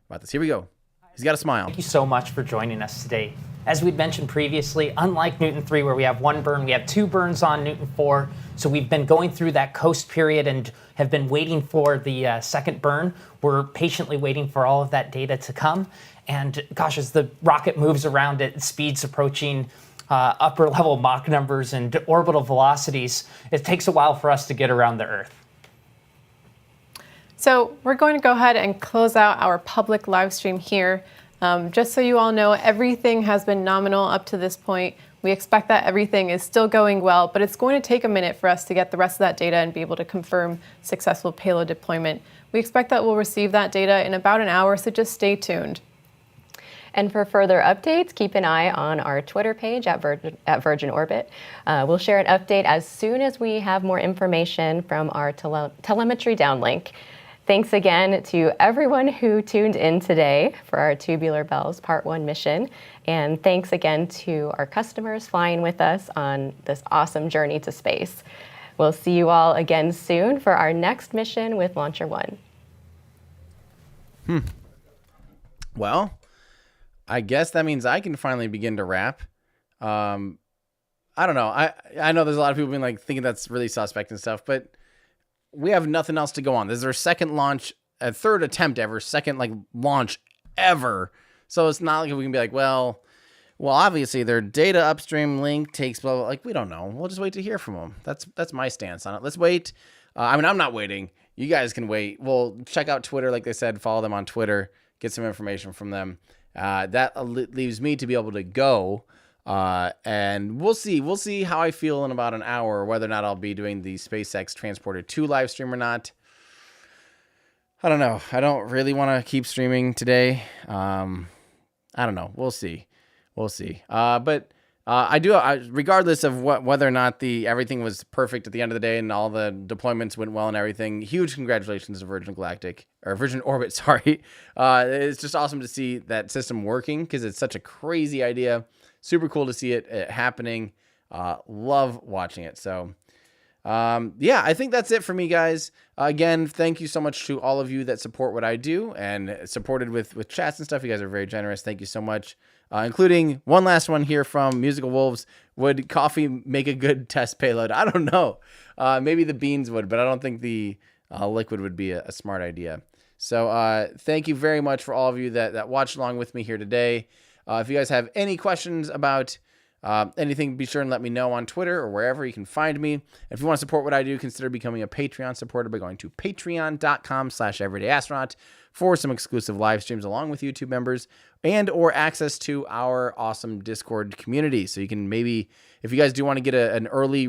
about this. Here we go. He's got a smile. Thank you so much for joining us today. As we'd mentioned previously, unlike Newton 3, where we have 1 burn, we have 2 burns on Newton 4. So we've been going through that coast period and have been waiting for the second burn. We're patiently waiting for all of that data to come. And gosh, as the rocket moves around at speeds approaching upper level Mach numbers and orbital velocities, it takes a while for us to get around the Earth. So we're going to go ahead and close out our public live stream here. Just so you all know, everything has been nominal up to this point. We expect that everything is still going well, but it's going to take a minute for us to get the rest of that data and be able to confirm successful payload deployment. We expect that we'll receive that data in about an hour, so just stay tuned. And for further updates, keep an eye on our Twitter page at Virgin Orbit. We'll share an update as soon as we have more information from our telemetry downlink. Thanks again to everyone who tuned in today for our Tubular Bells Part 1 mission. And thanks again to our customers flying with us on this awesome journey to space. We'll see you all again soon for our next mission with LauncherOne. Well, I guess that means I can finally begin to wrap. I don't know. I know there's a lot of people being like thinking that's really suspect and stuff, but we have nothing else to go on. This is our second launch, a third attempt ever, second launch ever. So it's not like we can be like, well, obviously their data upstream link takes blah, blah. Like, we don't know. We'll just wait to hear from them. That's my stance on it. Let's wait. I'm not waiting. You guys can wait. We'll check out Twitter, like they said, follow them on Twitter, get some information from them. That leaves me to be able to go. And we'll see how I feel in about an hour, whether or not I'll be doing the SpaceX Transporter 2 live stream or not. I don't know. I don't really want to keep streaming today. I don't know. We'll see. But I do, regardless of whether or not everything was perfect at the end of the day and all the deployments went well and everything, huge congratulations to Virgin Orbit, sorry. It's just awesome to see that system working because it's such a crazy idea. Super cool to see it happening. Love watching it. So, I think that's it for me, guys. Again, thank you so much to all of you that support what I do and supported with chats and stuff. You guys are very generous. Thank you so much. Including one last one here from Musical Wolves. Would coffee make a good test payload? I don't know. Maybe the beans would, but I don't think the liquid would be a smart idea. So thank you very much for all of you that watched along with me here today. If you guys have any questions about anything, be sure and let me know on Twitter or wherever you can find me. If you want to support what I do, consider becoming a Patreon supporter by going to patreon.com/everydayastronaut for some exclusive live streams along with YouTube members and or access to our awesome Discord community. So you can maybe, if you guys do want to get an early,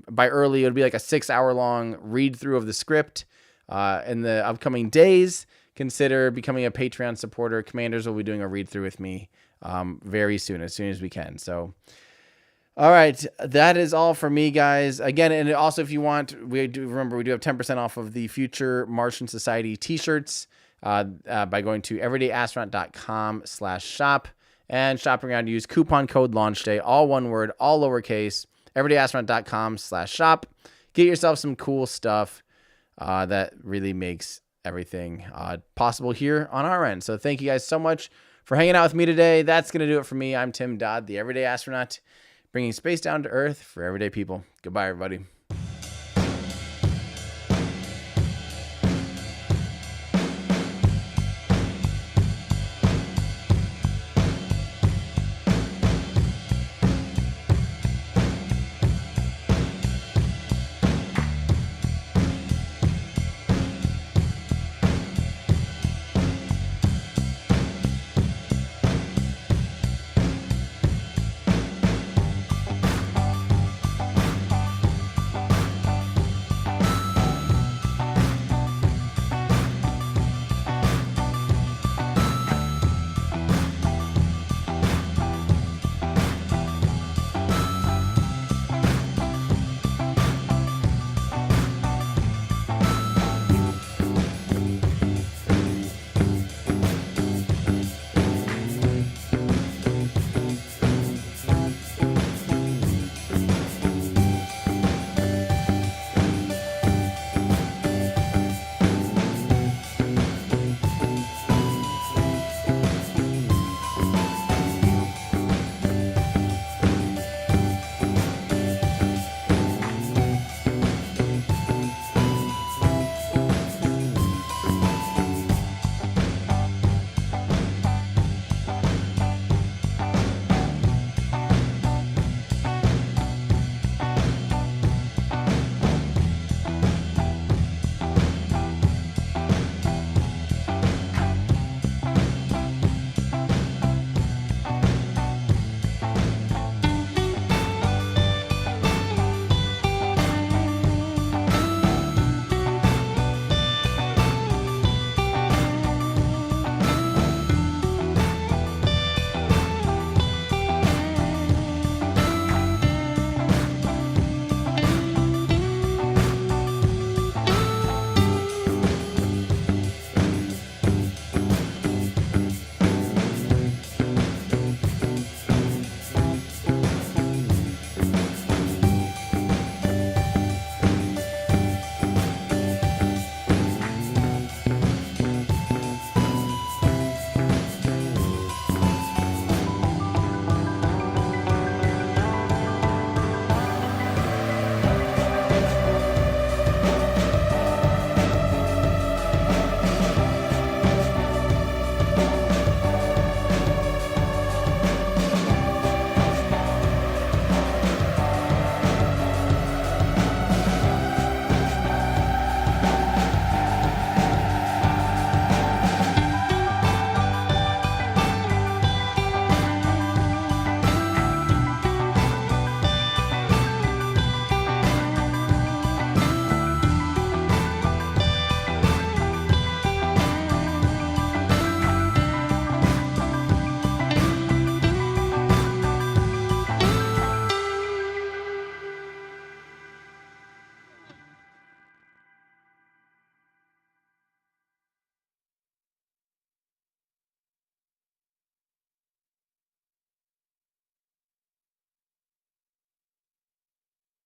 by early, it would be like a 6-hour long read through of the script in the upcoming days. Consider becoming a Patreon supporter. Commanders will be doing a read through with me very soon, as soon as we can. So, all right, that is all for me, guys. Again, and also if you want, we do have 10% off of the Future Martian Society t-shirts by going to everydayastronaut.com/shop and shopping around. Use coupon code LaunchDay, all one word, all lowercase, everydayastronaut.com/shop. Get yourself some cool stuff that really makes everything possible here on our end. So thank you guys so much for hanging out with me today. That's going to do it for me. I'm Tim Dodd, the Everyday Astronaut, bringing space down to Earth for everyday people. Goodbye, everybody.